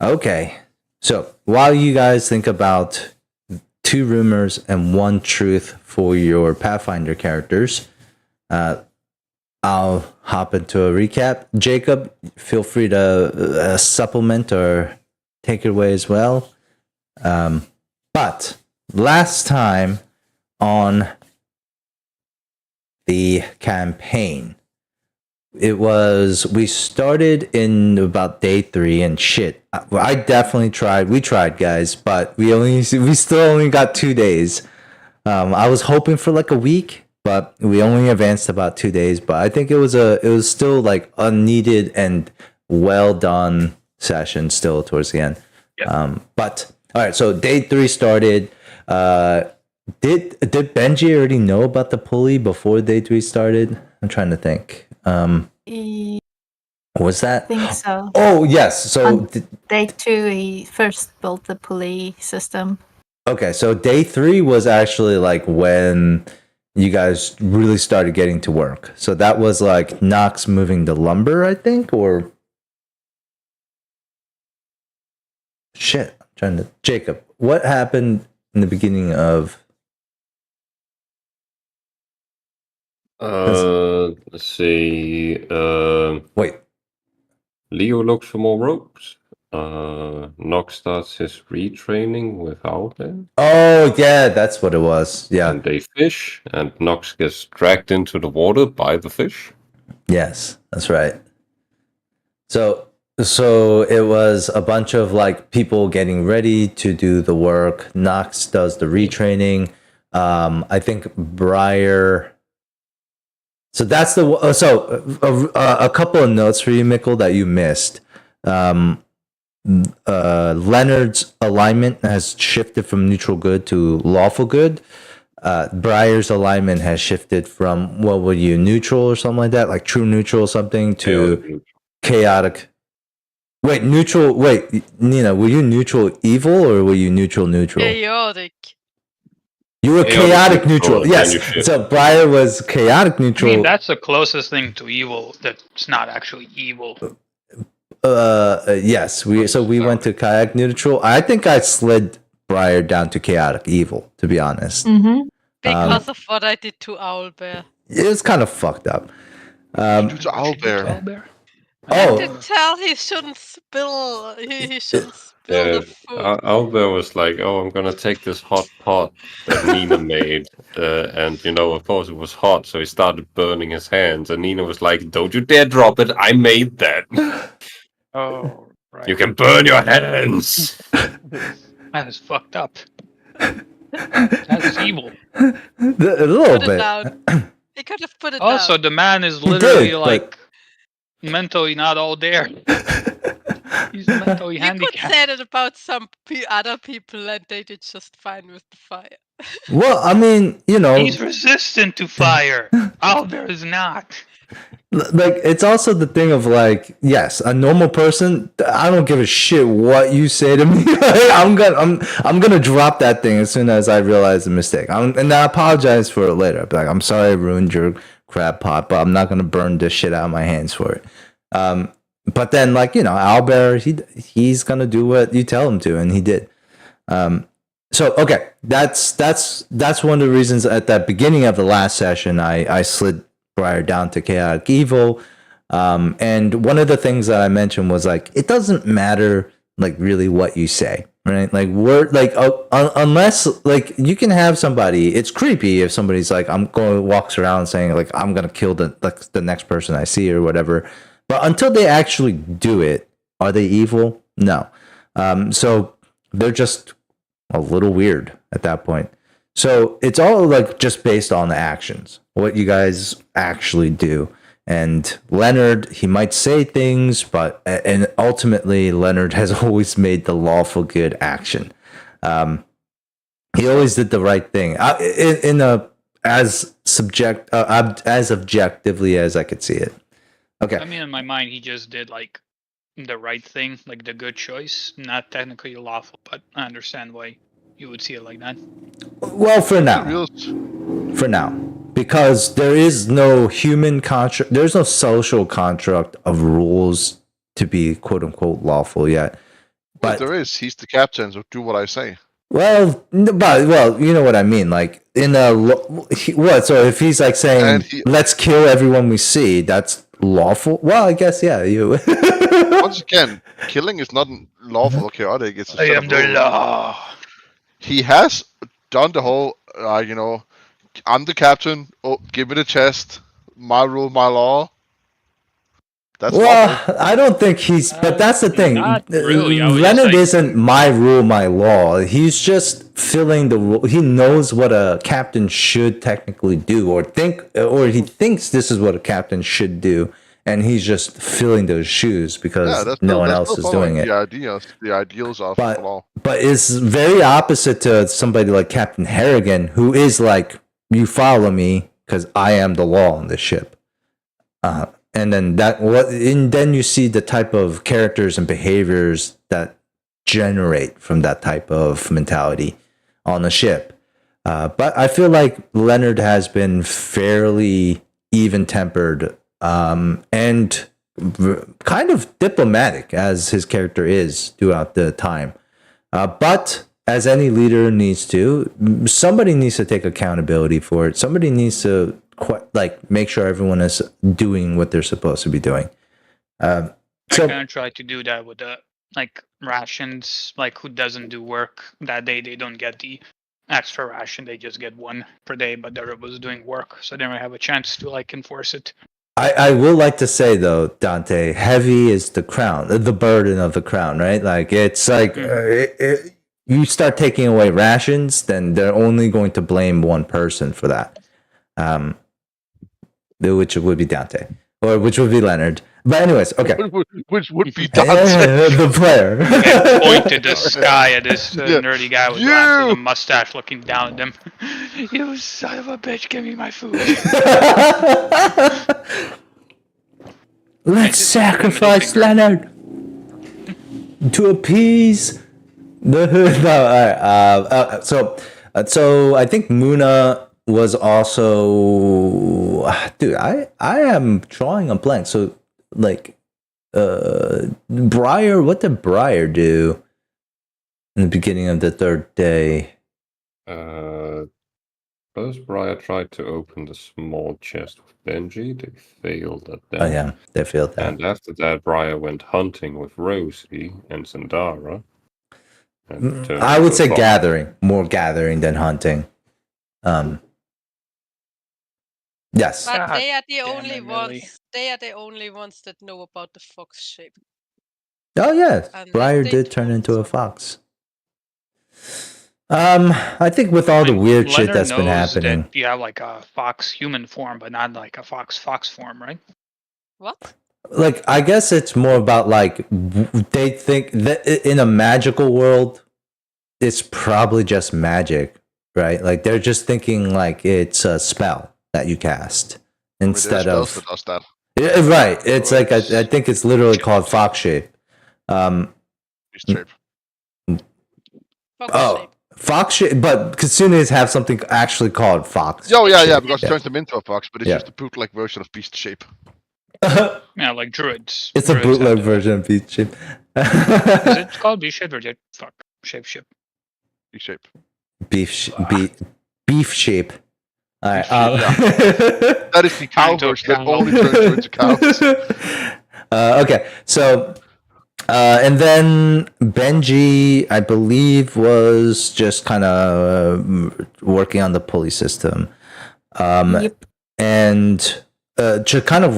Okay. So while you guys think about 2 rumors and 1 truth for your Pathfinder characters, I'll hop into a recap. Jacob, feel free to supplement or take it away as well. But last time on the campaign, we started in about day 3 and shit. I definitely tried. We tried, guys, but we still only got 2 days. I was hoping for like a week, but we only advanced about 2 days. But I think it was still like unneeded and well done session still towards the end. Yeah. But all right, so day 3 started. Did Benji already know about the pulley before day 3 started? I'm trying to think. Was that? I think so. Oh yes. So day 2, he first built the pulley system. Okay, so day 3 was actually like when you guys really started getting to work. So that was like Knox moving the lumber, I think, or shit. I'm trying to Jacob, what happened in the beginning of? Let's see. Wait. Leo looks for more ropes. Nox starts his retraining with Owlbear. Oh yeah, that's what it was. Yeah. And they fish, and Nox gets dragged into the water by the fish. Yes, that's right. So it was a bunch of like people getting ready to do the work. Nox does the retraining. I think Briar. So that's a couple of notes for you, Mikkel, that you missed. Leonard's alignment has shifted from neutral good to lawful good. Briar's alignment has shifted from, what were you, neutral or something like that, like true neutral or something, to chaotic. Wait, neutral. Wait, Nina, were you neutral evil or were you neutral? Chaotic. You were chaotic neutral. Yes. So Briar was chaotic neutral. I mean, that's the closest thing to evil that's not actually evil. Yes. We went to chaotic neutral. I think I slid Briar down to chaotic evil, to be honest. Mm-hmm. Because of what I did to Owlbear. It was kind of fucked up. Owlbear. I did tell he shouldn't spill. He shouldn't spill the food. Owlbear was like, "Oh, I'm gonna take this hot pot that Nina made," and of course it was hot, so he started burning his hands. And Nina was like, "Don't you dare drop it! I made that." Oh, right. You can burn your hands. That is fucked up. That's evil. A little bit. He could have put it also, down. the man is literally mentally not all there. He's mentally handicapped. You could say that about some other people, and they did just fine with the fire. Well, I mean, he's resistant to fire. Owlbear is not. Like, it's also the thing of like, yes, a normal person, I don't give a shit what you say to me. I'm gonna drop that thing as soon as I realize the mistake. And I apologize for it later. But like, I'm sorry I ruined your crab pot, but I'm not gonna burn this shit out of my hands for it. But then, like, Owlbear, he's gonna do what you tell him to, and he did. So okay, that's one of the reasons at the beginning of the last session I slid Briar down to chaotic evil. And one of the things that I mentioned was like, it doesn't matter like really what you say, right? Like unless like you can have somebody, it's creepy if somebody's like, walks around saying like, I'm gonna kill the next person I see or whatever. But until they actually do it, are they evil? No. So they're just a little weird at that point. So it's all like just based on the actions, what you guys actually do. And Leonard, he might say things, and ultimately Leonard has always made the lawful good action. He always did the right thing as objectively as I could see it. Okay. I mean, in my mind, he just did like the right thing, like the good choice, not technically lawful, but I understand why you would see it like that. Well, for now, because there is no human contract, there's no social contract of rules to be quote unquote lawful yet. Well, But there is. He's the captain, so do what I say. well, you know what I mean. Like in a what? So if he's like saying, And he- "Let's kill everyone we see," that's lawful. Well, I guess yeah. You. Once again, killing is not lawful or chaotic. It's a I set am of the rules. law. He has done the whole, I'm the captain. Oh, give me the chest. My rule, my law. That's lawful. Well, I don't think he's. But that's the thing. Not really. I would just, Leonard like- isn't my rule, my law. He's just filling the rule. He knows what a captain should technically do, or he thinks this is what a captain should do, and he's just filling those shoes because no one else is doing it. The ideals of law. But it's very opposite to somebody like Captain Harrigan, who is like, you follow me because I am the law on this ship. And then you see the type of characters and behaviors that generate from that type of mentality on the ship. But I feel like Leonard has been fairly even-tempered and kind of diplomatic as his character is throughout the time. But as any leader needs to, somebody needs to take accountability for it. Somebody needs to make sure everyone is doing what they're supposed to be doing. I kind of try to do that with the rations. Like, who doesn't do work that day, they don't get the extra ration. They just get one per day, but the other was doing work, so they don't have a chance to enforce it. I will like to say though, Dante, heavy is the crown, the burden of the crown, right? Like it's like you start taking away rations, then they're only going to blame one person for that. Which would be Dante, or which would be Leonard. But anyways, okay. Which would be Dante. The player. Point to the sky at this nerdy guy with glasses and a mustache looking down at them. You son of a bitch, give me my food. Let's sacrifice Leonard to appease the so I think Muna was also, dude, I am drawing a blank. So Briar, what did Briar do in the beginning of the third day? First, Briar tried to open the small chest with Benji. They failed at that. Oh yeah, they failed that. And after that, Briar went hunting with Rosie and Zendara. I would say more gathering than hunting. Yes. But they are the damn only it, ones. Millie. They are the only ones that know about the fox shape. Oh yeah, And Briar they did turn don't, into a so- fox. I think with all the weird shit Leonard that's been knows happening. that you have a fox human form, but not like a fox form, right? What? Like, I guess it's more about they think that in a magical world, it's probably just magic, right? Like they're just thinking like it's a spell that you cast instead of does that. Yeah, right. It's like I think it's literally called fox shape. Beast shape. Fox Oh, shape. fox shape, but Kitsunes have something actually called fox. Oh yeah, shape. because it turns them into a fox, but it's Yeah. just a bootleg version of beast shape. Yeah, like druids. It's a Druids have bootleg the- version of beast shape. Is it called beast shape or is it shape ship? Beast shape. Beef shape. All right. That is the cow Into a version that cow. only turns you into cows. Okay, so and then Benji, I believe, was just kind of working on the pulley system, Yep. and to kind of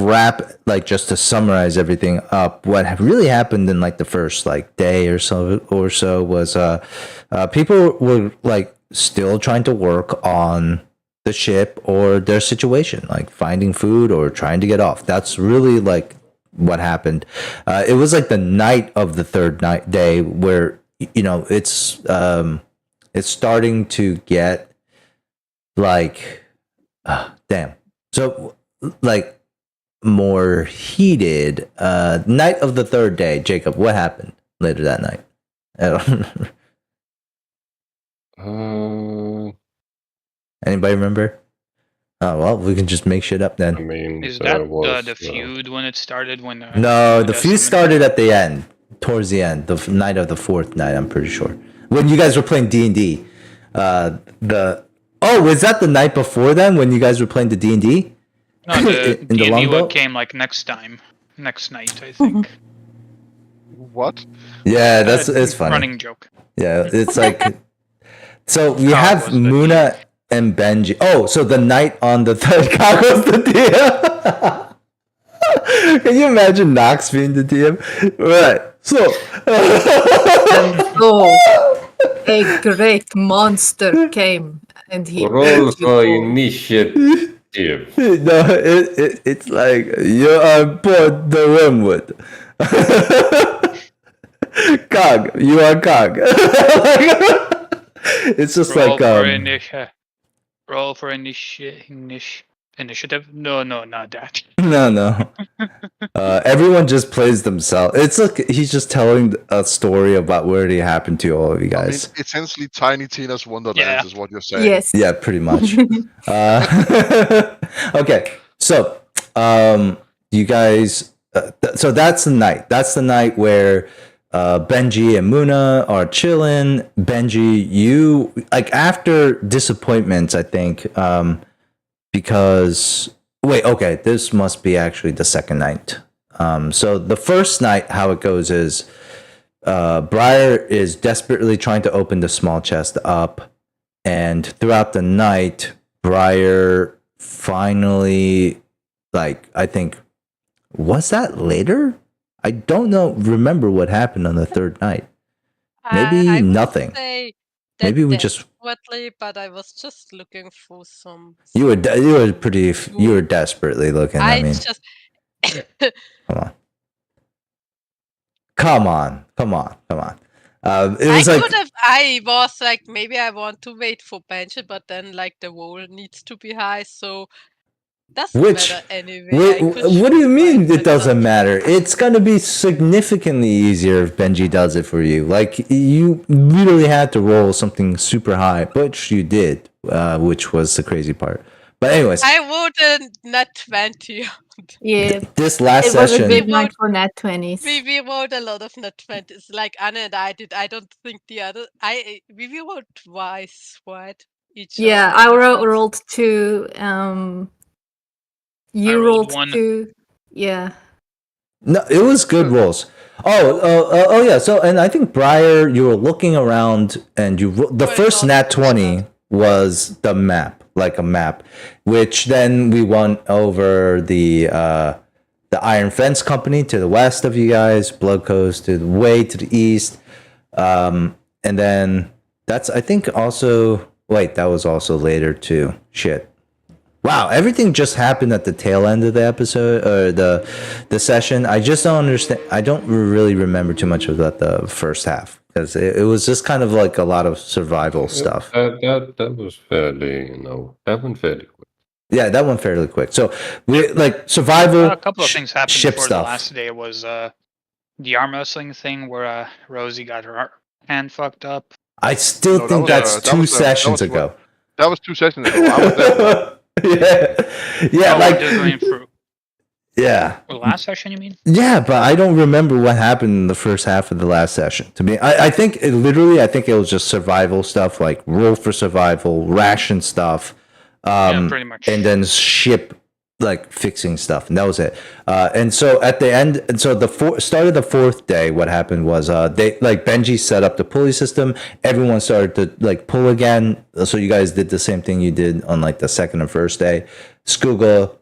just to summarize everything up, what really happened in the first day or so was people were still trying to work on the ship or their situation, like finding food or trying to get off. That's really what happened. It was the night of the third day where it's starting to get damn. So more heated. Night of the third day. Jacob, what happened later that night? I don't Anybody remember? Oh well, we can just make shit up then. I mean, Is there that was the feud when it started? When No, when the the feud summon- started at the end. towards the end, the night of the fourth night. I'm pretty sure when you guys were playing D&D. Was that the night before then when you guys were playing the D&D? No, the In the D&D longboat? came like next night, I think. What? Yeah, it's funny. Running joke. Yeah, it's like so we Cog have was the Muna and Benji. Oh, so the night on the third Cog was the DM. Can you imagine Knox being the DM? Right. So And so a great monster came and he Roll ate you for all. initiative. no, it's like you're on board the Wormwood. Cog, you are Cog. It's just Roll like for roll for initiative. No, not that. no. Everyone just plays themselves. It's like he's just telling a story about what already happened to all of you I mean, guys. essentially, Tiny Tina's Wonderland Yeah. is what you're saying. Yes. Yeah, pretty much. Okay, so you guys. So that's the night. That's the night where Benji and Muna are chilling. Benji, you like after disappointments, I think, because wait, okay, this must be actually the second night. So the first night, how it goes is Briar is desperately trying to open the small chest up, and throughout the night, Briar finally, like, I think, was that later? I don't remember what happened on the third night. Maybe I would nothing. say that Maybe we just desperately, but I was just looking for some. you were desperately looking. I mean, just come on. It was I was like, maybe I want to wait for Benji, but then like the roll needs to be high, so doesn't matter anyway. What do you mean find it doesn't myself. matter? It's gonna be significantly easier if Benji does it for you. Like you literally had to roll something super high, which you did, which was the crazy part. But anyways, I rolled a nat 20. Yeah. this last It was a session, good night for nat 20s. We rolled a lot of nat 20s. Like Anna and I did. I don't think the other. We rolled twice, right? Each. Yeah, of I the nat 20s. rolled 2. You rolled rolled 1. 2. Yeah. no, it was good rolls. Oh yeah. So, and I think Briar, you were looking around, and the Well, first not nat the 20 was the map, like a map, which then we won over the Iron Fence Company to the west of you guys, Blood Coast way to the east, and then that's I think also wait that was also later too. Shit. Wow, everything just happened at the tail end of the episode or the session. I just don't understand. I don't really remember too much about the first half because it was just kind of like a lot of survival stuff. That was fairly, that went fairly quick. Yeah, that went fairly quick. So we like survival. A couple of things happened ship before stuff. the last day was the arm wrestling thing where Rosie got her hand fucked up. I still No, think that that's was, 2 sessions ago. That was 2 sessions ago. I was there. Yeah, Oh, like we're just going through. yeah. The last session, you mean? Yeah, but I don't remember what happened in the first half of the last session. To me, I think it was just survival stuff, like roll for survival, ration stuff, Yeah, pretty much. and then ship like fixing stuff, and that was it. And so at the end, and so the start of the fourth day, what happened was they like Benji set up the pulley system. Everyone started to like pull again. So you guys did the same thing you did on like the second and first day. Skooga,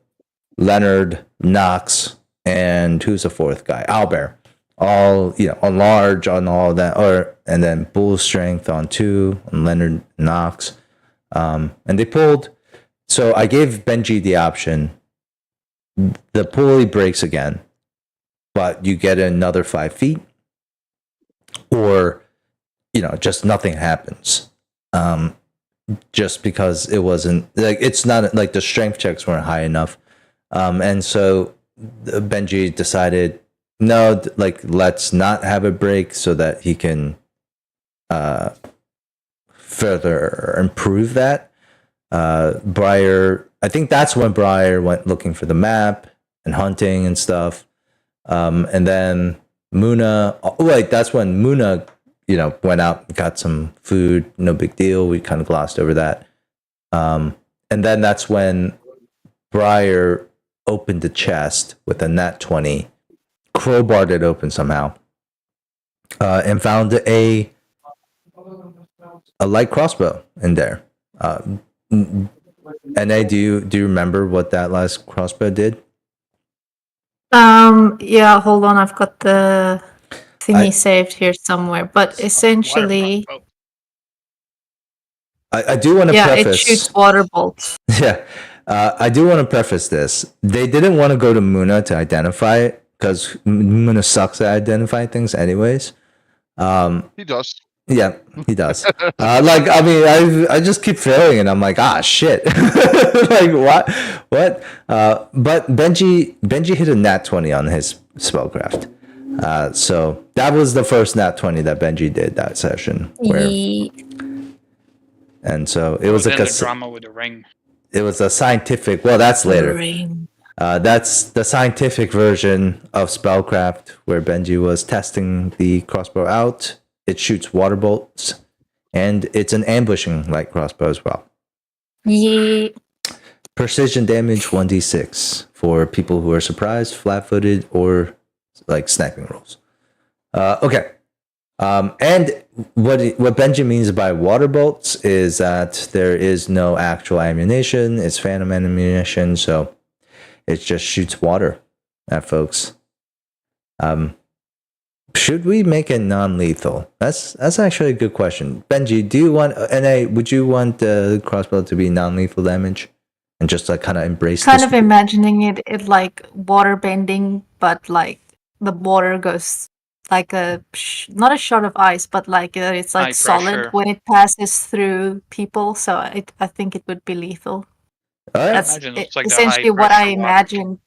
Leonard, Knox, and who's the fourth guy? Albert. All on large on all that, and then bull strength on 2 on Leonard, Knox, and they pulled. So I gave Benji the option. The pulley breaks again, but you get another 5 feet, or just nothing happens. Just because it wasn't like it's not like the strength checks weren't high enough. And so Benji decided, no, like let's not have a break so that he can further improve that. Briar, I think that's when Briar went looking for the map and hunting and stuff. And then Muna. Oh, wait, that's when Muna, went out and got some food. No big deal. We kind of glossed over that. And then that's when Briar opened the chest with a nat 20, crowbarred it open somehow, and found a light crossbow in there. Na, do you remember what that last crossbow did? Yeah, hold on, I've got the thingy saved here somewhere. But essentially, I do want to it preface. shoots water bolts. Yeah, I do want to preface this. They didn't want to go to Muna to identify it because Muna sucks at identifying things, anyways. He does. Yeah, he does. I just keep failing, and I'm like, shit. Like what? But Benji hit a nat 20 on his spellcraft. So that was the first nat 20 that Benji did that session. And so it was like a drama with the ring. It was a scientific. Well, that's later. That's the scientific version of spellcraft where Benji was testing the crossbow out. It shoots water bolts, and it's an ambushing light crossbow as well. Yeah. Precision damage 1d6 for people who are surprised, flat-footed, or like sniping rolls. Okay. And what Benji means by water bolts is that there is no actual ammunition. It's phantom ammunition, so it just shoots water at folks. Should we make it non-lethal? That's actually a good question. Benji, do you want would you want the crossbow to be non-lethal damage and just like kind of embrace? Kind of imagining it like water bending, but like the water goes like not a shot of ice, but like it's like solid when it passes through people. So I think it would be lethal. All right. That's essentially what I imagined.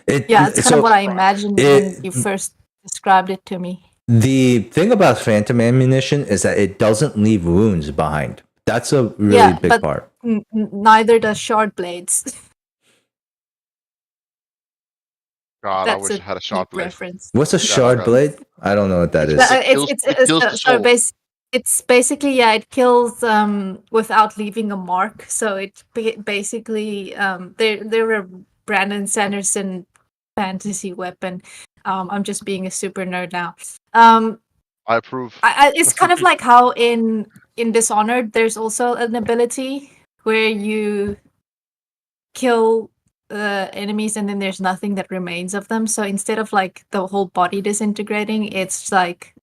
It's kind of what I imagined when you first described it to me. The thing about phantom ammunition is that it doesn't leave wounds behind. That's a really big part. Neither does shard blades. God, I wish I had a shard blade. Reference. What's a shard blade? I don't know what that is. It's basically it kills without leaving a mark. So it basically they're a Brandon Sanderson fantasy weapon. I'm just being a super nerd now. I approve. It's kind of like how in Dishonored there's also an ability where you kill enemies and then there's nothing that remains of them. So instead of like the whole body disintegrating, it's like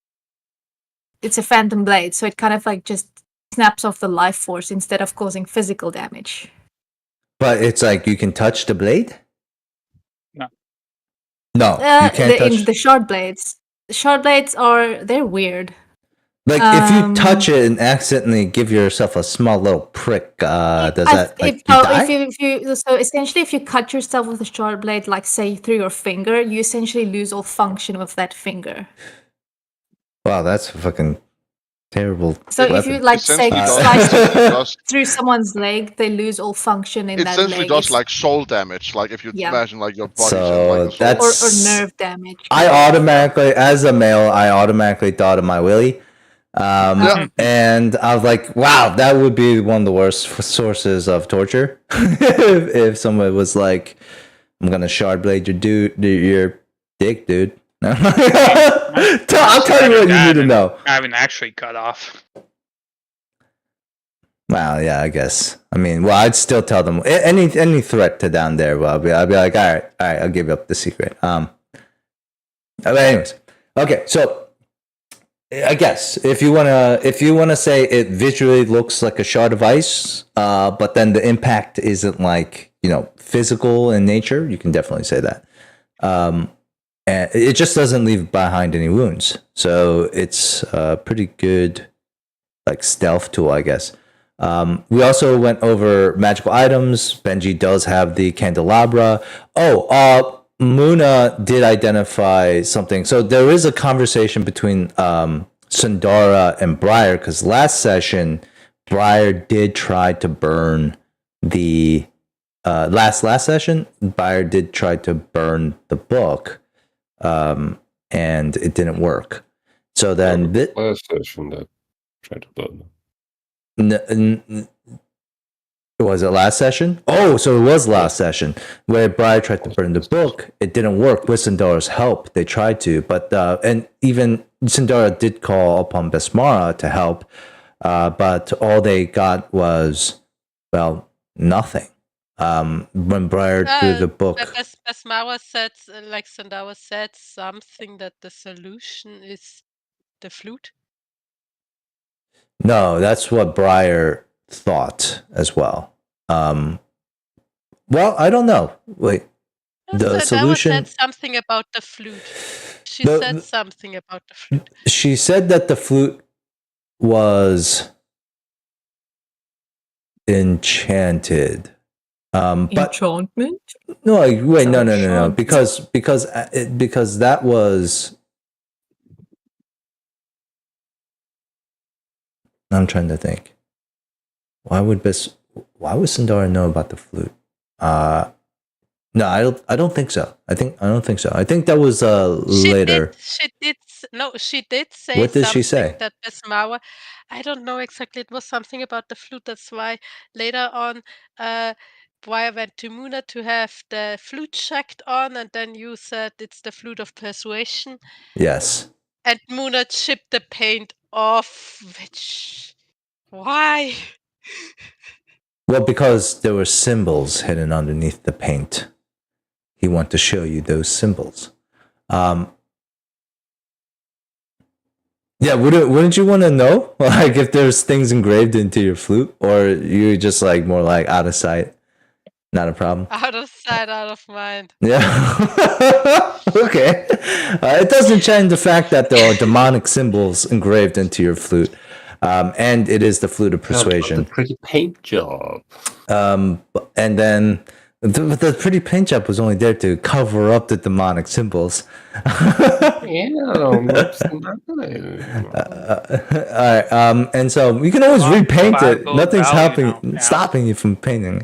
it's a phantom blade. So it kind of like just snaps off the life force instead of causing physical damage. But it's like you can touch the blade? No, you can't touch the shard blades. The shard blades they're weird. Like if you touch it and accidentally give yourself a small little prick, does that you die? So essentially, if you cut yourself with a shard blade, like say through your finger, you essentially lose all function with that finger. Wow, that's a fucking terrible. So weapon. If you like say slice through someone's leg, they lose all function in that leg. It essentially does like soul damage, like if you imagine like your body. So that's or nerve damage. I automatically, as a male, thought of my willy. And I was like, wow, that would be one of the worst sources of torture. if someone was like, I'm gonna shard blade your dick, dude. I'll tell you what you need to know. I haven't actually cut off. Well, yeah, I guess. I mean, I'd still tell them any threat to down there. Well, I'll be like, all right, I'll give up the secret. But anyways, okay, so. I guess if you wanna say it visually looks like a shard of ice, but then the impact isn't like physical in nature, you can definitely say that. And it just doesn't leave behind any wounds, so it's a pretty good like stealth tool, I guess. We also went over magical items. Benji does have the candelabra. Muna did identify something. So there is a conversation between Sundara and Briar, because last session, Briar did try to burn the last session. Briar did try to burn the book, and it didn't work. So then last session that tried to burn. Was it last session? Oh, so it was last session where Briar tried to burn the book. It didn't work with Sindara's help. They tried to, but and even Sindara did call upon Besmara to help, but all they got was, well, nothing. When Briar threw the book, Besmara said, like Sindara said, something that the solution is the flute. No, that's what Briar thought as well. Well, I don't know. Wait, the solution said something about the flute. She said something about the flute. She said that the flute was enchanted. But enchantment? No, wait, no. Because that was. I'm trying to think. Why would Sindara know about the flute? No, I don't think so. I don't think so. I think that was later. She did say. What did she say? That Besmara, I don't know exactly. It was something about the flute. That's why later on, Briar went to Muna to have the flute checked on, and then you said it's the flute of persuasion. Yes. And Muna chipped the paint off. Why? Well, because there were symbols hidden underneath the paint. He wanted to show you those symbols. Yeah, wouldn't you want to know, like, if there's things engraved into your flute, or you just like more like out of sight, not a problem? Out of sight, out of mind. Yeah. Okay. It doesn't change the fact that there are demonic symbols engraved into your flute, and it is the flute of persuasion. The pretty paint job. And then the pretty paint job was only there to cover up the demonic symbols. All right. And so you can always repaint it. Nothing's stopping you from painting.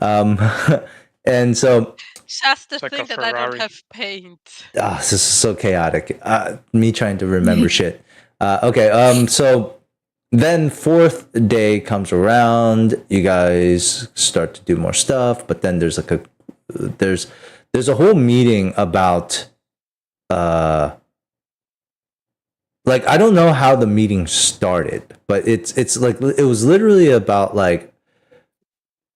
And so. Just the thing that I don't have paint. Oh, this is so chaotic. Me trying to remember shit. Okay. So. Then fourth day comes around, you guys start to do more stuff, but then there's like there's a whole meeting about like, I don't know how the meeting started, but it's like, it was literally about like,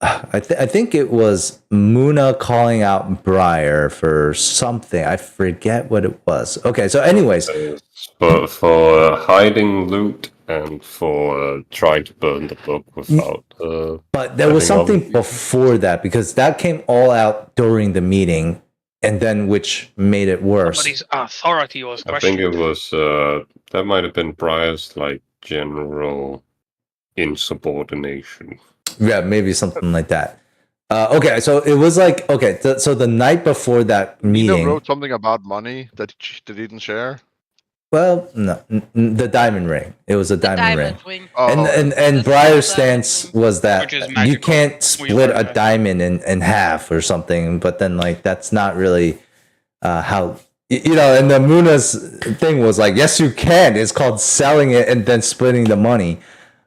I think it was Muna calling out Briar for something. I forget what it was. Okay, so anyways, for hiding loot and for trying to burn the book without. But there was something before that, because that came all out during the meeting, and then which made it worse. Somebody's authority was I questioned. think it was that might have been Briar's like general insubordination. Yeah, maybe something like that. Okay, so it was like, okay, so the night before that meeting, Nina wrote something about money that they didn't share. Well, no, the diamond ring. It was a diamond ring. Oh. And Briar's stance was that you can't split a that. diamond in half or something. But then, like, that's not really how, you know. And the Muna's thing was like, yes, you can. It's called selling it and then splitting the money.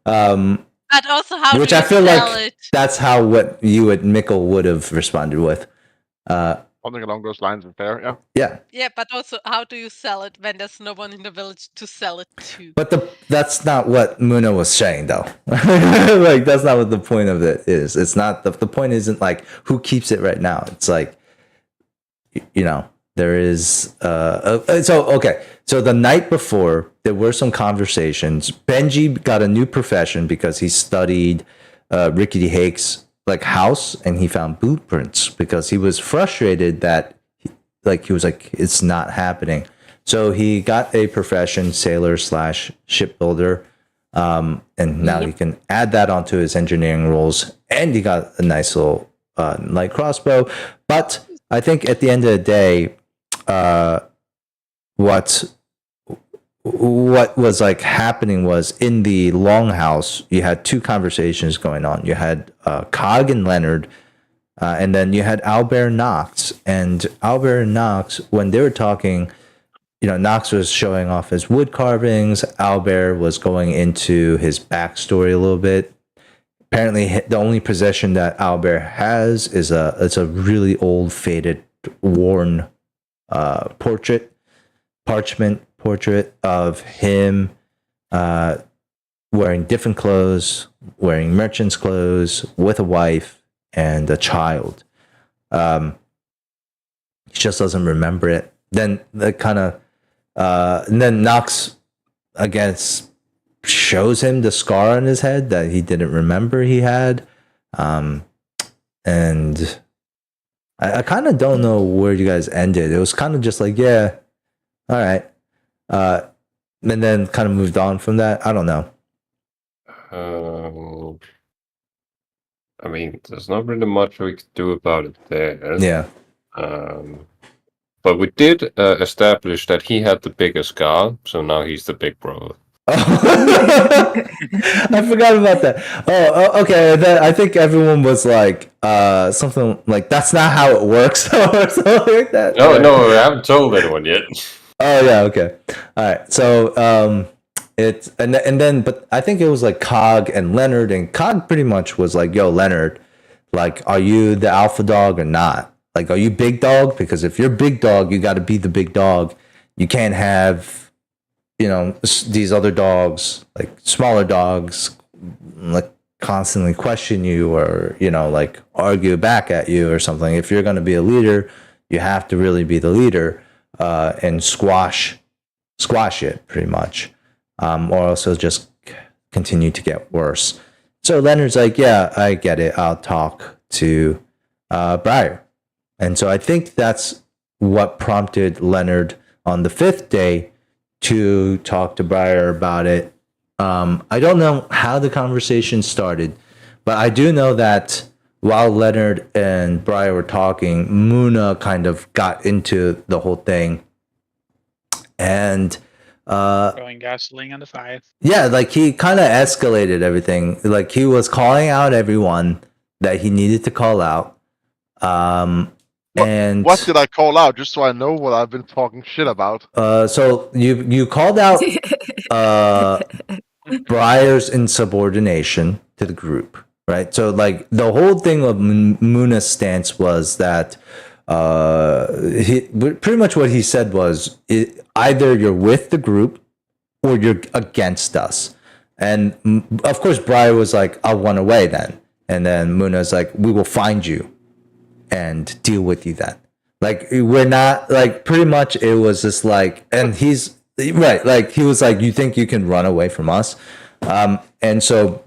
But also, how which do you I feel sell like it? That's how what you and Mikkel would have responded with. Something along those lines is fair, yeah. Yeah. Yeah, but also, how do you sell it when there's no one in the village to sell it to? But that's not what Muna was saying, though. Like, that's not what the point of it is. It's not the point. Isn't like who keeps it right now. It's like, you know, there is. So the night before, there were some conversations. Benji got a new profession because he studied Rickety Hake's like house, and he found blueprints because he was frustrated that he was like, it's not happening. So he got a profession, sailor / shipbuilder, and now he can add that onto his engineering roles, and he got a nice little light crossbow. But I think at the end of the day, what was like happening was, in the longhouse, you had two conversations going on. You had Cog and Leonard, and then you had Albert and Knox. And Albert and Knox, when they were talking, Knox was showing off his wood carvings. Albert was going into his backstory a little bit. Apparently, the only possession that Albert has is it's a really old, faded, worn parchment portrait of him wearing different clothes, wearing merchant's clothes, with a wife and a child. He just doesn't remember it. Then and then Knox, I guess, shows him the scar on his head that he didn't remember he had. And I kind of don't know where you guys ended. It was kind of just like, yeah, all right. And then kind of moved on from that. I don't know. I mean, there's not really much we could do about it there. Yeah. But we did establish that he had the bigger scar, so now he's the big brother. I forgot about that. Oh, okay. Then I think everyone was like, something like, that's not how it works, or something like that. No, I haven't told anyone yet. Oh yeah, okay. All right. So it's and then but I think it was like Cog and Leonard, and Cog pretty much was like, yo, Leonard, like, are you the alpha dog or not? Like, are you big dog? Because if you're big dog, you got to be the big dog. You can't have, these other dogs, like smaller dogs, like constantly question you or, like argue back at you or something. If you're going to be a leader, you have to really be the leader and squash it pretty much, or also just continue to get worse. So Leonard's like, yeah, I get it. I'll talk to Briar. And so I think that's what prompted Leonard on the 5th day to talk to Briar about it. I don't know how the conversation started, but I do know that while Leonard and Briar were talking, Muna kind of got into the whole thing. And throwing gasoline on the fire. Yeah, like he kind of escalated everything. Like he was calling out everyone that he needed to call out. And what did I call out? Just so I know what I've been talking shit about. So you called out Briar's insubordination to the group, right? So like the whole thing of Muna's stance was that he pretty much what he said was either you're with the group or you're against us. And of course Briar was like, I'll run away then. And then Muna's like, we will find you and deal with you then. Like, we're not, like, pretty much it was just like, and he's right, like he was like, you think you can run away from us? And so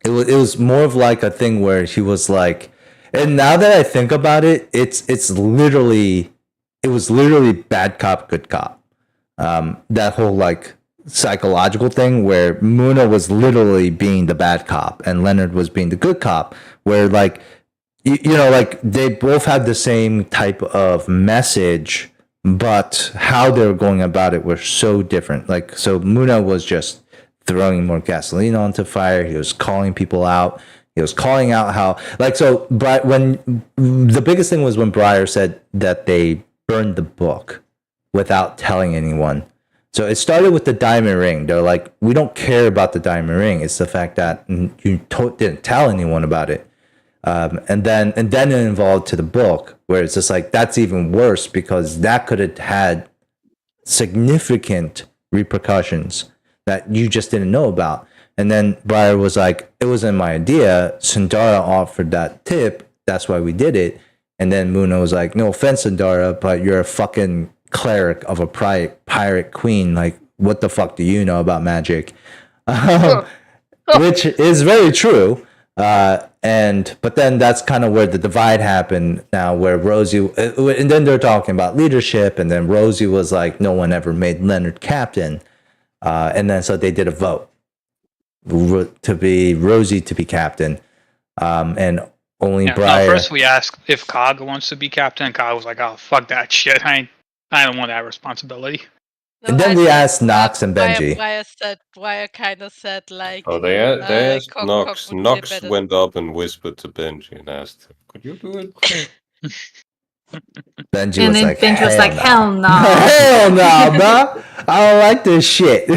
it was more of like a thing where he was like, and now that I think about it, it was literally bad cop, good cop. That whole like psychological thing where Muna was literally being the bad cop and Leonard was being the good cop, where like, like they both had the same type of message, but how they were going about it were so different. Like, so Muna was just throwing more gasoline onto fire. He was calling people out. He was calling out how, like, so, but when the biggest thing was when Briar said that they burned the book without telling anyone. So it started with the diamond ring. They're like, we don't care about the diamond ring. It's the fact that you didn't tell anyone about it. And then it involved to the book, where it's just like, that's even worse because that could have had significant repercussions that you just didn't know about. And then Briar was like, it wasn't my idea. Sundara offered that tip. That's why we did it. And then Muna was like, no offense, Sundara, but you're a fucking cleric of a pirate queen. Like, what the fuck do you know about magic? Which is very true. But then that's kind of where the divide happened now, where Rosie, and then they're talking about leadership, and then Rosie was like, no one ever made Leonard captain. And then so they did a vote to be Rosie to be captain. And only Briar. No, first we asked if Cog wants to be captain, and Cog was like, oh, fuck that shit. I don't want that responsibility. And then we asked Knox and Benji. Briar kind of said like. Oh, they asked Knox. Knox went up and whispered to Benji and asked him, "Could you do it?" Benji And was then like, Benji was like, hell hell no. hell no, bro. I don't like this shit.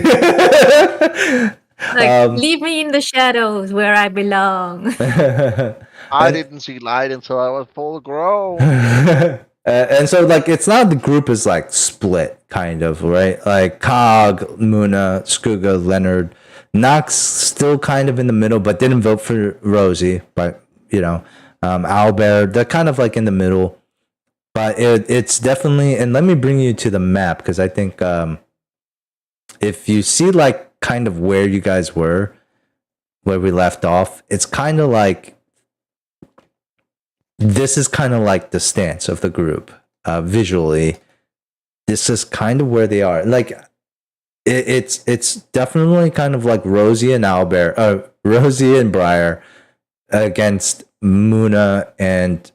Like, leave me in the shadows where I belong. I didn't see light until I was full grown. And so like it's not the group is like split kind of, right? Like Cog, Muna, Skuga, Leonard, Nox still kind of in the middle, but didn't vote for Rosie. But you know, Albert, they're kind of like in the middle. But it's definitely, and let me bring you to the map because I think if you see like kind of where you guys were, where we left off, it's kind of like this is kind of like the stance of the group visually. This is kind of where they are. Like it's definitely kind of like Rosie and Albert, Rosie and Briar against Muna and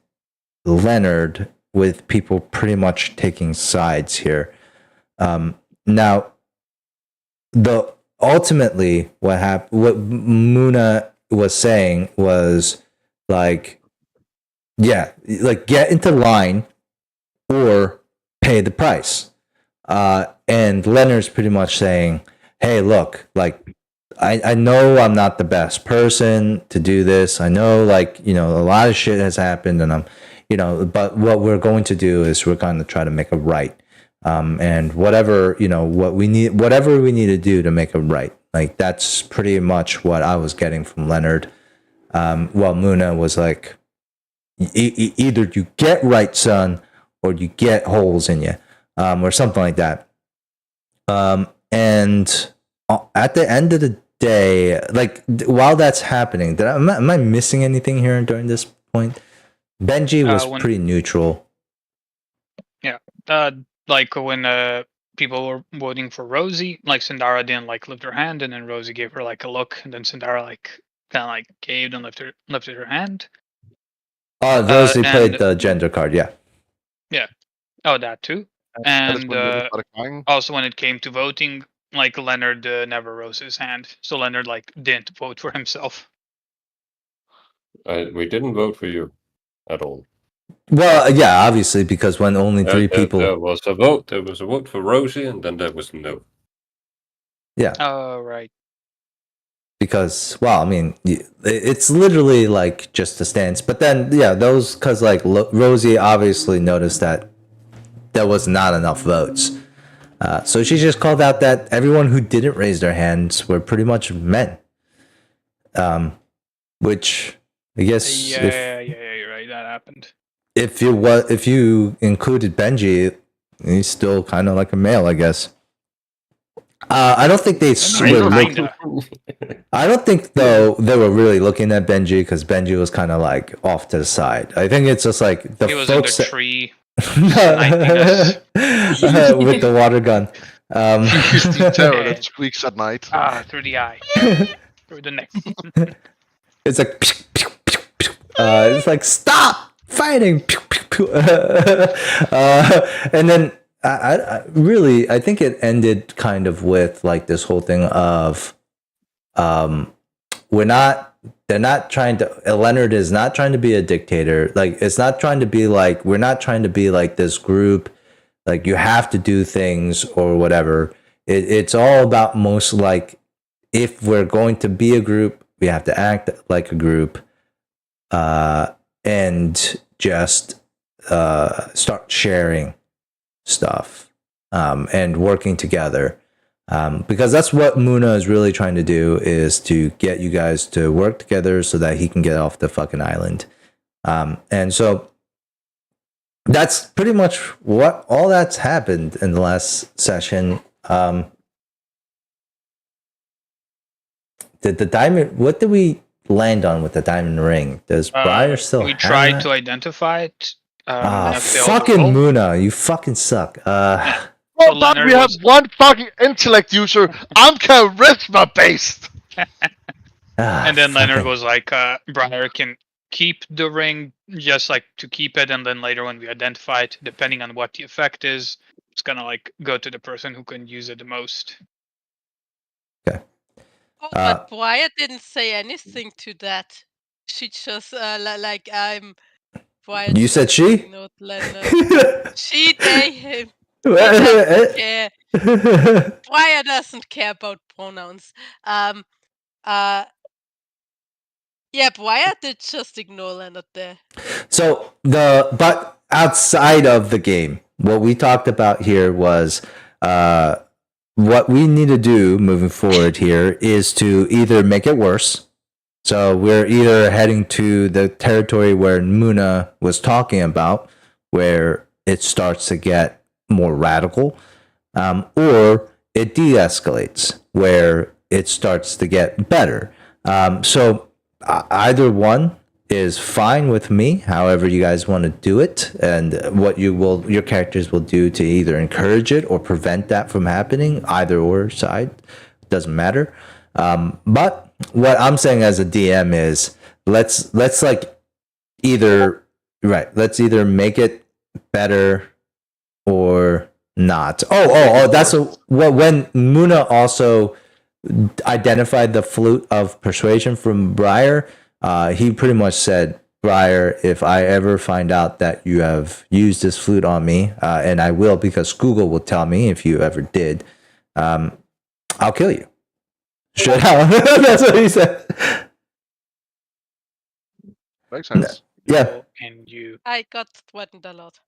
Leonard, with people pretty much taking sides here. Now, the ultimately what happened, what Muna was saying was like, yeah, like get into line or pay the price. And Leonard's pretty much saying, hey, look, like, I know I'm not the best person to do this. I know, like, you know, a lot of shit has happened and I'm, you know, but what we're going to do is we're going to try to make it right. And whatever, you know, whatever we need to do to make it right. Like, that's pretty much what I was getting from Leonard. While Muna was like, either you get right, son, or you get holes in you, or something like that. And at the end of the day, like while that's happening, am I missing anything here during this point? Benji was pretty neutral. Yeah, like when people were voting for Rosie, like Sindara didn't like lift her hand, and then Rosie gave her like a look, and then Sindara like kind of like caved and lifted her hand. Rosie played the gender card, yeah. Yeah. Oh, that too. And also when it came to voting, like Leonard never rose his hand, so Leonard like didn't vote for himself. We didn't vote for you at all. Well, yeah, obviously, because when only three people. There was a vote. There was a vote for Rosie, and then there was no. Yeah. Oh, right. Because, well, I mean, it's literally like just a stance. But then, yeah, those, because like Rosie obviously noticed that there was not enough votes. So she just called out that everyone who didn't raise their hands were pretty much men. Which I guess yeah, you're right. That happened. If you included Benji, he's still kind of like a male, I guess. I don't think they were looking. I don't think though they were really looking at Benji because Benji was kind of like off to the side. I think it's just like the he was folks in the tree with the water gun. He's the terror that squeaks at night. Through the eye, through the neck. It's like it's like stop fighting. And then I really I think it ended kind of with like this whole thing of they're not trying to Leonard is not trying to be a dictator. Like it's not trying to be like we're not trying to be like this group like you have to do things or whatever. It's all about most like if we're going to be a group, we have to act like a group and just start sharing stuff and working together. Because that's what Muna is really trying to do is to get you guys to work together so that he can get off the fucking island. And so that's pretty much what all that's happened in the last session. Did the diamond, what did we land on with the diamond ring? Does Briar still we tried to identify it. Fucking Muna, you fucking suck. Well, but we have one fucking intellect user. I'm charisma based. And then Leonard was like, Briar can keep the ring just like to keep it, and then later when we identify it, depending on what the effect is, it's gonna like go to the person who can use it the most. Okay. Oh, but Briar didn't say anything to that. She just like I'm Brian You said she? trusting Nordlander. She, they, him. He doesn't care. Brian doesn't care about pronouns. Yeah, Brian did just ignore Leonard there. So but outside of the game, what we talked about here was what we need to do moving forward here is to either make it worse. So we're either heading to the territory where Muna was talking about, where it starts to get more radical, or it de-escalates, where it starts to get better. So either one is fine with me. However you guys want to do it, and what your characters will do to either encourage it or prevent that from happening, either or side, doesn't matter. But what I'm saying as a DM is let's like let's either make it better or not. That's when Muna also identified the flute of persuasion from Briar. He pretty much said, Briar, if I ever find out that you have used this flute on me, and I will because Google will tell me if you ever did, I'll kill you. Straight out. That's what he said. Makes sense. Yeah. And you. I got threatened a lot.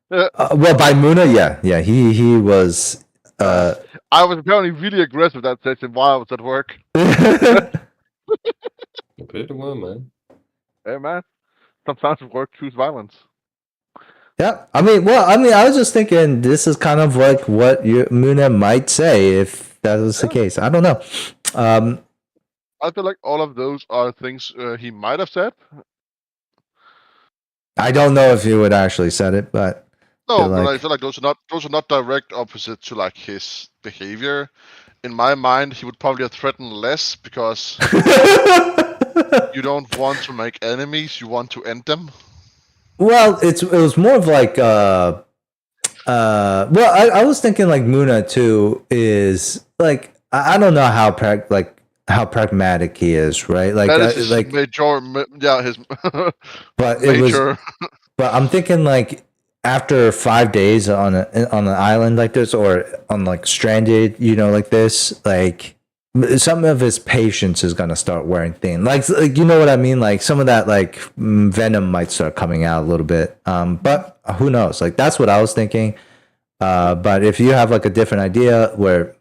Well, by Muna, yeah. He was. I was apparently really aggressive that session while I was at work. Pretty well, man. Hey, man. Sometimes work choose violence. Yeah, I mean, I was just thinking this is kind of like what Muna might say if that was the case. I don't know. I feel like all of those are things he might have said. I don't know if he would actually said it, but no, but I feel like those are not direct opposite to like his behavior. In my mind, he would probably have threatened less because you don't want to make enemies; you want to end them. Well, it was more of like I was thinking like Muna too is like I don't know how pragmatic he is, right? Like that is his like his but major. It was, but I'm thinking like after 5 days on an island like this or on like stranded, like this, like some of his patience is gonna start wearing thin. Like you know what I mean? Like some of that like venom might start coming out a little bit. But who knows? Like that's what I was thinking. But if you have like a different idea where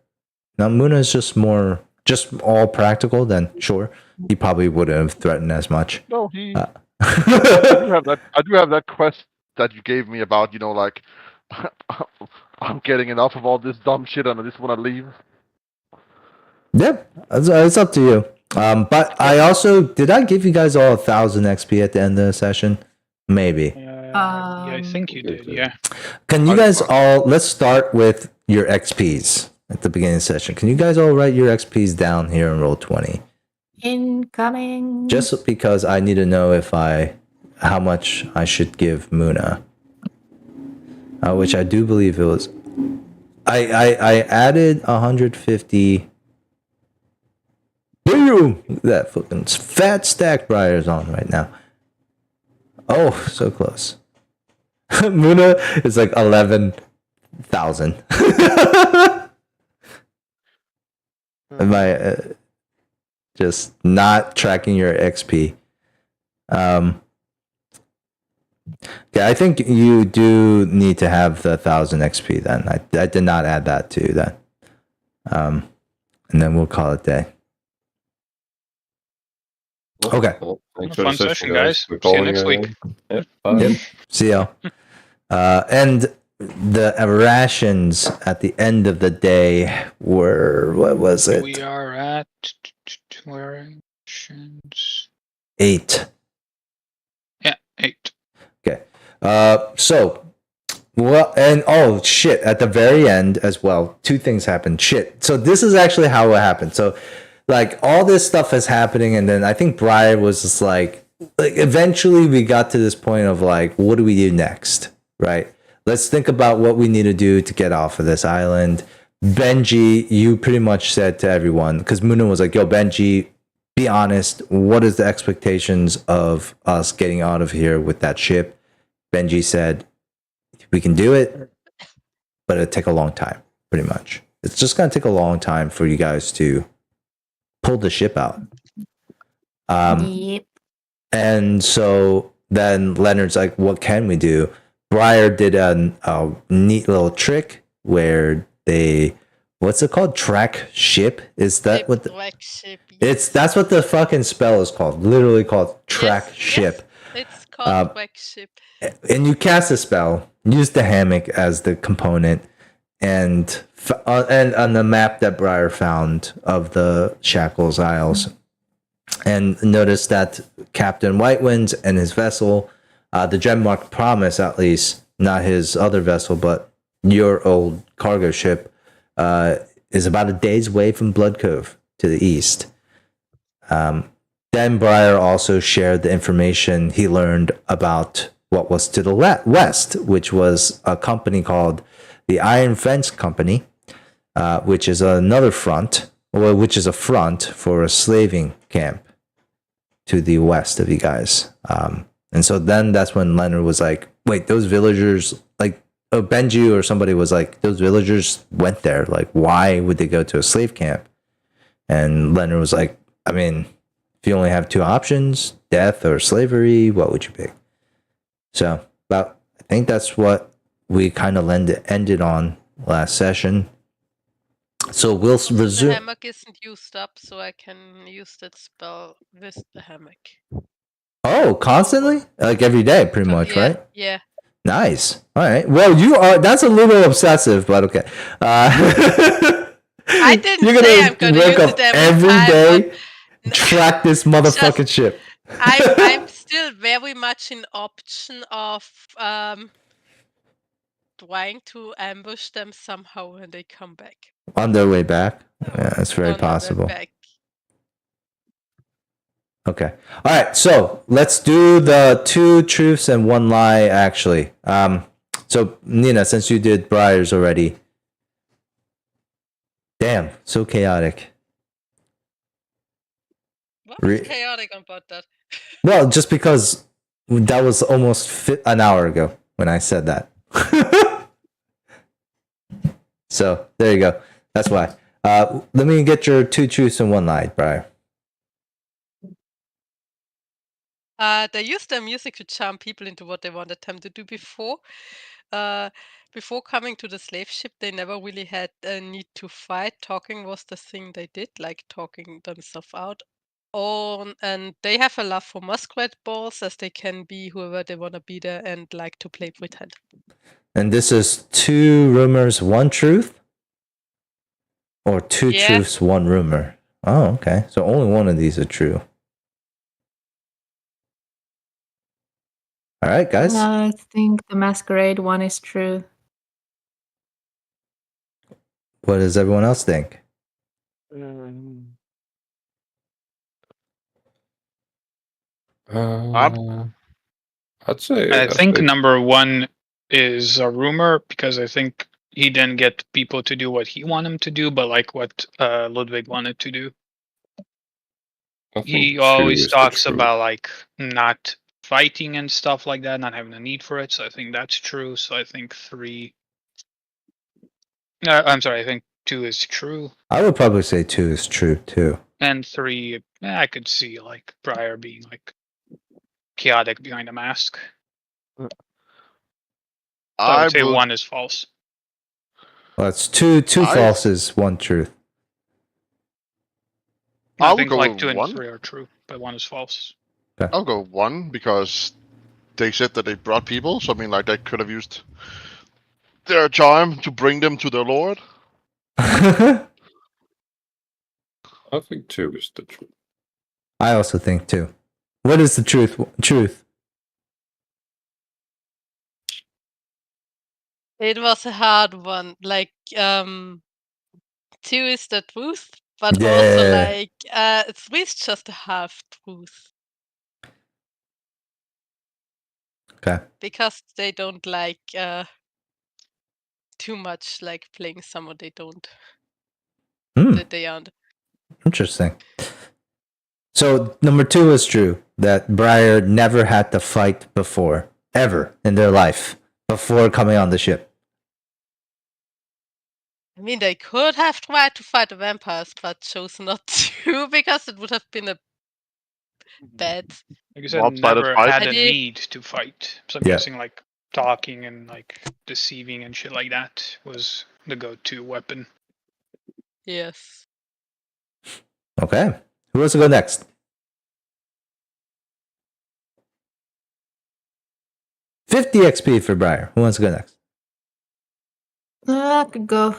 Muna is just all practical, then sure, he probably wouldn't have threatened as much. No, he. I do have that quest that you gave me about like I'm getting enough of all this dumb shit and I just want to leave. Yeah, it's up to you. But I also did I give you guys all 1,000 XP at the end of the session? Maybe. Yeah, I think you did. Yeah. Can you guys all? Let's start with your XPs at the beginning of the session. Can you guys all write your XPs down here in Roll20? Incoming. Just because I need to know how much I should give Muna, which I do believe it was. I added 150. Boom! That fucking fat stack Briar's on right now. Oh, so close. Muna is like 11,000. Am I just not tracking your XP? Yeah, I think you do need to have the 1,000 XP then. I did not add that to then. And then we'll call it day. Okay. Well, thanks Fun for the session, guys. We're See you calling next it week. in. Bye. Yep. See y'all. And the rations at the end of the day were, what was it? We are at rations. 8. Yeah, 8. Okay. So, well, and oh shit, at the very end as well, 2 things happened. Shit. So this is actually how it happened. So, like all this stuff is happening, and then I think Briar was just like eventually we got to this point of like, what do we do next, right? Let's think about what we need to do to get off of this island. Benji, you pretty much said to everyone, because Muna was like, yo, Benji, be honest. What is the expectations of us getting out of here with that ship? Benji said, we can do it, but it'll take a long time, pretty much. It's just going to take a long time for you guys to pull the ship out. Yep. And so then Leonard's like, what can we do? Briar did a neat little trick where they, what's it called? Track ship? Is that what the, Track ship, that's what the fucking spell is called. Literally called track yes, ship. Yes, it's called track ship. And you cast a spell, use the hammock as the component, and on the map that Briar found of the Shackles Isles, and notice that Captain Whitewinds and his vessel, the Gemmark Promise, at least not his other vessel, but your old cargo ship, is about a day's way from Blood Cove to the east. Then Briar also shared the information he learned about what was to the west, which was a company called the Iron Fence Company, which is another front, or which is a front for a slaving camp to the west of you guys. And so then that's when Leonard was like, wait, those villagers, like Benji or somebody was like, those villagers went there. Like, why would they go to a slave camp? And Leonard was like, I mean, if you only have two options, death or slavery, what would you pick? So, I think that's what we kind of ended on last session. So we'll resume. The hammock isn't used up, so I can use that spell with the hammock. Oh, constantly? Like every day, pretty much, Yeah, right? yeah. Nice. All right. Well, that's a little obsessive, but okay. I didn't You're say I'm gonna gonna wake use up it every time, day, track this motherfucking ship. I'm still very much in option of trying to ambush them somehow when they come back. On their way back? Yeah, that's very On their way possible. back. Okay. All right. So let's do the 2 truths and 1 lie, actually. So, Nina, since you did Briar's already. Damn, so chaotic. What was chaotic about that? Well, just because that was almost an hour ago when I said that. So, there you go. That's why. Let me get your 2 truths and 1 lie, Briar. They used their music to charm people into what they wanted them to do before. Before coming to the slave ship, they never really had a need to fight. Talking was the thing they did, like talking themselves out. And they have a love for muskrat balls, as they can be whoever they want to be there and like to play pretend. And this is 2 rumors, 1 truth? Or 2 truths, 1 rumor? Oh, okay. So only one of these are true. All right, guys. I think the masquerade one is true. What does everyone else think? I'd say. I think number 1 is a rumor because I think he didn't get people to do what he wanted them to do, but like what Ludwig wanted to do. He always talks about like not fighting and stuff like that, not having a need for it. So I think that's true. So I think 3. I'm sorry. I think 2 is true, I would probably say 2 is true too. and 3, I could see like Briar being like chaotic behind a mask. So I would say 1 is false. Well, it's two falses, 1 truth. I think like 2 and 3 are true, but 1 is false. Okay. I'll go 1 because they said that they brought people, so I mean, like, they could have used their charm to bring them to their lord. I think 2 is the truth. I also think 2. What is the truth? It was a hard one. Like 2 is the truth, but also like 3 is just a half truth. Okay. Because they don't like too much like playing someone they don't that they aren't. Interesting. So number 2 is true that Briar never had to fight before, ever in their life, before coming on the ship. I mean, they could have tried to fight the vampires, but chose not to because it would have been a bad. Like you said, Lopsided never fight. had a Idea. need to fight. So I'm Yeah. guessing like talking and like deceiving and shit like that was the go-to weapon. Yes. Okay. Who wants to go next? 50 XP for Briar. Who wants to go next? I could go.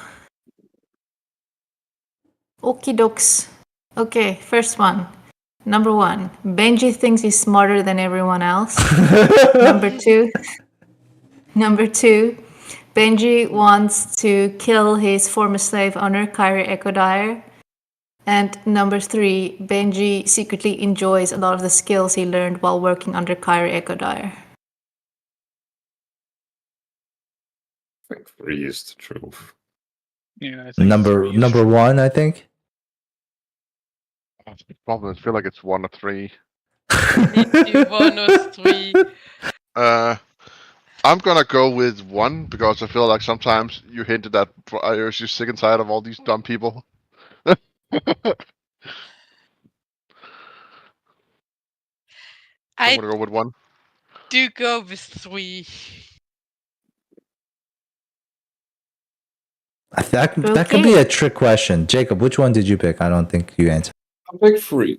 Okie dokes. Okay, first one. Number 1. Benji thinks he's smarter than everyone else. Number 2. Number 2. Benji wants to kill his former slave owner, Kyrie Echodire. And number 3. Benji secretly enjoys a lot of the skills he learned while working under Kyrie Echodire. I think 3 is the truth. Yeah, I think Number 3 is true. 1, I think. That's the problem. I feel like it's 1 or 3. Me too, 1 or 3. I'm gonna go with 1 because I feel like sometimes you hinted that Briar's just sick and tired of all these dumb people. I'm I gonna go with 1. do go with 3. That could be a trick question. Jacob, which one did you pick? I don't think you answered. I'll pick 3.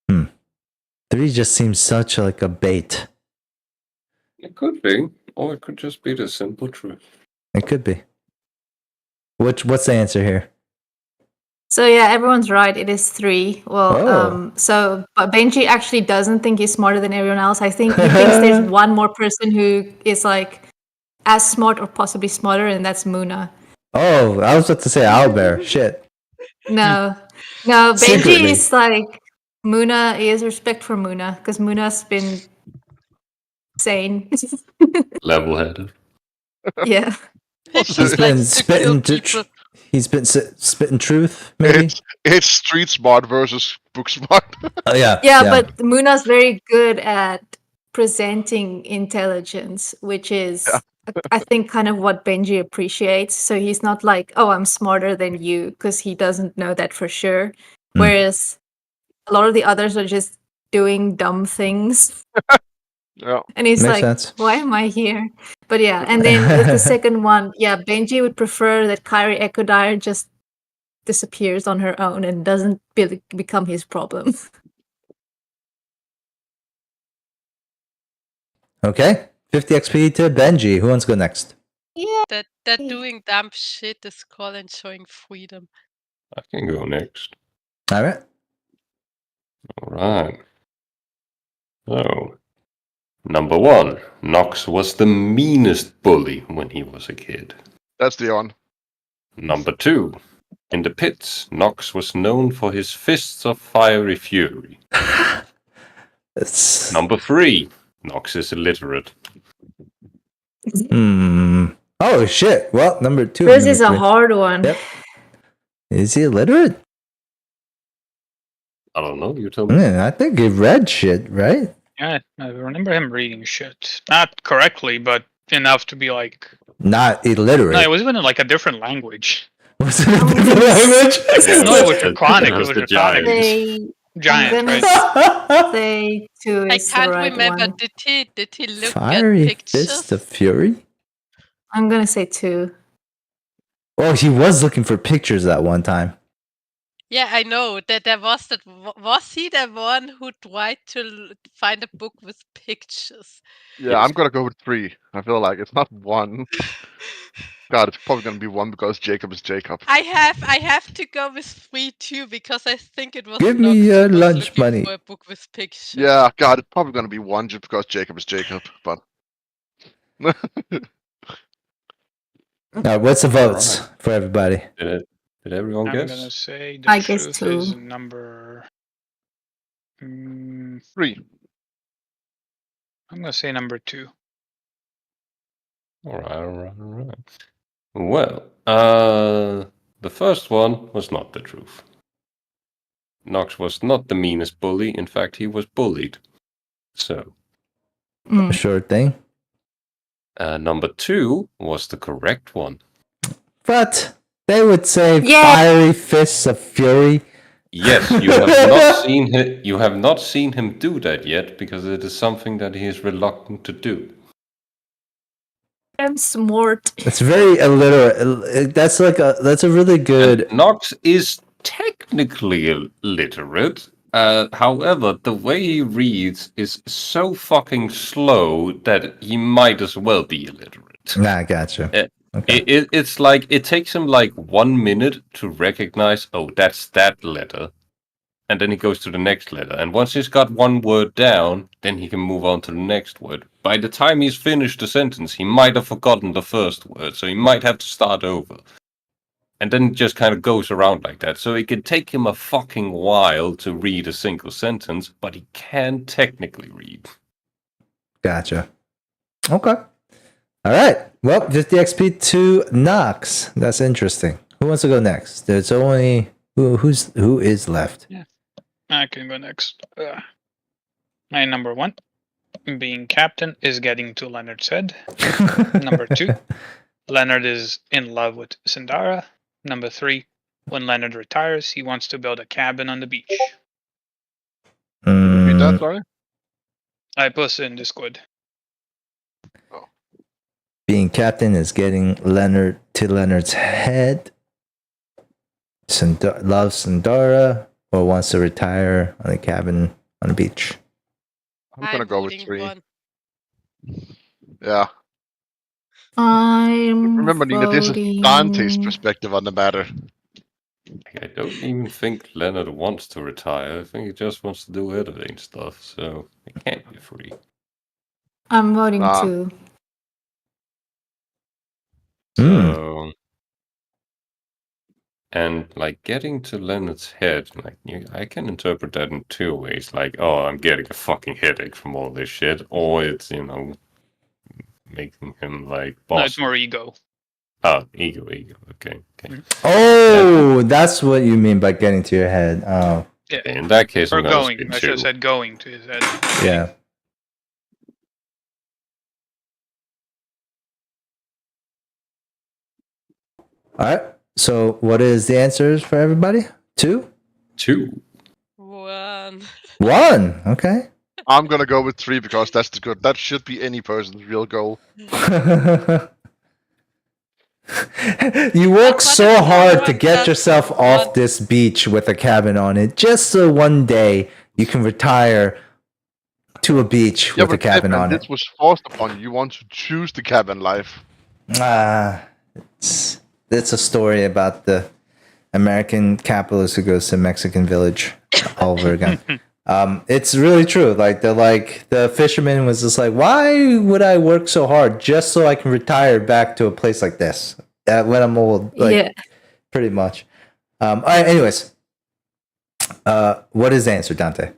3 just seems such like a bait. It could be, or it could just be the simple truth. It could be. What's the answer here? So yeah, everyone's right. It is 3. Well, Oh. but Benji actually doesn't think he's smarter than everyone else. I think he thinks there's one more person who is like as smart or possibly smarter, and that's Muna. Oh, I was about to say Owlbear. Shit. No, Benji Secretly. is like Muna. He has respect for Muna because Muna's been sane. Level-headed. Yeah. He's He's been like spitting to kill people. He's been spitting truth, maybe. It's street smart versus book smart. Oh yeah. Yeah, but Muna's very good at presenting intelligence, which is, I think, kind of what Benji appreciates. So he's not like, oh, I'm smarter than you, because he doesn't know that for sure. Whereas a lot of the others are just doing dumb things. Yeah. And he's Makes like, sense. why am I here? But yeah, and then the second one, yeah, Benji would prefer that Kyrie Echodire just disappears on her own and doesn't become his problem. Okay. 50 XP to Benji. Who wants to go next? Yeah. That doing dumb shit is called enjoying freedom. I can go next. All right. Alright. So, number 1. Nox was the meanest bully when he was a kid. That's the on. Number 2. In the pits, Nox was known for his fists of fiery fury. It's... Number 3. Nox is illiterate. Oh shit. Well, number 2. This is a hard one. Yep. Is he illiterate? I don't know, you tell me. I think he read shit, right? Yeah, I remember him reading shit. Not correctly, but enough to be like... Not illiterate. No, it was even in like a different language. Was it a different language? No, it was Draconic. It was the Draconic. giants. Giant, I'm right? gonna say 2 I is the can't right remember. one. Did he look Fiery at pictures? Fist of Fury? I'm gonna say 2. Oh, he was looking for pictures at one time. Yeah, I know that there was that. Was he the one who tried to find a book with pictures? Yeah, I'm gonna go with 3. I feel like it's not 1. God, it's probably gonna be 1 because Jacob is Jacob. I have to go with 3 too because I think it was. Give Nox me who your was lunch looking money. For a book with pictures. Yeah, God, it's probably gonna be 1 just because Jacob is Jacob, but... What's the votes for everybody? Did everyone I'm guess? gonna say the I guess truth 2. is number... 3. I'm gonna say number 2. Alright. Well, the first one was not the truth. Nox was not the meanest bully. In fact, he was bullied. So, Mm. Sure thing. number 2 was the correct one. But they would say Yeah. fiery fists of fury. Yes, you have not seen him. You have not seen him do that yet because it is something that he is reluctant to do. I'm smart. It's very illiterate. That's a really good. And Nox is technically illiterate. However, the way he reads is so fucking slow that he might as well be illiterate. Nah, gotcha. Okay. It's like it takes him like 1 minute to recognize, oh, that's that letter. And then he goes to the next letter. And once he's got one word down, then he can move on to the next word. By the time he's finished the sentence, he might have forgotten the first word, so he might have to start over. And then it just kind of goes around like that. So it can take him a fucking while to read a single sentence, but he can technically read. Gotcha. Okay. All right. Well, 50 XP to Nox. That's interesting. Who wants to go next? There's only who is left. I can go next. My number 1, being captain, is getting to Leonard's head. Number 2, Leonard is in love with Sindara. Number 3, when Leonard retires, he wants to build a cabin on the beach. Repeat that, sorry? I posted in Discord. Being captain is getting Leonard to Leonard's head. Loves Sindara or wants to retire on a cabin on the beach. I'm gonna go with voting 3. 1. Yeah. I'm Remember, Nina, this is Dante's perspective on the matter. I don't even think Leonard wants to retire. I think he just wants to do editing stuff, so it can't be 3. I'm voting Ah. 2. So, and like getting to Leonard's head, like I can interpret that in 2 ways. Like, oh, I'm getting a fucking headache from all this shit, or it's making him like boss. No, it's more ego. Oh, ego. Okay. Oh, that's what you mean by getting to your head. Oh, Yeah. In that case, Or I'm gonna going. spin I should have 2. said going to his head. yeah. All right. So, what is the answers for everybody? 2? 2. 1. 1. Okay. I'm gonna go with 3 because that's the good. That should be any person's real goal. You work But so it's hard to someone get that yourself off wants- this beach with a cabin on it, just so one day you can retire to a beach with a cabin on this it. was forced upon you. You want to choose the cabin life. It's a story about the American capitalist who goes to Mexican village all over again. It's really true. Like the fisherman was just like, why would I work so hard just so I can retire back to a place like this when I'm old? Like, Yeah. pretty much. All right. Anyways, what is the answer, Dante?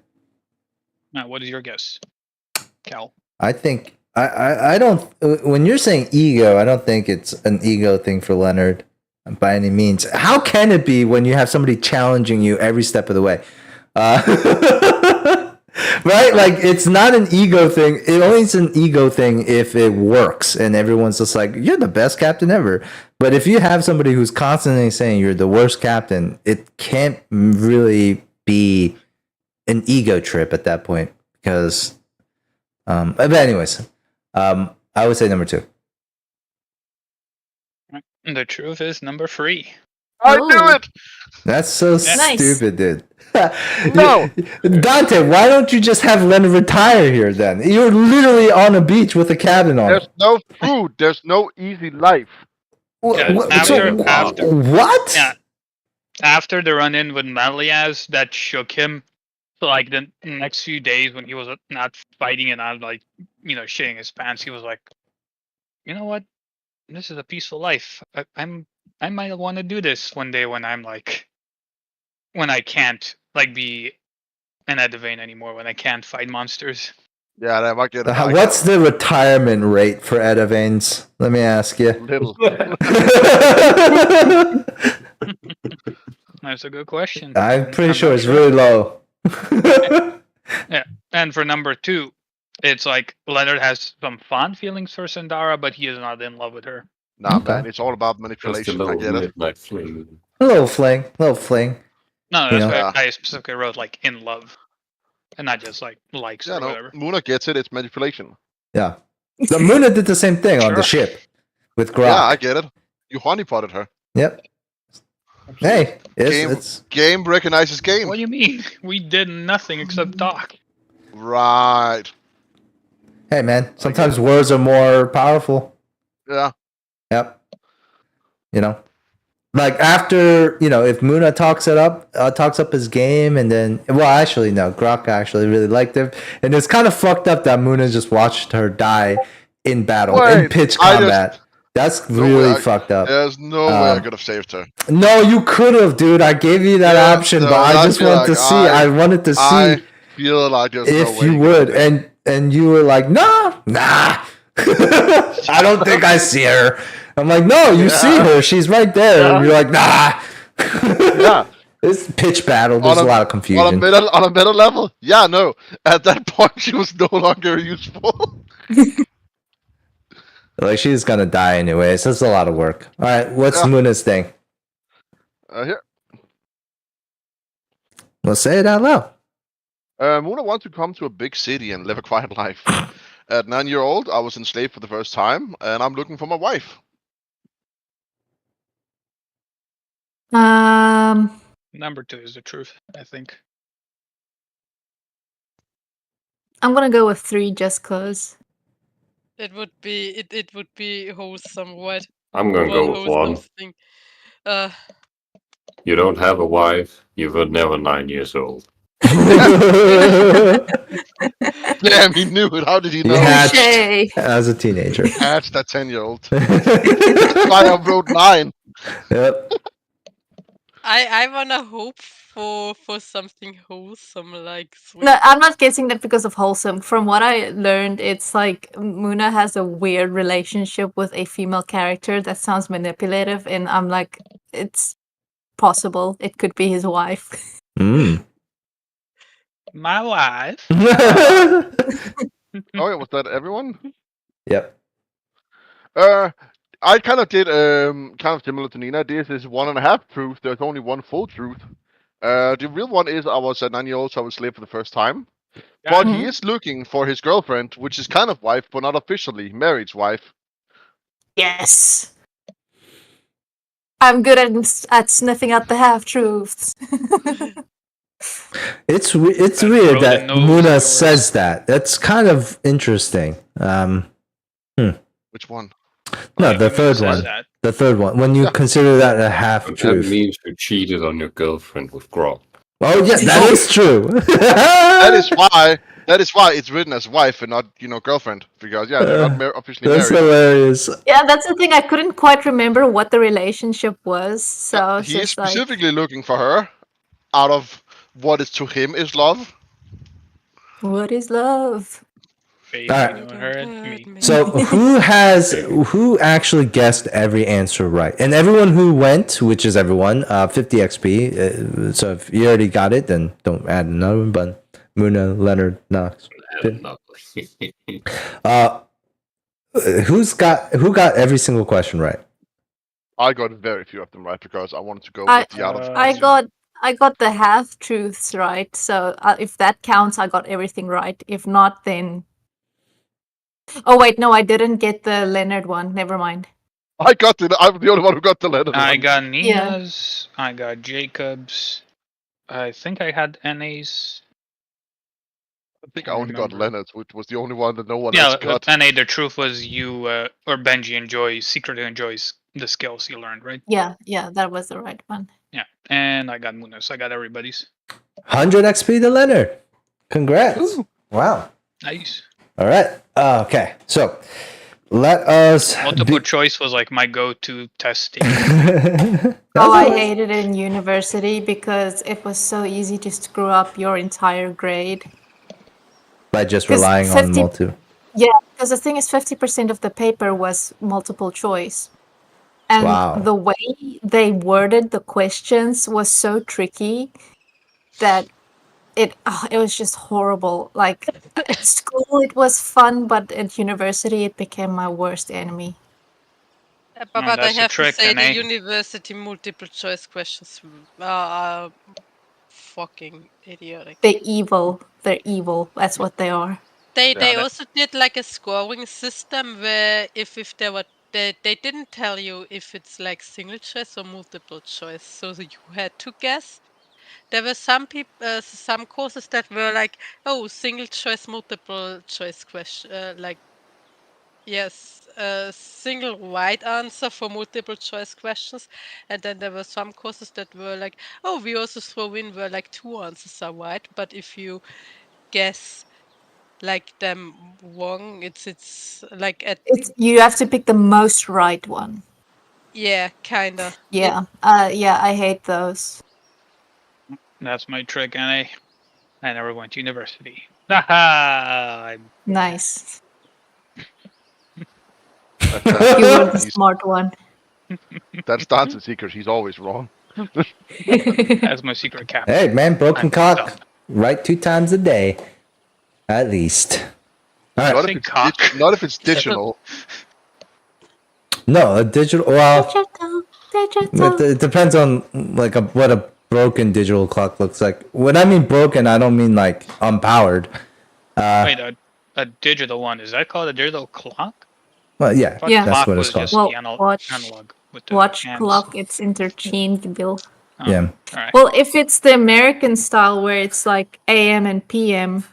Now, what is your guess, Cal? I think I don't. When you're saying ego, I don't think it's an ego thing for Leonard by any means. How can it be when you have somebody challenging you every step of the way? Right? Like, it's not an ego thing. It only is an ego thing if it works and everyone's just like, you're the best captain ever. But if you have somebody who's constantly saying you're the worst captain, it can't really be an ego trip at that point. Because, but anyways, I would say number 2. The truth is number 3. I Oh. knew it! That's so Nice. stupid, dude. No! Dante, why don't you just have Leonard retire here then? You're literally on a beach with a cabin on There's it. no food. There's no easy life. Yeah, after- What? Yeah. After the run-in with Maliaz, that shook him. So, like, the next few days when he was not fighting and not, like, shitting his pants, he was like, you know what? This is a peaceful life. I might want to do this one day when I'm like, when I can't like be an Edivane anymore, when I can't fight monsters. Yeah, that might get What's the retirement rate for Edavanes? Let me ask you. little. That's a good question. I'm pretty I'm sure not it's sure. really low. Yeah. And for number 2, it's like Leonard has some fond feelings for Sandara, but he is not in love with her. Nah, Okay. man, it's all about Just a manipulation. I little get it. midnight fling. A little fling. No, You that's know? why Yeah. I specifically wrote like in love, and not just like likes Yeah, or no, whatever. Muna gets it. It's manipulation. Yeah. The Muna did the same thing on the Sure. ship with Grok. Yeah, I get it. You honeypotted her. Yep. Hey, Game- it's Game recognizes game. What do you mean? We did nothing except talk. Right. hey man. Sometimes words are more powerful. Yeah. Yep. You know, like after if Muna talks up his game, and then actually no, Grok actually really liked him, and it's kind of fucked up that Muna just watched her die in battle in Wait, pitch I combat. That's No really way fucked up. There's no way I Um, could have saved her. No, you could have, dude. I gave you that Yeah, option, no, but I I just feel wanted like to see. I wanted to see I feel like there's no if way you could would, have done and you were like, nah. I don't think I see her. I'm like, no, you see Yeah. her. She's right there. And you're like, nah. it. Yeah. This pitch battle. There's a lot of confusion. On a meta level? Yeah, no. At that point, she was no longer useful. Like she's gonna die anyways. That's a lot of work. All right, what's Yeah. Muna's thing? Here. Let's say it out loud. Muna wants to come to a big city and live a quiet life. At 9-year-old, I was enslaved for the first time, and I'm looking for my wife. Number 2 is the truth, I think. I'm gonna go with 3 just cause. It would be wholesome. What? I'm gonna go with wholesome 1. thing. You don't have a wife. You were never 9 years old. Damn, he knew it. How did he You know? hatched Touche. as a teenager. Hatch that 10-year-old. That's why I wrote 9. Yep. I wanna hope for something wholesome, like sweet. No, I'm not guessing that because of wholesome. From what I learned, it's like Muna has a weird relationship with a female character that sounds manipulative, and I'm like, it's possible. It could be his wife. Mm. My wife. Oh, yeah, was that everyone? Yep. I kind of did kind of similar to Nina. This is 1.5 truth. There's only one full truth. The real one is I was a 9-year-old, so I was slave for the first time. But he is looking for his girlfriend, which is kind of wife, but not officially marriage wife. Yes. I'm good at sniffing out the half truths. It's That weird Roden that knows Muna yours. says that. That's kind of interesting. Which one? No, Like, the who third says one. that? The third one. When you Yeah. consider that a half That truth. means you cheated on your girlfriend with Grok. Oh yeah, that is true. That is why it's written as wife and not girlfriend, because they're not officially That's married. hilarious. Yeah, that's the thing. I couldn't quite remember what the relationship was, so I was He is just like, specifically looking for her out of what is to him is love. "What is love?" Baby, Alright. don't hurt me. So who actually guessed every answer right? And everyone who went, which is everyone, 50 XP. So if you already got it, then don't add another one. But Muna, Leonard, Knox. Who got every single question right? I got very few of them right because I wanted to go I- with the out of. I got the half truths right. So if that counts, I got everything right. If not, then oh wait, no, I didn't get the Leonard one. Never mind. I'm the only one who got the letter. I got Nina's. I got Jacob's. I think I had NA's. I think I only got Leonard's, which was the only one that no one Yeah, else got. NA. The truth was you or Benji secretly enjoys the skills you learned, right? Yeah, that was the right one. Yeah, and I got Munoz. I got everybody's. 100 XP to Leonard. Congrats. Ooh. Wow. Nice. All right. Okay. So let us. Multiple choice was like my go-to testing. I hated it in university because it was so easy to screw up your entire grade. By just 'Cause relying on 50 multi. Yeah, because the thing is, 50% of the paper was multiple choice. And Wow. the way they worded the questions was so tricky that it was just horrible. Like at school it was fun, but at university it became my worst enemy. But I that's the have to trick, say and the university multiple choice questions are fucking idiotic. They're evil. They're evil. That's what they are. They that- also did like a scoring system where if there were they didn't tell you if it's like single choice or multiple choice, so you had to guess. There were some people, some courses that were like, oh, single choice, multiple choice question, like yes, a single right answer for multiple choice questions, and then there were some courses that were like, oh, we also throw in where like 2 answers are right, but if you guess like them wrong, it's like at You have to pick the most right one. yeah, kinda. Yeah. Yeah, I hate those. That's my trick, and I never went to university. Haha! Nice. That's, You were the he's- smart one. that's Dante's secret. He's always wrong. That's my secret cap. Hey, man, broken I'm cock. dumb. Right 2 times a day. At least. All right. Not say if, it's cock. not if it's digital. No, a digital. Well, Digital. it depends on like what a broken digital clock looks like. When I mean broken, I don't mean like unpowered. Wait, a digital one, is that called a digital clock? Well, yeah, Thought Yeah. that's clock what was it's called. just Well, the watch- analog with the Watch hands. clock, it's interchangeable. Oh, Yeah. alright. Well, if it's the American style where it's like AM and PM.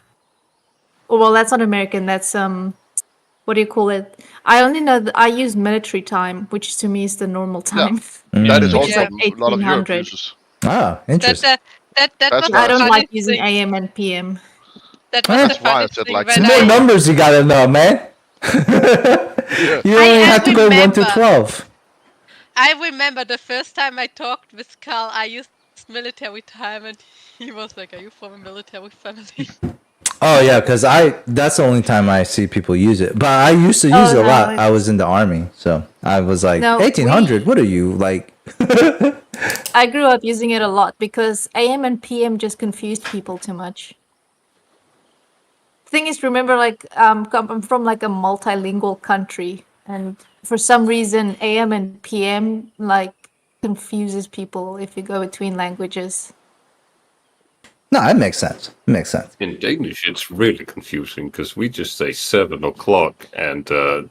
Well, that's not American. That's what do you call it? I only know that I use military time, which to me is the normal Yeah. time. That is Mm. also like a lot of Europe 1800. uses. Ah, That interesting. that That's was why I the don't funny like using thing. AM and PM. That was That's the why I funny said, thing like, when Some more I numbers you gotta know, man. Yeah. You only I have to go 1 to remember. 12. I remember the first time I talked with Carl, I used military time, and he was like, "Are you from a military family?" Oh yeah, because that's the only time I see people use it. But I used to use it a no, lot. I it's- was in the army, so I was like No, 1800. What are you like? I grew up using it a lot because AM and PM just confused people too much. Thing is, remember, like, I'm from like a multilingual country, and for some reason, AM and PM like confuses people if you go between languages. No, it makes sense. It makes sense. In Danish, it's really confusing because we just say 7 o'clock, and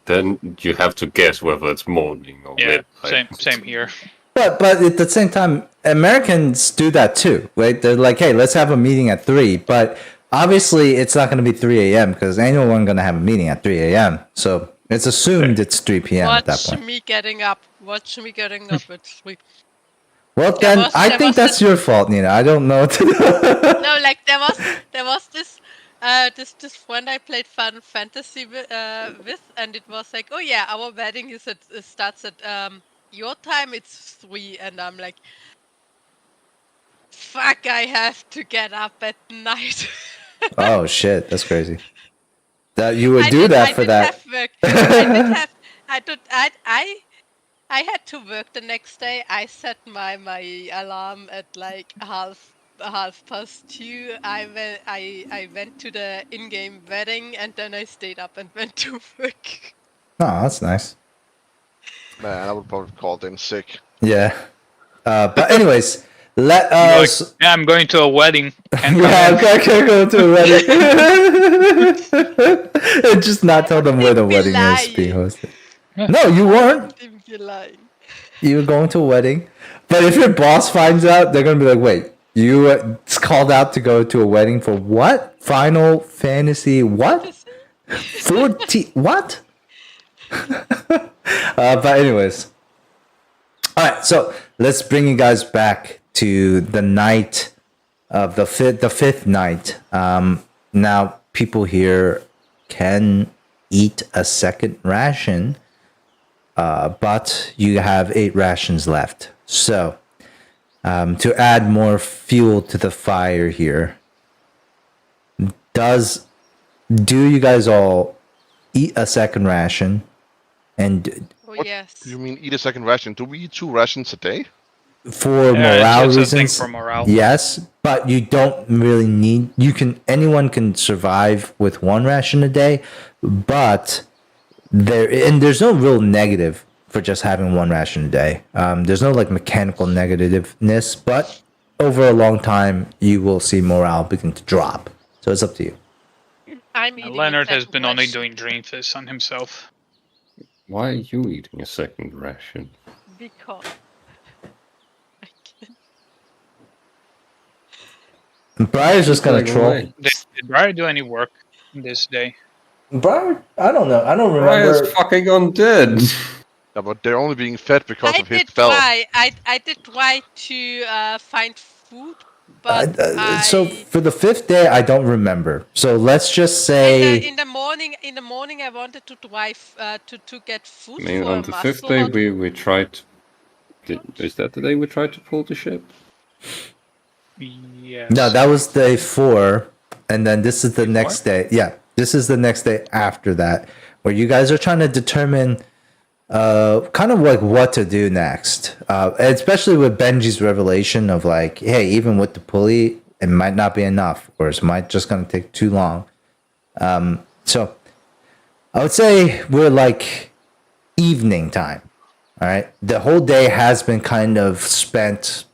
then you have to guess whether it's morning or Yeah, midnight. same here. But at the same time, Americans do that too, right? They're like, hey, let's have a meeting at 3. But obviously, it's not going to be 3 a.m. because ain't no one going to have a meeting at 3 a.m. So it's assumed it's 3 p.m. at that Watch point. me getting up. Watch me getting up at 3. Well, There then was- I there think was that's this- your fault, Nina. I don't know what to do. No, like there was this this friend I played Final Fantasy with, and it was like, oh yeah, our wedding starts at your time. It's 3, and I'm like, fuck, I have to get up at night. Oh shit, that's crazy. That you would do that for that. Have work. I did have. I did. I had to work the next day. I set my alarm at like half past 2. I went to the in-game wedding, and then I stayed up and went to work. Oh, that's nice. Man, I would probably call in sick. Yeah. But anyways, let You're like, us. yeah, I'm going to a wedding. Can't come Yeah, in. I can't go to a wedding. And just not tell them where the You'd be wedding is being lying. hosted. No, you weren't. Didn't be lying. You were going to a wedding. But if your boss finds out, they're gonna be like, "Wait, you called out to go to a wedding for what? Final Fantasy what? 14 what?" But anyways, all right. So let's bring you guys back to the night of the fifth night. Now people here can eat a second ration, but you have 8 rations left. So to add more fuel to the fire here, do you guys all eat a second ration? And Oh What yes. do you mean eat a second ration? Do we eat 2 rations a day? For Yeah, morale it's a thing reasons, for morale. yes, but you don't really need. Anyone can survive with 1 ration a day, but there's no real negative for just having 1 ration a day. There's no like mechanical negativeness, but over a long time, you will see morale begin to drop. So it's up to you. I'm eating Leonard a has second been only ration doing Dream Fist on himself. Why are you eating a second ration? because I can. Briar's just gonna Like, troll. away. Did Briar do any work this day? Briar, I don't know. I don't Briar's remember. fucking undead. Yeah, but they're only being fed because I of his did spell. try. I did try to find food, but So for the 5th day, I don't remember. So let's just say in the morning I wanted to drive to get I food mean, for on a the 5th muscle day, hot. we tried. Is that the day we tried to pull the ship? Yes. no, that was day 4, and then this is the Day next 4? day. Yeah, this is the next day after that, where you guys are trying to determine kind of like what to do next. Especially with Benji's revelation of like, hey, even with the pulley, it might not be enough, or it might just gonna take too long. So I would say we're like evening time. All right. The whole day has been kind of spent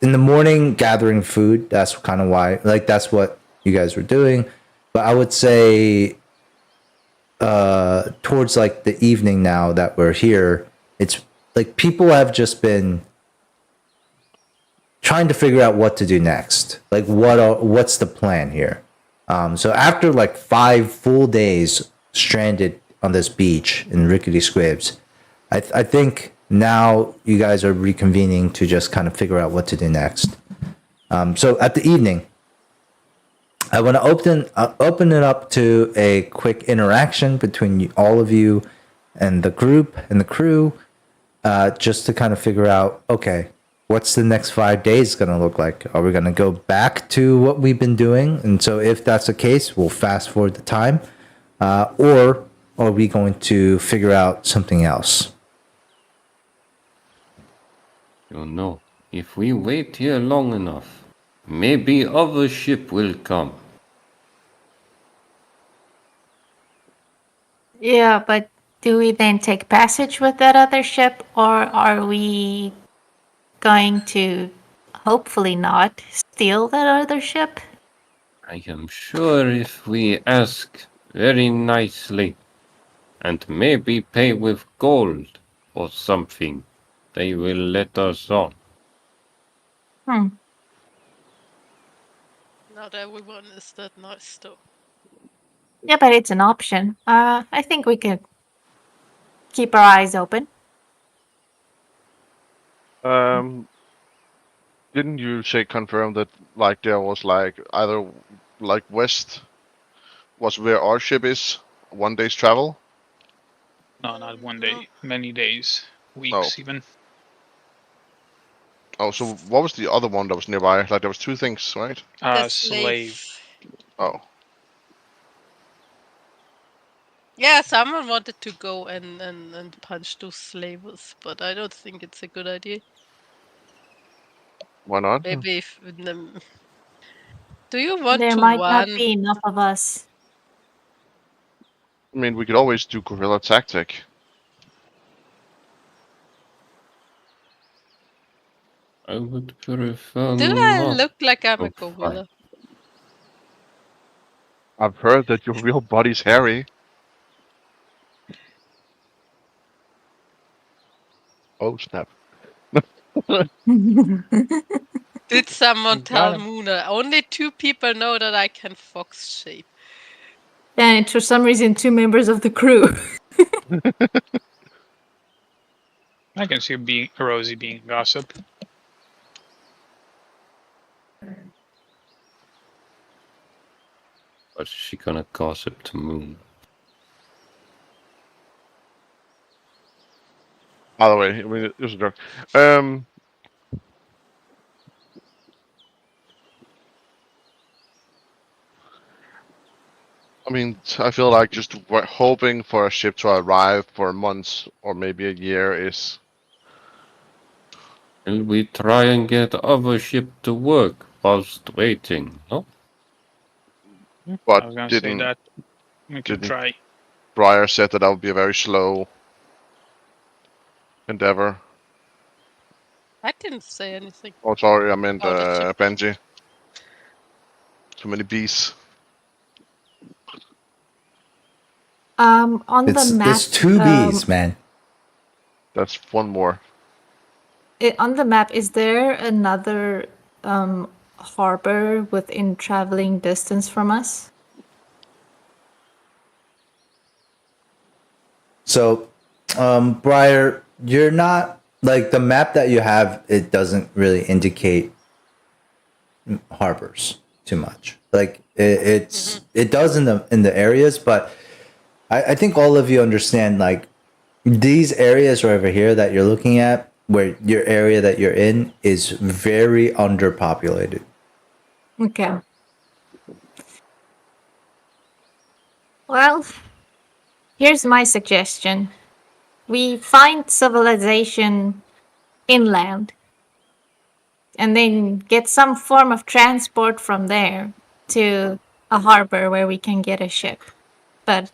in the morning gathering food. That's kind of why, like, that's what you guys were doing. But I would say towards like the evening now that we're here, it's like people have just been trying to figure out what to do next. Like, what's the plan here? So after like 5 full days stranded on this beach in Rickety Squibs, I think now you guys are reconvening to just kind of figure out what to do next. So at the evening, I want to open it up to a quick interaction between all of you and the group and the crew, just to kind of figure out, okay, what's the next 5 days going to look like? Are we going to go back to what we've been doing? And so if that's the case, we'll fast forward the time, or are we going to figure out something else? You know, if we wait here long enough, maybe other ship will come. Yeah, but do we then take passage with that other ship, or are we going to, hopefully not, steal that other ship? I am sure if we ask very nicely, and maybe pay with gold or something, they will let us on. Hmm. Not everyone is that nice though. Yeah, but it's an option. I think we could keep our eyes open. Didn't you say confirm that like there was like either like west was where our ship is, 1 day's travel? No, not one No. day. Many days, Oh. weeks even. Oh, so what was the other one that was nearby? Like there was 2 things, right? The Slave. Oh, Yeah, someone wanted to go and punch those slavers, but I don't think it's a good idea. why not? Maybe if do you want There to might not run? be enough of us. I mean, we could always do guerrilla tactic. I would prefer Do I not look like I'm to a gorilla? I've heard that your real body's hairy. Oh snap! Did someone You tell gotta- Muna? Only 2 people know that I can fox shape. And for some reason, 2 members of the crew. I can see Rosie being gossip. But she gonna gossip to Moon. By the way, I mean it was a joke. I mean, I feel like just hoping for a ship to arrive for months or maybe a year is. Will we try and get our ship to work whilst waiting? No? But I was gonna say didn't that we can didn't try. Briar said that would be a very slow endeavor. I didn't say anything Oh, sorry, I meant about a ship. Benji. Too many bees. On the map, It's two B's, man. That's one more. On the map, is there another harbor within traveling distance from us? So, Briar, you're not like the map that you have. It doesn't really indicate harbors too much. Like it does in the areas, but I think all of you understand like these areas right over here that you're looking at, where your area that you're in is very underpopulated. Okay. Well, here's my suggestion. We find civilization inland and then get some form of transport from there to a harbor where we can get a ship. But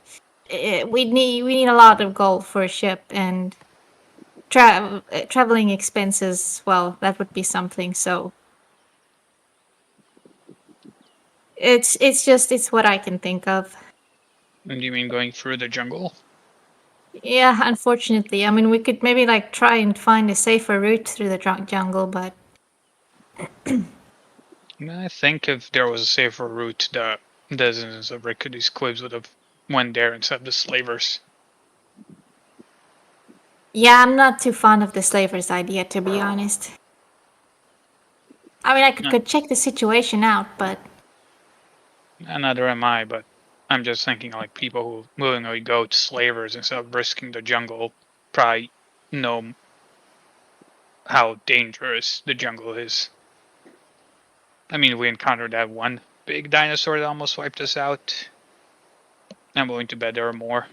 we need a lot of gold for a ship, and traveling expenses. Well, that would be something. So it's what I can think of. And you mean going through the jungle? Yeah, unfortunately. I mean, we could maybe like try and find a safer route through the jungle, but I think if there was a safer route, the descendants of Rickety's Cliffs would have went there instead of the slavers. yeah, I'm not too fond of the slavers idea, to be honest. I mean, I No. could check the situation out, but Neither am I, but I'm just thinking like people who willingly go to slavers instead of risking the jungle probably know how dangerous the jungle is. I mean, we encountered that one big dinosaur that almost wiped us out. I'm willing to bet there are more.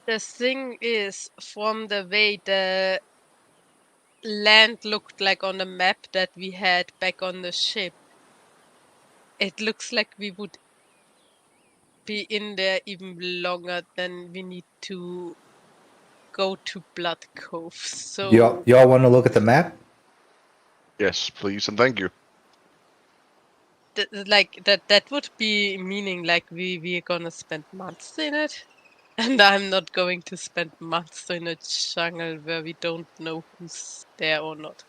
The thing is, from the way the land looked like on the map that we had back on the ship, it looks like we would be in there even longer than we need to go to Blood Cove. So Y'all want to look at the map? Yes, please, and thank you. like that would be meaning like we're gonna spend months in it. And I'm not going to spend months in a jungle where we don't know who's there or not.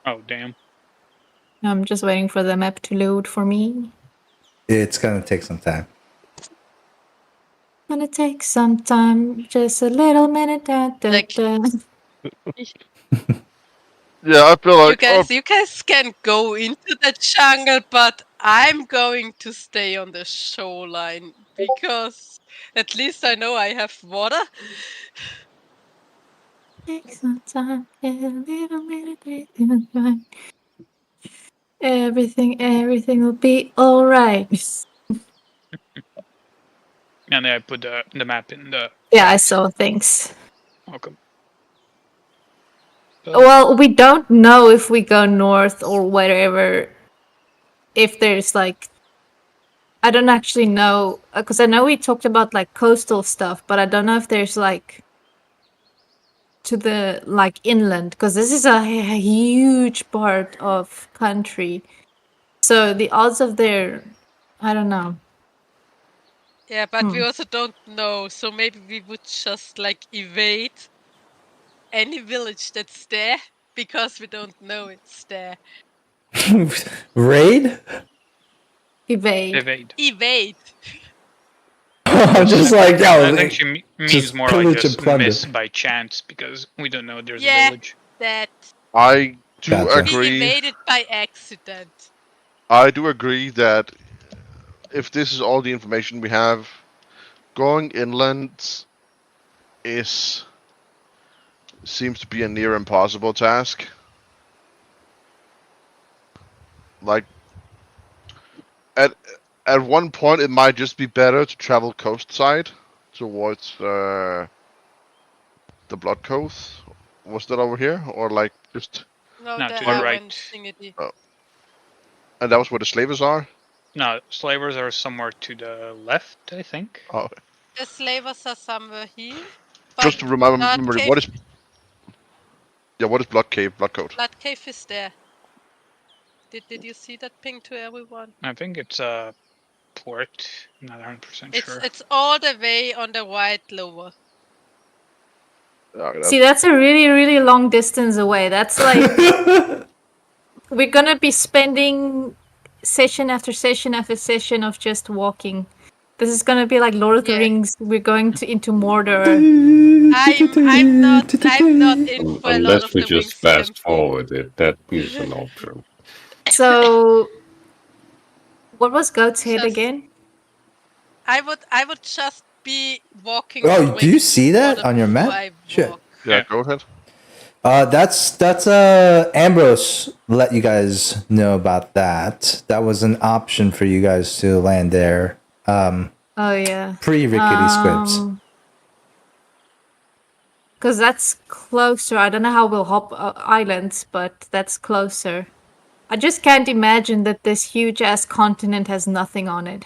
Oh, damn. I'm just waiting for the map to load for me. It's gonna take some time. Gonna take some time, just a little minute. Like- Yeah, I feel like you guys can go into the jungle, but I'm going to stay on the shoreline because at least I know I have water. Take some time, just a little minute. Everything will be all right. And then I put the map in the Yeah, I chat. saw things. Welcome. Well, we don't know if we go north or wherever. If there's like, I don't actually know, because I know we talked about like coastal stuff, but I don't know if there's like to the like inland, because this is a huge part of country. So the odds of there, I don't know. Yeah, but we also don't know, so maybe we would just like evade any village that's there because we don't know it's there. Raid? Evade. Evade. I'm just like, I yo, think she means just more like pillage and just plunder. miss by chance because we don't know there's a Yeah, village. that I do Gotcha. we agree. evaded by accident. I do agree that if this is all the information we have, going inland seems to be a near impossible task. Like at at one point it might just be better to travel coast side towards the Blood Coast. Was that over here, or like just? No, No, the to the Haven right. thingy. And that was where the slavers are. No, slavers are somewhere to the left, I think. Oh, The slavers are somewhere here. just to Blood remember, Cave, what is? Yeah, what is Blood Cave? Blood Coat. Blood Cave is there. Did you see that ping to everyone? I think it's a port. I'm not 100% sure. It's all the way on the right lower. See, that's a really, really long distance away. That's like we're gonna be spending session after session after session of just walking. This is gonna be like Lord of the Yeah. Rings. We're going into Mordor. I'm not in for a lot Unless of we the just Wings fast tempo. forward it, that is an option. So, what was Goat's head Just- again? I would just be walking. Oh, through do you see that water on your before map? I Shit. walk. Yeah, go ahead. That's Ambrose let you guys know about that. That was an option for you guys to land there. Oh yeah, Pre-rickety squibs. Because that's closer. I don't know how we'll hop islands, but that's closer. I just can't imagine that this huge ass continent has nothing on it.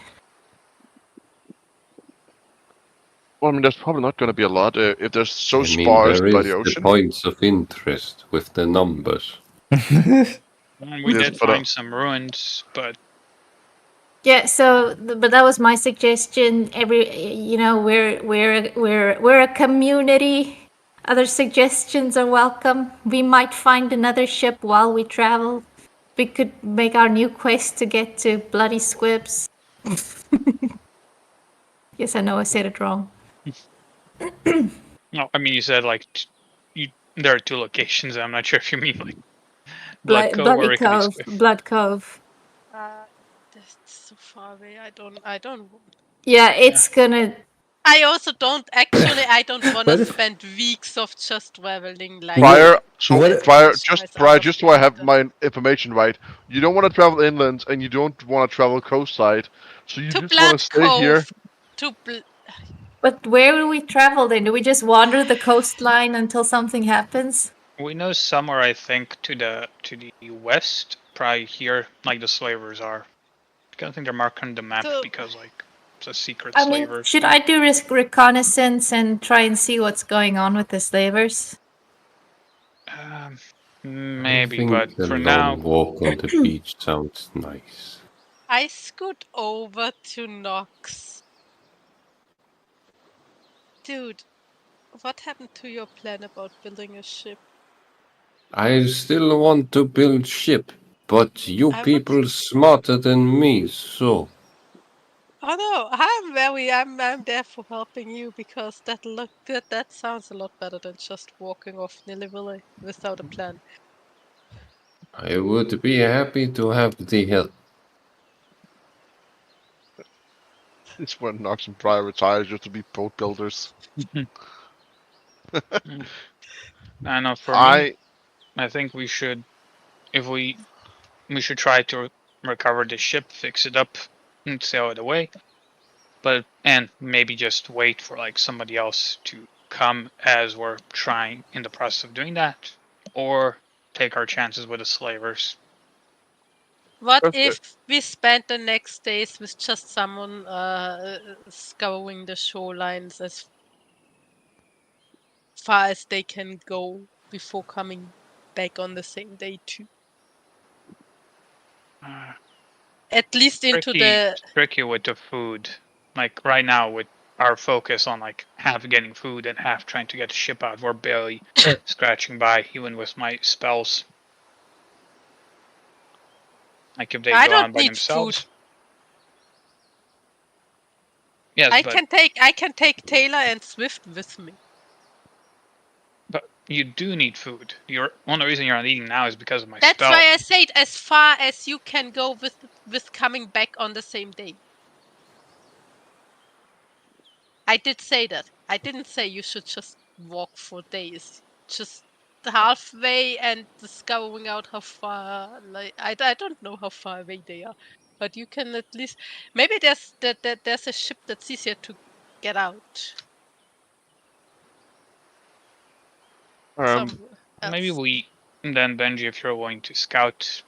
Well, I mean, there's probably not going to be a lot if they're so I mean, sparse there by is the the ocean. points of interest with the numbers. We Yes, did but, find some ruins, but Yeah, so but that was my suggestion. We're a community. Other suggestions are welcome. We might find another ship while we travel. We could make our new quest to get to Bloody Squibs. Yes, I know I said it wrong. no, I mean you said like there are two locations. I'm not sure if you mean like Blood Cove or Bloody Rickety Cove, Squiff. Blood Cove. That's so far away. I don't. Yeah, it's gonna. I also don't actually. I don't want What to if- spend weeks of just traveling like. Prior, What- just so I have my information right, you don't want to travel inland and you don't want to travel coastside, so you to just want Blood to stay here. Cove. But where do we travel then? Do we just wander the coastline until something happens? We know somewhere I think to the west, probably here, like the slavers are. I don't think they're marked on the map So- because like it's a secret I mean, slavers. should I do reconnaissance and try and see what's going on with the slavers? Maybe, I think but a for long now, walk on the beach sounds nice. I scoot over to Nox. Dude, what happened to your plan about building a ship? I still want to build ship, but you I would- people smarter than me, so Oh no, I'm there for helping you because that sounds a lot better than just walking off nilly-willy without a plan. I would be happy to have the help. It's when Knox and Pryor retire just to be boat builders. I know for me, I think we should, if we should try to recover the ship, fix it up, and sail it away. But and maybe just wait for like somebody else to come as we're trying in the process of doing that, or take our chances with the slavers. What Okay. if we spent the next days with just someone scouring the shorelines as far as they can go before coming back on the same day too? At least into the Tricky with the food. Like right now, with our focus on like half getting food and half trying to get the ship out, we're barely scratching by, even with my spells. Like if they I go on don't by need themselves. food. Yes, I but can take Taylor and Swift with me. you do need food. Your only reason you're not eating now is because of my That's spell. why I said as far as you can go with coming back on the same day. I did say that. I didn't say you should just walk for days. Just halfway and discovering out how far. Like I don't know how far away they are. but you can at least maybe there's a ship that's easier to get out. Somewhere Maybe else. then Benji, if you're going to scout,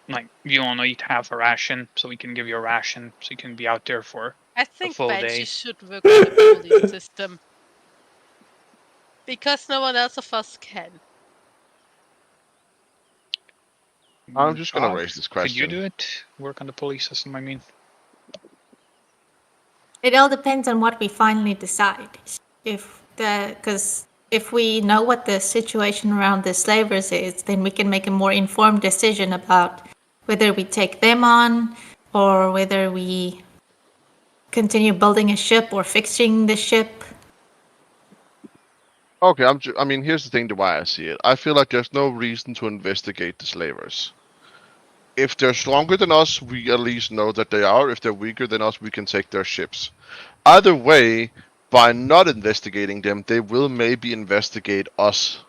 like you only eat half a ration, so we can give you a ration, so you can be out there for I a think full Banshee day. should work on a pulley system because no one else of us can. I'm just gonna Bob, raise this could you question. do it? Work on the pulley system, I mean. It all depends on what we finally decide. Because if we know what the situation around the slavers is, then we can make a more informed decision about whether we take them on or whether we continue building a ship or fixing the ship. Okay, I mean, here's the thing: the way I see it, I feel like there's no reason to investigate the slavers. If they're stronger than us, we at least know that they are. If they're weaker than us, we can take their ships. Either way, by not investigating them, they will maybe investigate us.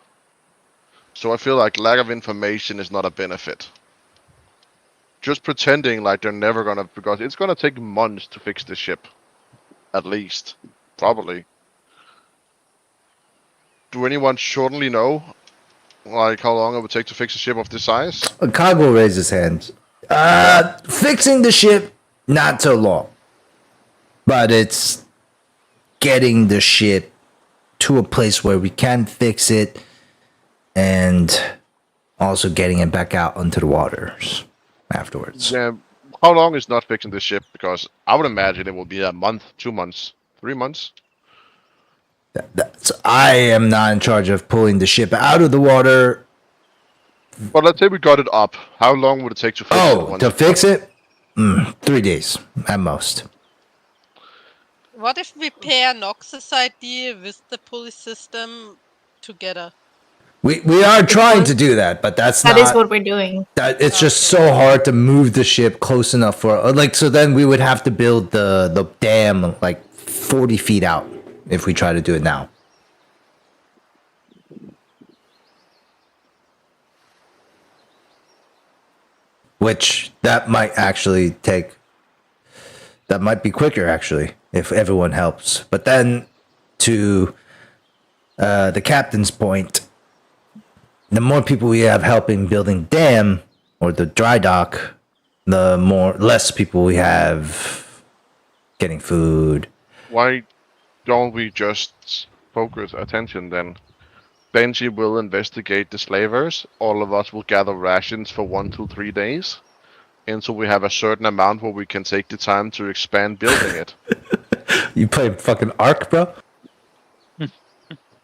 So I feel like lack of information is not a benefit. Just pretending like they're never gonna, because it's gonna take months to fix the ship. At least. Probably. Do anyone surely know, like, how long it would take to fix a ship of this size? Cog will raise his hand. Fixing the ship, not so long. But it's getting the ship to a place where we can fix it and also getting it back out onto the waters afterwards. Yeah, how long is not fixing the ship? Because I would imagine it will be a month, 2 months, 3 months. I am not in charge of pulling the ship out of the water. But let's say we got it up. How long would it take to fix it? Oh, to fix it? 3 days at most. What if we pair Nox's idea with the pulley system together? We are trying to do that, but that is what we're doing. It's just so hard to move the ship close enough for so then we would have to build the dam like 40 feet out if we try to do it now. Which that might be quicker actually if everyone helps. But then to the captain's point, the more people we have helping building dam or the dry dock, the less people we have getting food. Why don't we just focus attention then? Benji will investigate the slavers. All of us will gather rations for 1 to 3 days. Until we have a certain amount where we can take the time to expand building it. You play fucking Ark, bro?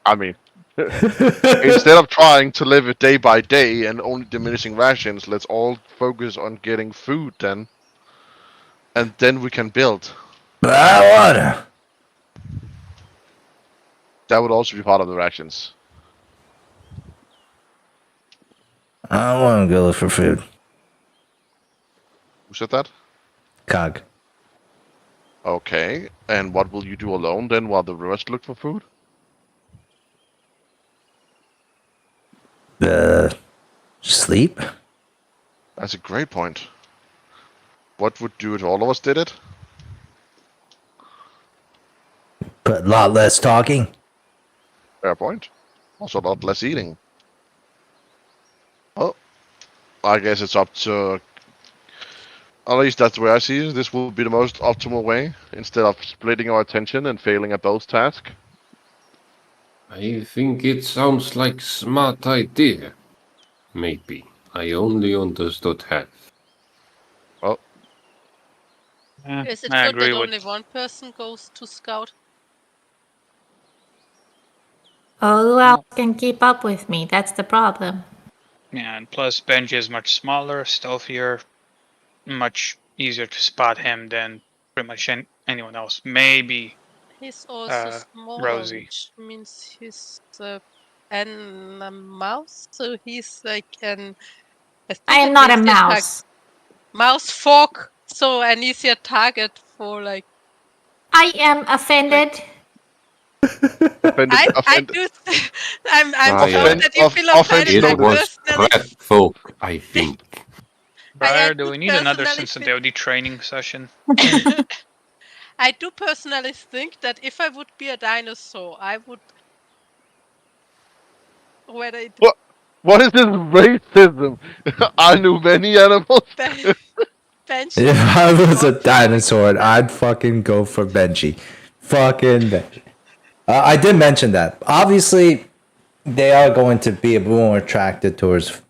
I mean, instead of trying to live it day by day and only diminishing rations, let's all focus on getting food then. And then we can build. But I wanna. That would also be part of the rations. I want to go look for food. Who said that? Cog. Okay, and what will you do alone then while the rest look for food? Sleep? That's a great point. What would do if all of us did it? But a lot less talking. Fair point. Also a lot less eating. Oh, I guess it's up to... At least that's the way I see it. This will be the most optimal way, instead of splitting our attention and failing at both tasks. I think it sounds like smart idea. Maybe. I only understood half. Well, Is it I good agree that with only one person goes to scout? Oh, who else can keep up with me? That's the problem. Yeah, and plus Benji is much smaller, stealthier, much easier to spot him than pretty much anyone else. Maybe He's also smaller, Rosie. which means he's a mouse. So he's like an. I am not a mouse. Mouse fork. So an easier target for like. I am offended. I do. I'm I, sure that you feel offended. it Like was personally. rat folk, I think. Briar, do do we need another personally sensitivity training session? I do personally think that if I would be a dinosaur, I would. Whether it What is this racism? I knew many animals. Benji If would I be was a more cute dinosaur, than- I'd fucking go for Benji. Fucking Benji. I did mention that. Obviously, they are going to be a bit more attracted towards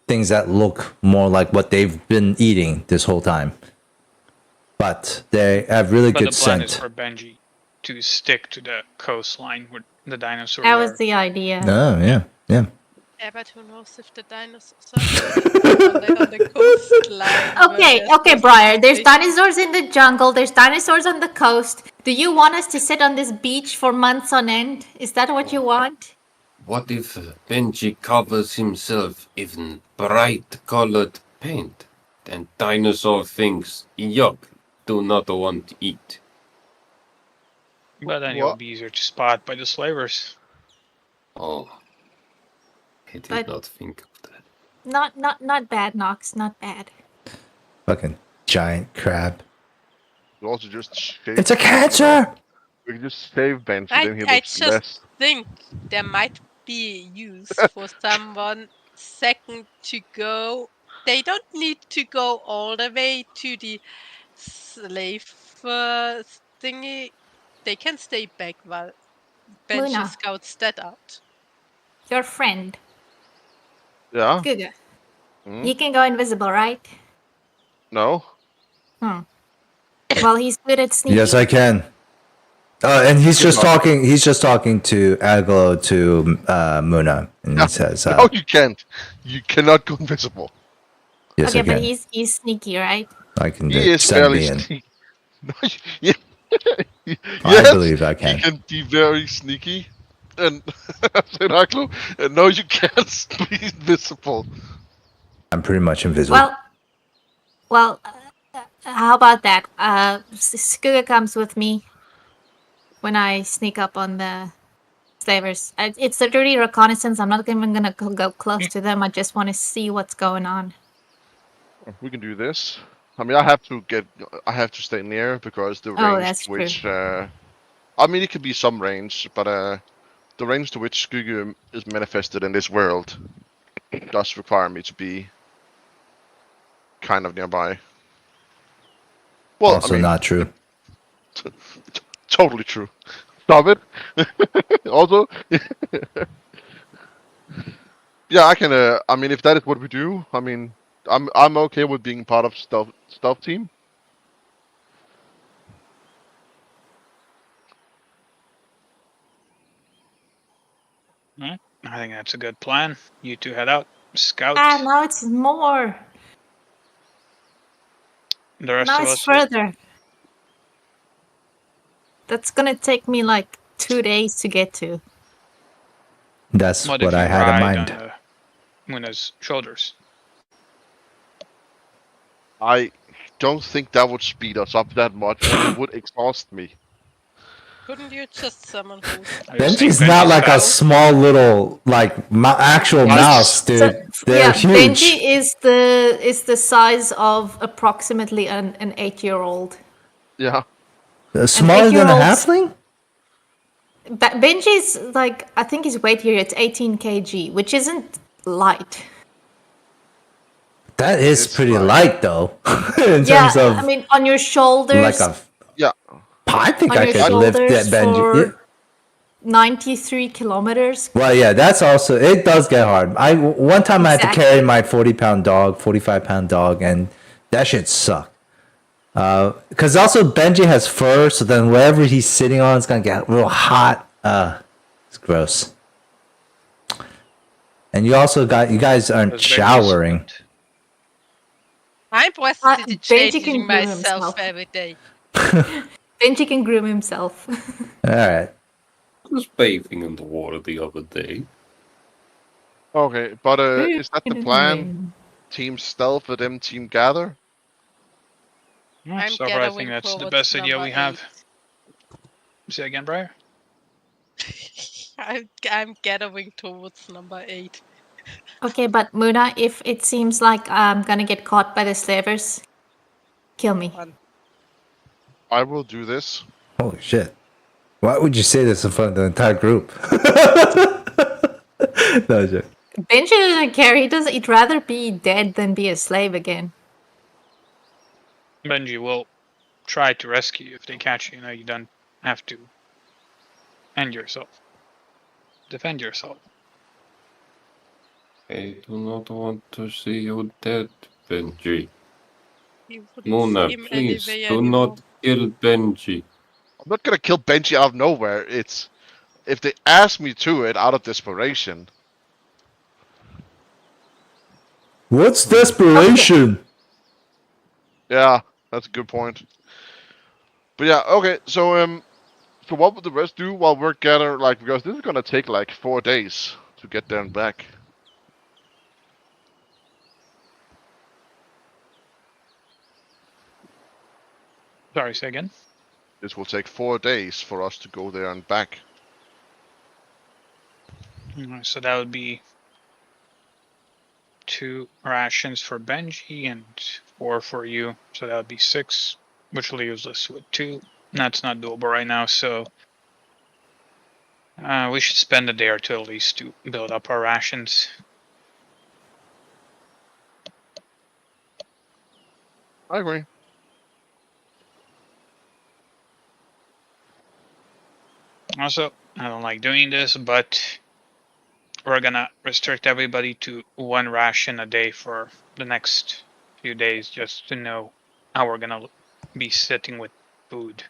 things that look more like what they've been eating this whole time. But they have really But good the plan is scent. for Benji to stick to the coastline where the dinosaurs That are. was the idea. Oh, yeah. Yeah. Yeah, but who knows if the dinosaurs are live on the coastline? where Okay, there's okay, no Briar. There's civilization. dinosaurs in the jungle. There's dinosaurs on the coast. Do you want us to sit on this beach for months on end? Is that what you want? What if Benji covers himself in bright-colored paint? Then dinosaur thinks, yuck, do not want to eat. But then it What? will be easier to spot by the slavers. Oh, I did But- not think of that. Not bad, Nox. Not bad. Fucking giant crab. We also just shave. It's a cancer! We can just save Benji, I- then he I looks just- less. Think there might be use for someone second to go. They don't need to go all the way to the slave thingy. They can stay back while Benji Luna. scouts that out. Your friend, Yeah? Guga. Hmm? He can go invisible, right? No? Well, he's good at sneaking. Yes, I can. And he's just talking. He's just talking to Aglo to Muna, and he says, No, you can't. You cannot go invisible. "Yes, Okay, I but can. he's sneaky, right? I can He is send fairly me in. sneaky. No, yeah. I Yes, believe I he can. can be very sneaky. And said Aklo, and no, you can't be invisible. I'm pretty much invisible. Well, how about that? Skuga comes with me when I sneak up on the slavers. It's a dirty reconnaissance. I'm not even gonna go close to them. I just want to see what's going on. We can do this. I mean, I have to stay near because the Oh, range that's to which, I mean, it could be some range, but the range to which Skugu is manifested in this world does require me to be kind of nearby. Well, Also I mean, not true. totally true. Stop it. Also, yeah, I can. I mean, if that is what we do, I mean, I'm okay with being part of stealth team. I think that's a good plan. You two head out, scout. Now it's more. The rest Now of it's us. further. That's gonna take me like 2 days to get to. That's What what if I you had in ride mind. on Muna's shoulders? I don't think that would speed us up that much, and it would exhaust me. Couldn't you just summon who's Are you saying Benji's not like a fast? small little like actual mouse, dude. They're huge. Benji is the size of approximately an 8-year-old. Yeah. Smaller than a 8-year-old's halfling? Benji's like, I think his weight here it's 18 kg, which isn't light. That is It's pretty like- light though. In Yeah, terms of I mean on your shoulders, like a. Yeah. I think on I your could lift shoulders that Benji. for Yeah. 93 kilometers. Well, yeah, that's also it. Does get hard. One time I had to carry Exactly. my 40-pound dog, 45-pound dog, and that shit sucked. Because also Benji has fur, so then wherever he's sitting on, it's gonna get real hot. It's gross. And you guys aren't Does Benji showering. sweat? I'm Benji can prestidigitating groom myself himself. every day. Benji can groom himself. All right. I was bathing in the water the other day. Okay, but is that the plan? Team stealth and then team gather? Yeah, I'm so far, I think gathering that's the towards best idea number we have. 8. Say again, Briar? I'm gathering towards number 8. Okay, but Muna, if it seems like I'm gonna get caught by the slavers, kill me. I will do this. Holy shit. Why would you say this in front of the entire group? No joke. Benji doesn't care. He'd rather be dead than be a slave again. Benji will try to rescue you if they catch you. You know, you don't have to end yourself. Defend yourself. I do not want to see you dead, Benji. You wouldn't Mona, see him please anyway do anymore. not kill Benji. I'm not gonna kill Benji out of nowhere. It's if they ask me to it out of desperation. What's desperation? Yeah, that's a good point. But yeah, okay. So what would the rest do while we're gathered? Like, because this is gonna take like 4 days to get there and back. Sorry, say again. This will take 4 days for us to go there and back. So that would be 2 rations for Benji and 4 for you. So that would be 6, which leaves us with 2. That's not doable right now, so we should spend a day or 2 at least to build up our rations. I agree. Also, I don't like doing this, but we're gonna restrict everybody to 1 ration a day for the next few days, just to know how we're gonna be sitting with food.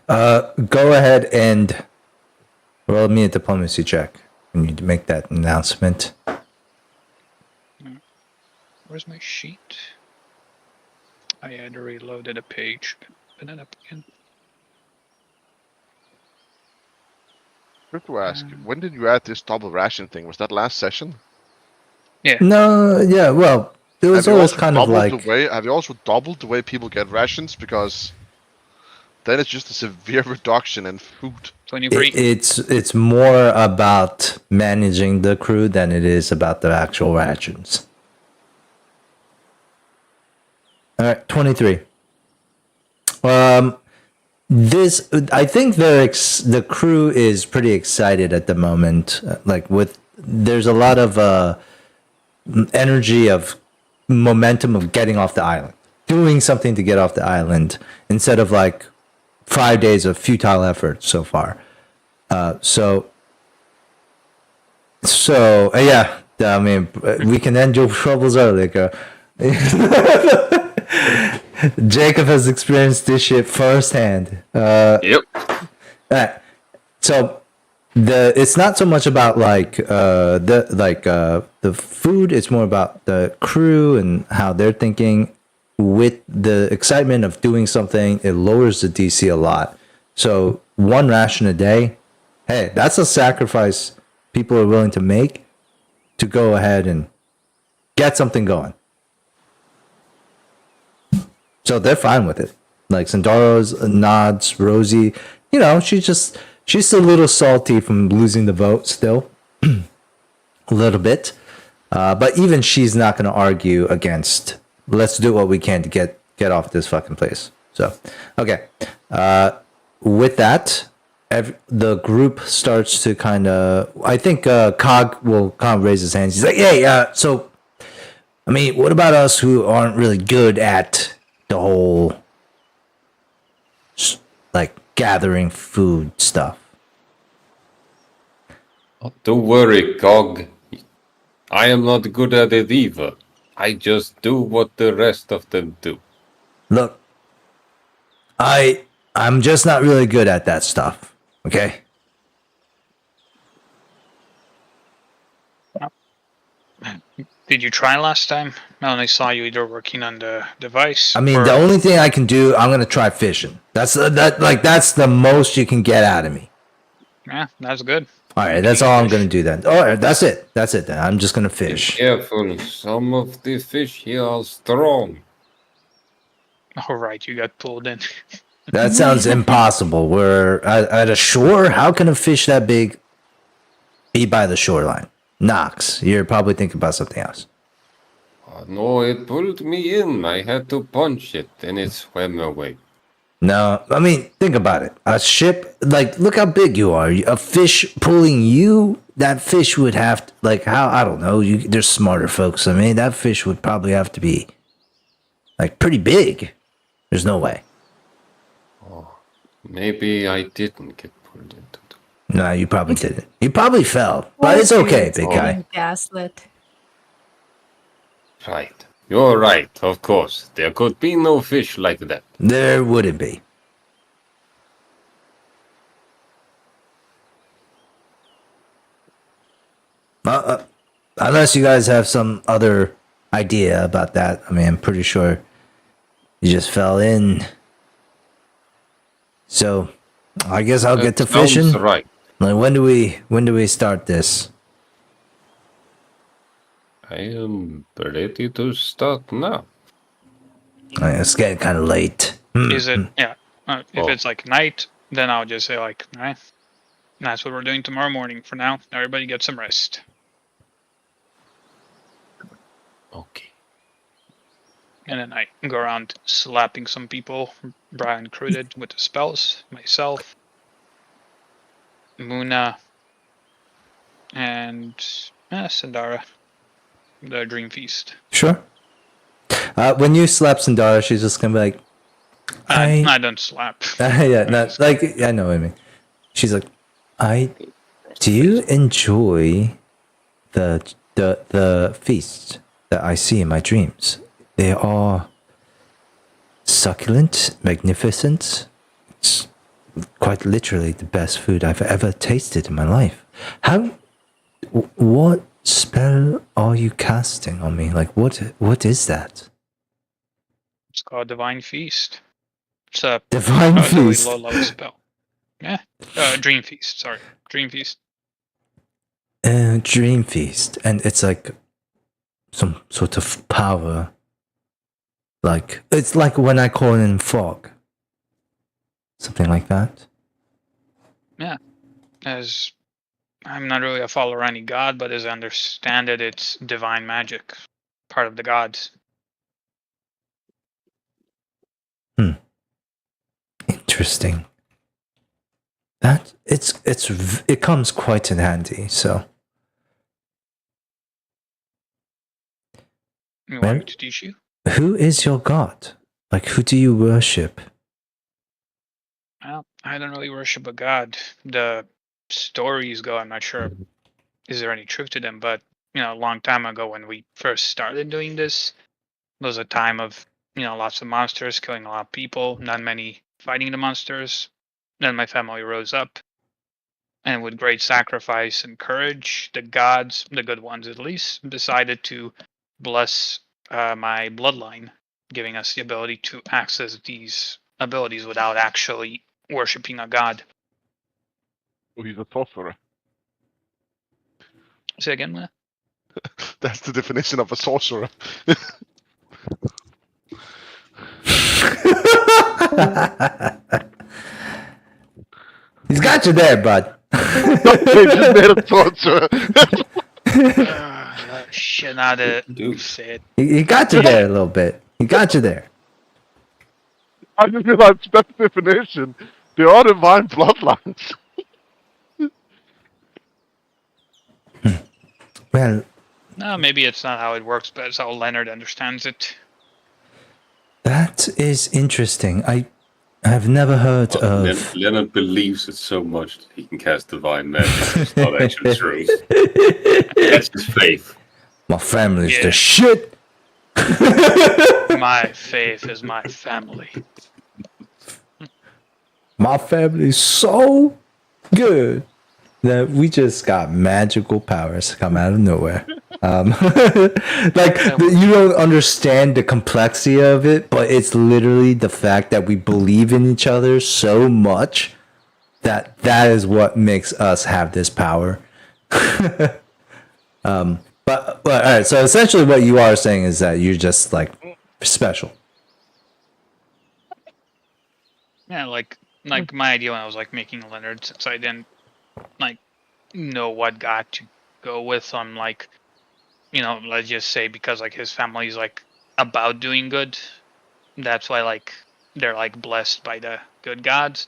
Go ahead and roll me a diplomacy check. I need to make that announcement. Where's my sheet? I had reloaded a page. Open it up again. Just to ask, when did you add this double ration thing? Was that last session? No, yeah, well, it was Have you always also kind of doubled like. the way? Have you also doubled the way people get rations? Because then it's just a severe reduction in food. 23. It's more about managing the crew than it is about the actual rations. All right, 23. This I think the crew is pretty excited at the moment. Like there's a lot of energy of momentum of getting off the island, doing something to get off the island instead of like 5 days of futile effort so far. So yeah, I mean, we can end your troubles early, girl. Jacob has experienced this shit firsthand. Yep. Alright. So it's not so much about like the food, it's more about the crew and how they're thinking. With the excitement of doing something, it lowers the DC a lot. So 1 ration a day, hey, that's a sacrifice people are willing to make to go ahead and get something going. So they're fine with it. Like Sandaro's nods, Rosie, you know, she's a little salty from losing the vote still. A little bit. But even she's not going to argue against, let's do what we can to get off this fucking place. So, okay. With that, the group starts to kind of, I think Cog will kind of raise his hands. He's like, hey, so, I mean, what about us who aren't really good at the whole, like, gathering food stuff? Don't worry, Cog. I am not good at it either. I just do what the rest of them do. Look, I'm just not really good at that stuff, okay? Did you try last time? I only saw you either working on the device. I mean, the only thing I can do, I'm gonna try fishing. That's the most you can get out of me. Yeah, that's good. All right, that's all I'm gonna do then. All right, that's it. That's it then. I'm just gonna Be fish. careful, some of the fish here are strong. All right, you got pulled in. That sounds impossible. We're at a shore. How can a fish that big? be by the shoreline. Knox, you're probably thinking about something else. No, it pulled me in. I had to punch it, and it swam away. No, I mean, think about it. A ship, like, look how big you are. A fish pulling you, that fish would have to, like, how, I don't know, there's smarter folks. I mean, that fish would probably have to be, like, pretty big. There's no way. Maybe I didn't get pulled into it. No, you probably didn't. You probably fell, but it's okay, big guy. Being gaslit. Right. You're right, of course. There could be no fish like that. There wouldn't be. Unless you guys have some other idea about that. I mean, I'm pretty sure you just fell in. So, I guess I'll get to Sounds fishing. right. Like, when do we start this? I am ready to start now. It's getting kind of late. Is it? Yeah. If Oh. it's like night, then I'll just say like, alright, that's what we're doing tomorrow morning. For now, everybody get some rest. Okay. And then I go around slapping some people. Brian Cruded with the spells, myself, Muna, and Sandara, the Dream Feast. Sure. When you slap Sandara, she's just gonna be like, I don't slap. yeah, not like I know what I mean. She's like, do you enjoy the feasts that I see in my dreams? They are succulent, magnificent. It's quite literally the best food I've ever tasted in my life. What spell are you casting on me? Like, what is that? It's called Divine Feast. It's a Divine relatively feast. low level spell. Yeah. Dream Feast, sorry. Dream Feast. Dream feast, and it's like some sort of power. Like, it's like when I call in fog. Something like that. Yeah. As I'm not really a follower of any god, but as I understand it, it's divine magic. Part of the gods. Interesting. That it comes quite in handy. So, You Well- want me to teach you? who is your god? Like, who do you worship? Well, I don't really worship a god. The stories go, I'm not sure is there any truth to them, but a long time ago when we first started doing this, there was a time of, lots of monsters killing a lot of people, not many fighting the monsters. Then my family rose up, and with great sacrifice and courage, the gods, the good ones at least, decided to bless my bloodline, giving us the ability to access these abilities without actually worshipping a god. Oh, he's a sorcerer. Say again, Matt? That's the definition of a sorcerer. He's got you there, bud. They just made a sorcerer. Shit, now to Dude. say it. He got you there a little bit. He got you there. I just realized that's the definition. They are divine bloodlines. Well, No, maybe it's not how it works, but it's how Leonard understands it. that is interesting. I have never heard of. Leonard believes it so much that he can cast divine magic. It's not actually true. That's his faith. My family's Yeah. the shit. My faith is my family. My family's so good that we just got magical powers come out of nowhere. You don't understand the complexity of it, but it's literally the fact that we believe in each other so much that is what makes us have this power. But all right, so essentially what you are saying is that you're just like special. Yeah, like my idea when I was like making Leonard, since I didn't like know what god to go with on, like, let's just say because like his family is like about doing good. That's why like they're like blessed by the good gods.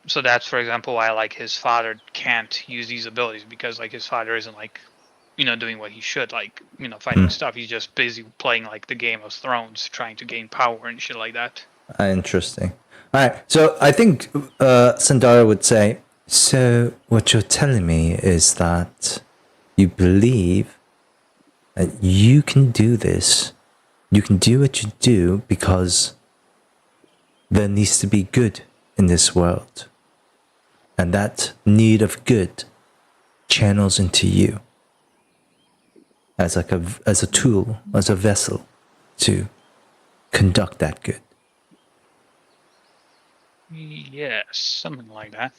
So that's, for example, why like his father can't use these abilities, because like his father isn't like doing what he should, like fighting stuff. He's just busy playing like the Game of Thrones, trying to gain power and shit like that. Interesting. All right. So I think Sandara would say, so what you're telling me is that you believe that you can do this. You can do what you do because there needs to be good in this world. And that need of good channels into you as like as a tool, as a vessel to conduct that good. Yes, something like that.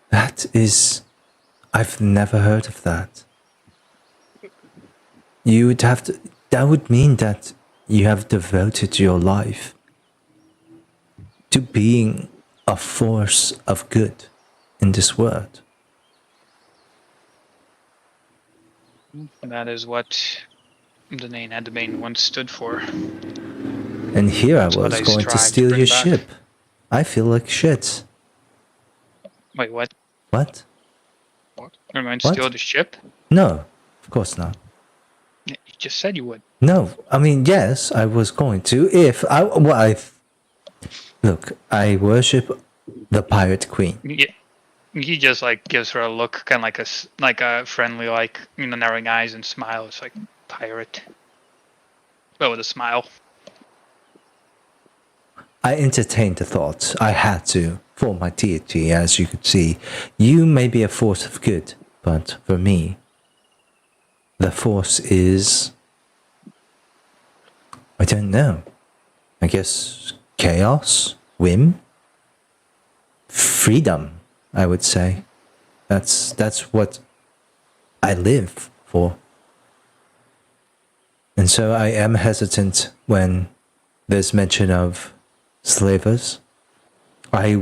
That is, I've never heard of that. You would have to, that would mean that you have devoted your life to being a force of good in this world. That is what the name once stood for. And here That's I what was I going to strive to steal bring your back. ship. I feel like shit. Wait, what? What? You're going to What? steal the ship? No, of course not. You just said you would. No, I mean, yes, I was going to if I, well, look, I worship the Pirate Queen. Yeah. He just like gives her a look, kind of like a friendly, like narrowing eyes and smile. It's like pirate, but with a smile. I entertained the thought. I had to, for my deity, as you could see. You may be a force of good, but for me, the force is, I don't know. I guess chaos, whim, freedom, I would say. That's what I live for. And so I am hesitant when there's mention of slavers. I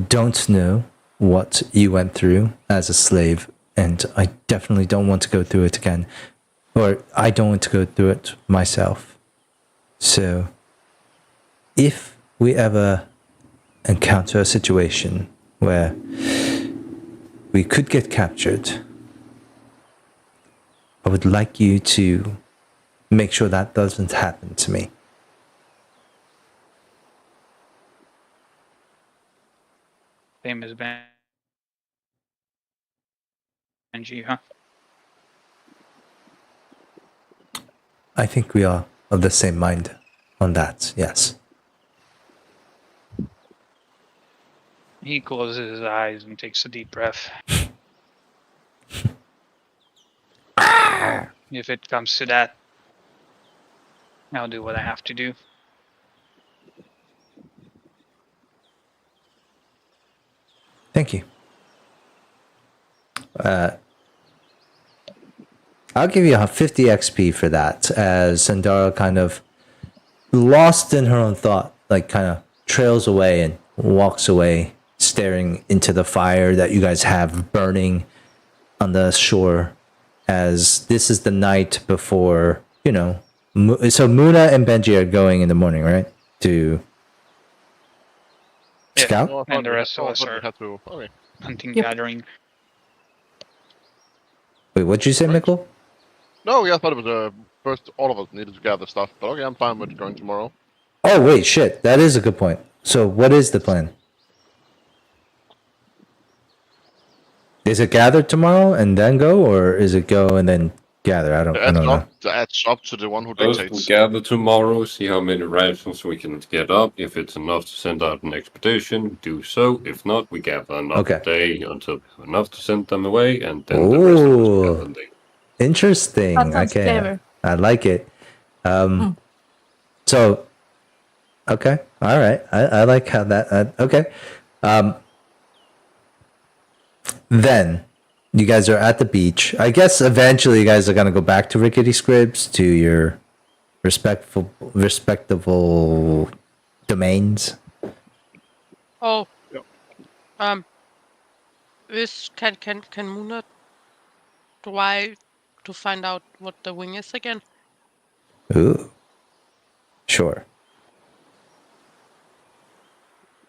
don't know what you went through as a slave, and I definitely don't want to go through it again. Or I don't want to go through it myself. So, if we ever encounter a situation where we could get captured, I would like you to make sure that doesn't happen to me. Same as Benji, huh? I think we are of the same mind on that, yes. He closes his eyes and takes a deep breath. If it comes to that, I'll do what I have to do. Thank you. I'll give you a 50 XP for that, as Sandara kind of lost in her own thought, like kind of trails away and walks away, staring into the fire that you guys have burning on the shore, as this is the night before, so Muna and Benji are going in the morning, right? To Yeah, scout? Oh, I thought and the we- rest oh, of I us thought we are had to. Okay. hunting, Yep. gathering. Wait, what'd you say, Right. Mikkel? No, yeah, I thought it was first all of us needed to gather stuff, but okay, I'm fine with going tomorrow. Oh, wait, shit. That is a good point. So, what is the plan? Is it gather tomorrow and then go, or is it go and then gather? I don't know. That's up to the one who First, we dictates. gather tomorrow, see how many rations we can get up. If it's enough to send out an expedition, do so. If not, we gather another day until we have enough to send them away, and then the rest of us Ooh. gather later. Interesting. That sounds Okay. clever. I like it. So, okay. All right. I like how that, okay. Then you guys are at the beach. I guess eventually you guys are going to go back to Rickety Scribs, to your respectable domains. Oh, Yeah. can Muna try to find out what the wing is again? Ooh. Sure.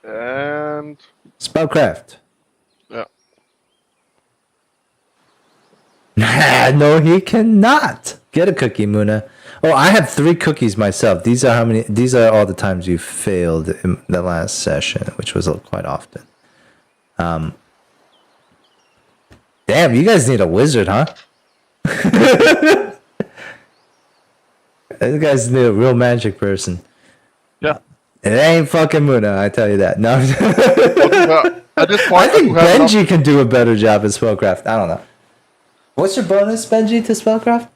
And Spellcraft. yeah. No, he cannot. Get a cookie, Muna. Oh, I have 3 cookies myself. These are how many? These are all the times you failed in the last session, which was quite often. Damn, you guys need a wizard, huh? You guys need a real magic person. Yeah. It ain't fucking Muna, I tell you that. No. At this I point, I think do have enough. Benji can do a better job at spellcraft. I don't know. What's your bonus, Benji, to spellcraft?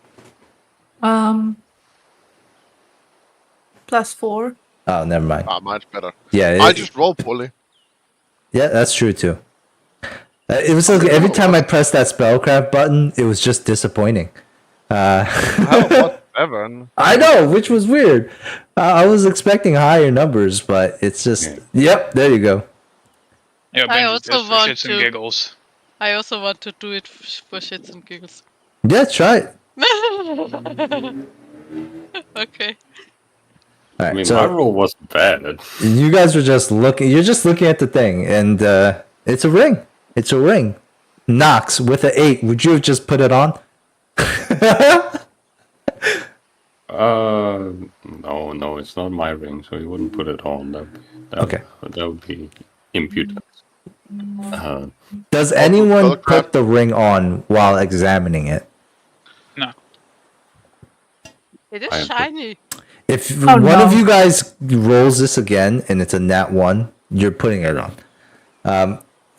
+4. Oh, never mind. Mine's better. Yeah, I just roll poorly. yeah, that's true too. It was like every time I pressed that spellcraft button, it was just disappointing. How about 7? I know, which was weird. I was expecting higher numbers, but it's just yep. There you go. Yeah, I Benji, also just for want shits and to- giggles. I also want to do it for shits and giggles. Yeah, try it. Okay. All I right, mean, so my roll wasn't bad. you guys were just looking. You're just looking at the thing, and it's a ring. It's a ring. Knox with an 8. Would you have just put it on? No, it's not my ring, so you wouldn't put it on. Okay. That would be impudent. Does anyone spellcraft? put the ring on while examining it? No. It I is am- shiny. If Oh, one no. of you guys rolls this again and it's a nat 1, you're putting it on.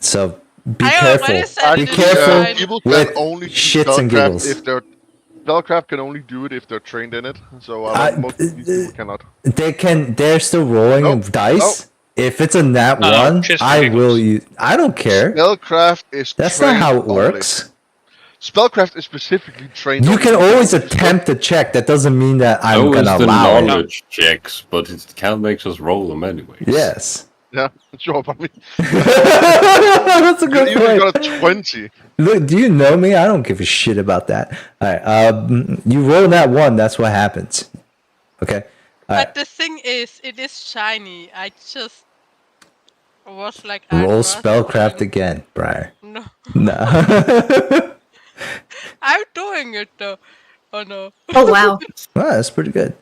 So be I careful. already said Be it is careful shiny. People can with only do shits and spellcraft giggles. if they're spellcraft can only do it if they're trained in it. So most people cannot. They can. They're still rolling Nope. dice. If it's a nat No, 1, shits and I will giggles. use. I don't care. Spellcraft is That's not trained how it only. works. Spellcraft is specifically trained. You only. can always attempt to check. That doesn't mean that I'm So is gonna the allow it. knowledge checks, but it can't make us roll them anyways. Yes. Yeah, sure, but I mean, That's a you good even point. got a 20. Look, do you know me? I don't give a shit about that. All right. You roll that 1. That's what happens. Okay. All right. But the thing is, it is shiny. I just was like, Roll I'd spellcraft rather- again, Briar. No, No. I'm doing it though. Oh no. Oh wow. Well, that's pretty good.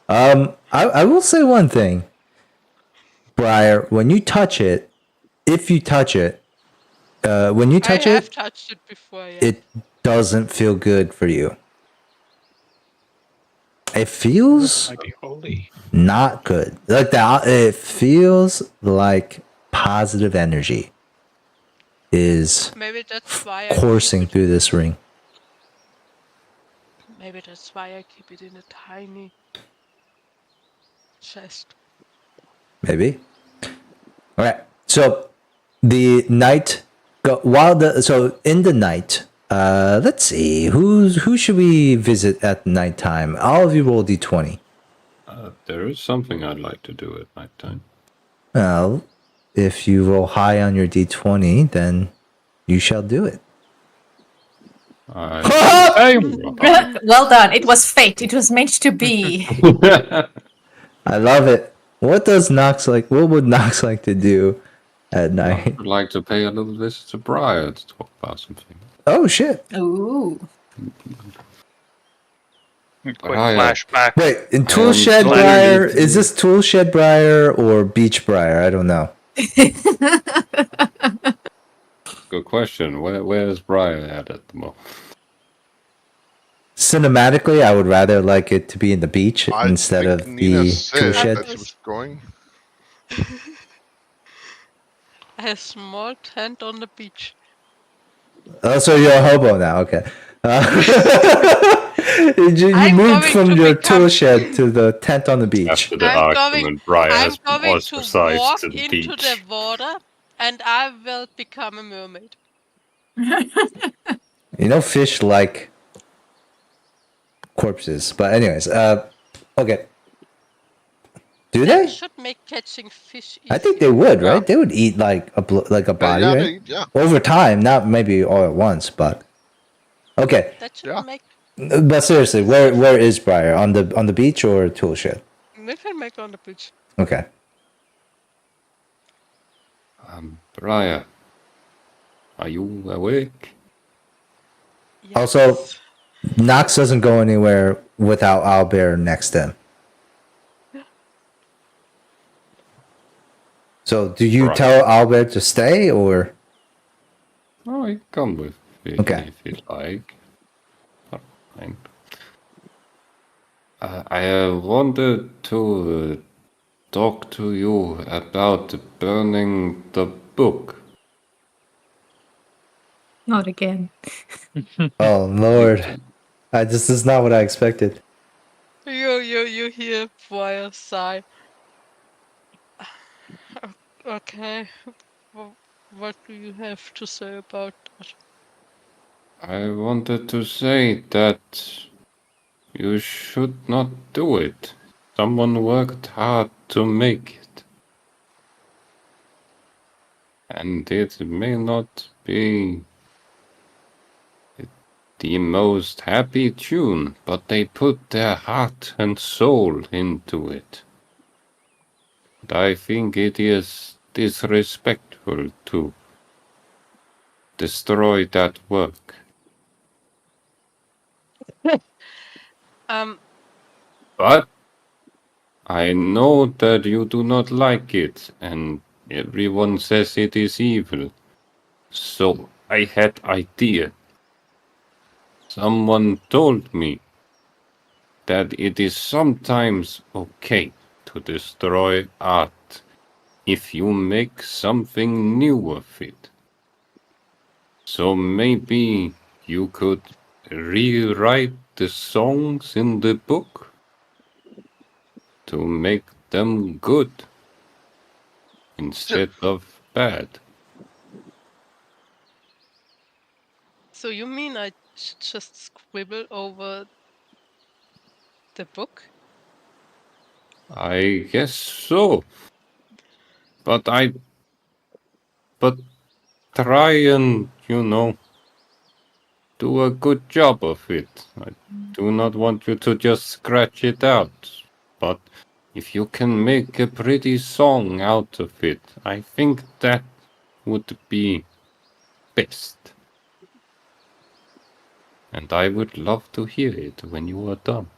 I will say one thing, Briar. When you touch it, if you touch it, when you touch I have it, touched it before. Yeah. it doesn't feel good for you. It feels Might be holy. not good. Like that. It feels like positive energy is Maybe that's why. coursing through this ring. Maybe that's why I keep it in a tiny chest. Maybe. All right. So the night in the night. Let's see. Who should we visit at nighttime? All of you roll d20. There is something I'd like to do at nighttime. Well, if you roll high on your d20, then you shall do it. Well done. It was fate. It was meant to be. I love it. What does Nox like? What would Nox like to do at I night? would like to pay a little visit to Briar to talk about something. Oh shit! Ooh. Quick Ah, yeah. flashback. Wait, in Toolshed Leonard Briar, needs- is this Toolshed Briar or Beach Briar? I don't know. Good question. Where's Briar at the moment? Cinematically, I would rather like it to be in the beach I instead think of Nina the said Toolshed. that she was going. A small tent on the beach. Oh, so you're a hobo now. Okay. You I'm moved going from to your become- tool shed to the tent on the beach. After the I'm argument, Briar I'm has been going to ostracized walk to the into beach. the water, and I will become a mermaid. You know, fish like corpses. But anyways, okay. Do That they? should make catching fish easier. I think they would, right? Yeah. They would eat like a body, Yeah, right? yeah. Over time, not maybe all at once, but okay. That should Yeah. make. But seriously, where is Briar? On the beach or tool shed? We can make on the beach. Okay. Briar, are you awake? Yes. Also, Knox doesn't go anywhere without Owlbear next to him. So, do you Right. tell Owlbear to stay or? Oh, you come with me Okay. if you like. Fine. I wanted to talk to you about burning the book. Not again. Oh Lord, this is not what I expected. You hear Briar sigh. Okay. What do you have to say about that? I wanted to say that you should not do it. Someone worked hard to make it. And it may not be the most happy tune, but they put their heart and soul into it. And I think it is disrespectful to destroy that work. But I know that you do not like it, and everyone says it is evil. So I had idea. Someone told me that it is sometimes okay to destroy art if you make something new of it. So maybe you could rewrite the songs in the book to make them good instead of bad. So you mean I should just scribble over the book? I guess so. But try and, do a good job of it. I do not want you to just scratch it out. But if you can make a pretty song out of it, I think that would be best. And I would love to hear it when you are done.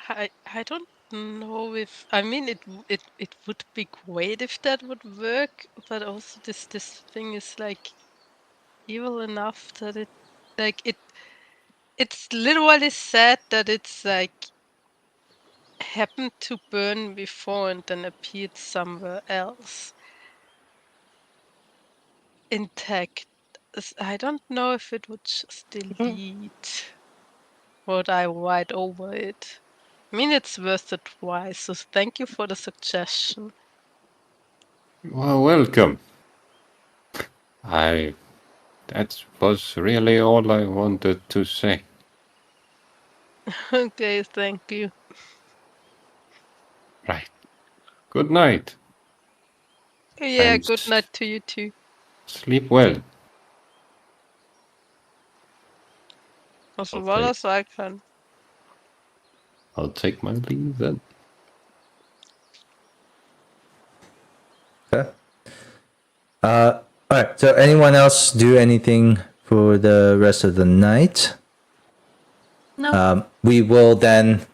I don't know if I mean it would be great if that would work, but also this thing is like evil enough that it's literally sad that it's like happened to burn before and then appeared somewhere else intact. I don't know if it would just delete what I write over it. I mean, it's worth it twice, so thank you for the suggestion. You are welcome. That was really all I wanted to say. Okay, thank you. Right. Good night. Yeah, And good night to you too. sleep well. As Okay. well as I can. I'll take my leave then. Okay. All right. So, anyone else do anything for the rest of the night? No. We will then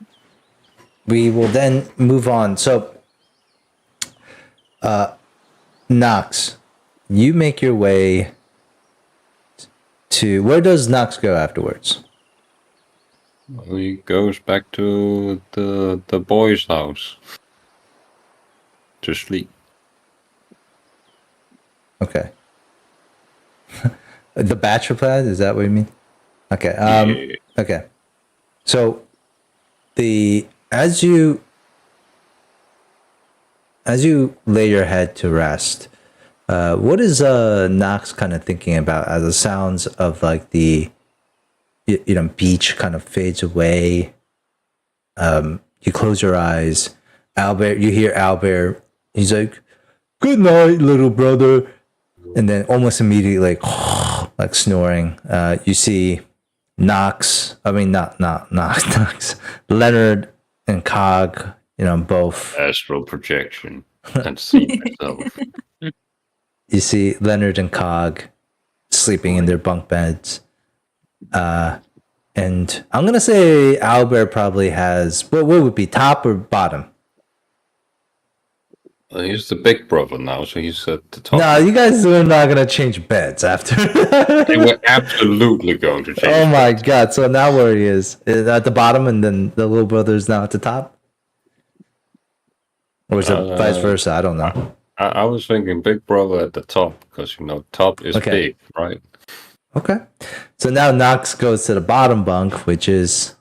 move on. So, Knox, you make your way to where does Knox go afterwards? He goes back to the boy's house to sleep. Okay. The bachelor pad, is that what you mean? Okay. Yeah. Okay. So as you lay your head to rest, what is Knox kind of thinking about as the sounds of like the beach kind of fades away. You close your eyes. Albert, you hear Albert. He's like, "Good night, little brother," and then almost immediately, like snoring. You see Knox. I mean, not Knox. Leonard and Cog. Both. Astral projection and see myself. You see Leonard and Cog sleeping in their bunk beds. And I'm gonna say Albert probably has what would be top or bottom? He's the big brother now, so he's at the top. No, you guys are not gonna change beds after. They were absolutely going to change. Oh my god! So now where he is at the bottom, and then the little brother is now at the top, or is it vice versa? I don't know. I was thinking big brother at the top because top is big, right? Okay. So now Knox goes to the bottom bunk, which is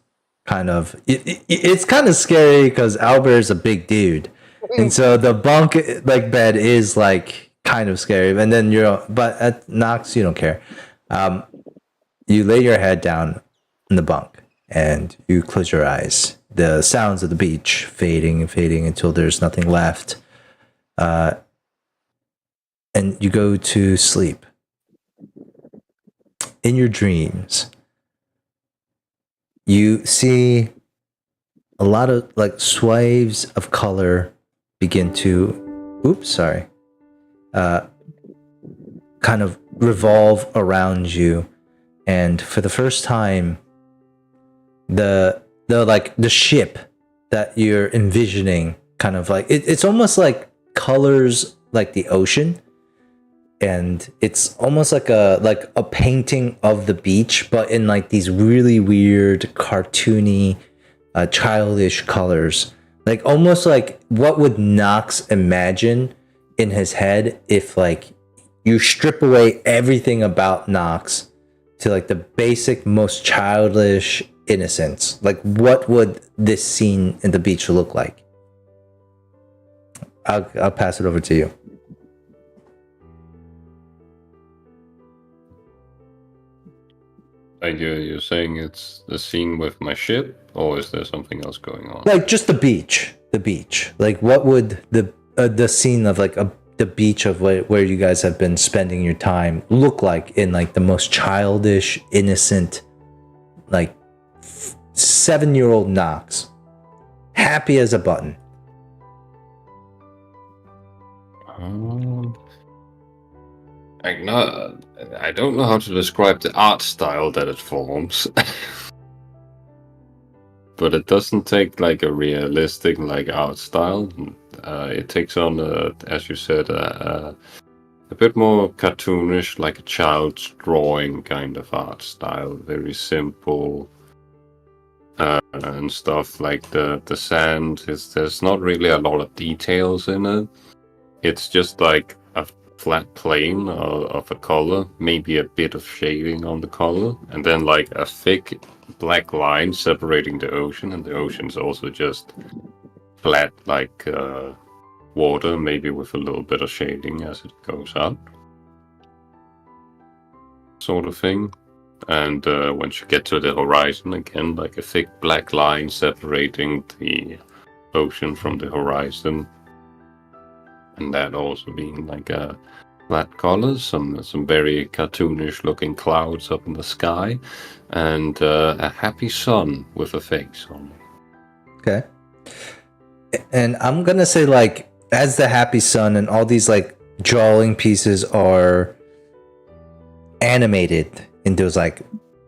kind of it's kind of scary because Albert is a big dude, and so the bunk like bed is like kind of scary. And then but at Knox you don't care. You lay your head down in the bunk and you close your eyes. The sounds of the beach fading and fading until there's nothing left, and you go to sleep. In your dreams, you see a lot of like swaths of color begin to, kind of revolve around you, and for the first time, the ship that you're envisioning, kind of like it's almost like colors like the ocean. And it's almost like a painting of the beach, but in like these really weird, cartoony, childish colors. Like almost like what would Knox imagine in his head if like you strip away everything about Knox to like the basic, most childish innocence. Like what would this scene in the beach look like? I'll pass it over to you. Like you're saying it's the scene with my ship, or is there something else going on? Like just the beach. Like what would the scene of like the beach of where you guys have been spending your time look like in like the most childish, innocent, like 7-year-old Knox, happy as a button. I don't know how to describe the art style that it forms. But it doesn't take like a realistic like art style. It takes on, as you said, a bit more cartoonish, like a child's drawing kind of art style. Very simple and stuff. Like the sand there's not really a lot of details in it. It's just like a flat plane of a color, maybe a bit of shading on the color, and then like a thick black line separating the ocean, and the ocean's also just flat like water, maybe with a little bit of shading as it goes up, sort of thing. And once you get to the horizon, again, like a thick black line separating the ocean from the horizon. And that also being like a flat colors, some very cartoonish looking clouds up in the sky, and a happy sun with a face on it. Okay. And I'm gonna say like as the happy sun and all these like drawing pieces are animated in those like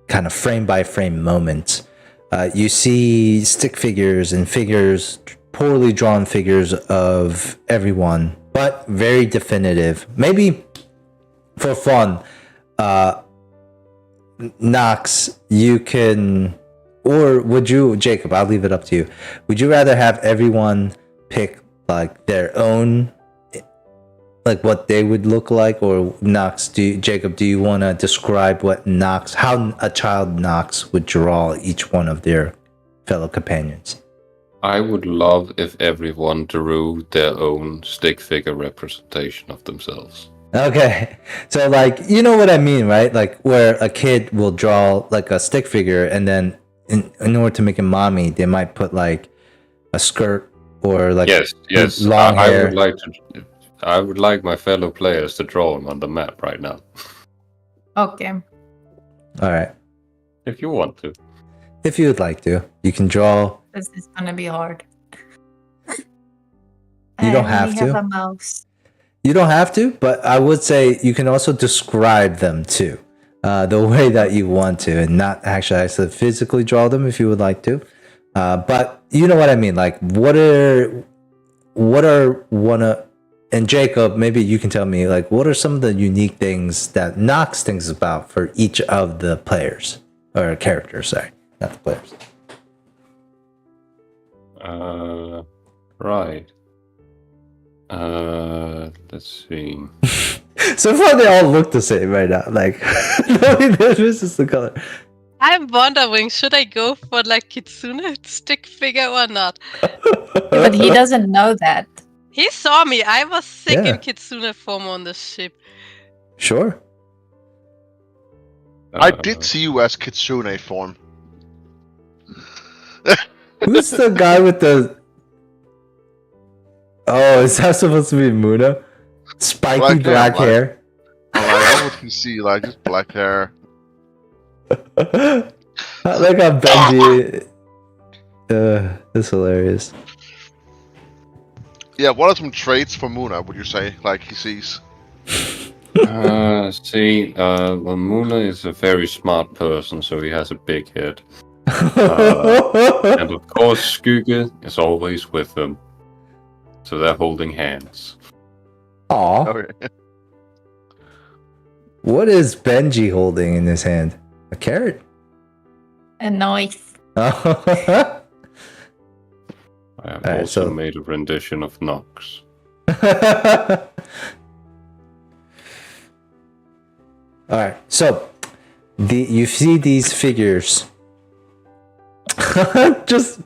kind of frame by frame moments, you see stick figures and figures, poorly drawn figures of everyone, but very definitive. Maybe for fun, Knox, you can, or would you, Jacob, I'll leave it up to you. Would you rather have everyone pick like their own, like what they would look like, or Knox, Jacob, do you want to describe what Knox, how a child Knox would draw each one of their fellow companions? I would love if everyone drew their own stick figure representation of themselves. Okay, so like you know what I mean, right? Like where a kid will draw like a stick figure, and then in order to make it mommy, they might put like a skirt or like Yes. long I would hair. like to. I would like my fellow players to draw him on the map right now, Okay. All right, if you want to. if you would like to, you can draw. This is gonna be hard. You don't I only have have to. a mouse. You don't have to, but I would say you can also describe them too, the way that you want to, and not actually physically draw them if you would like to. But you know what I mean. Like, what are one of, and Jacob, maybe you can tell me like what are some of the unique things that Nox thinks about for each of the players or characters. Sorry, not the players. Right. Let's see. So far, they all look the same right now. Like, this is the color. I'm wondering, should I go for like Kitsune stick figure or not? But he doesn't know that. He saw me. I was sick Yeah. in Kitsune form on the ship. Sure. I did see you as Kitsune form. Who's the guy with the? Oh, is that supposed to be Muna? Spiky black hair. I'm like, what would you see? Like just black hair. Like how Benji. That's hilarious. Yeah, what are some traits for Muna, would you say? Like he sees? Well, Muna is a very smart person, so he has a big head. And of course, Skugge is always with them. So they're holding hands. Aw, Okay. what is Benji holding in his hand? A carrot? A noise. I have Alright, also so- made a rendition of Nox. All right, so you see these figures. Just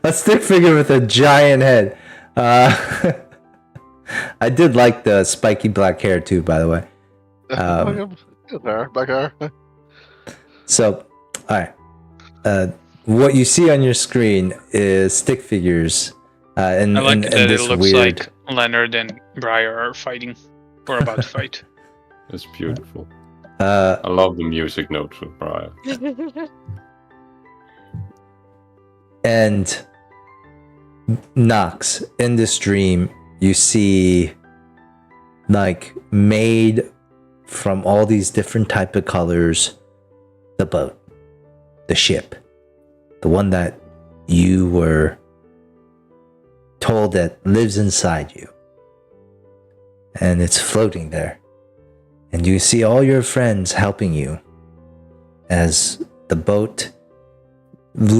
a stick figure with a giant head. I did like the spiky black hair too, by the way. Back hair. So, all right. What you see on your screen is stick figures. And I like that it this looks weird. like Leonard and Briar are fighting, or about to fight. It's beautiful. Uh, I love the music notes with Briar. and Nox, in this dream, you see like made from all these different type of colors, the boat, the ship, the one that you were told that lives inside you, and it's floating there, and you see all your friends helping you as the boat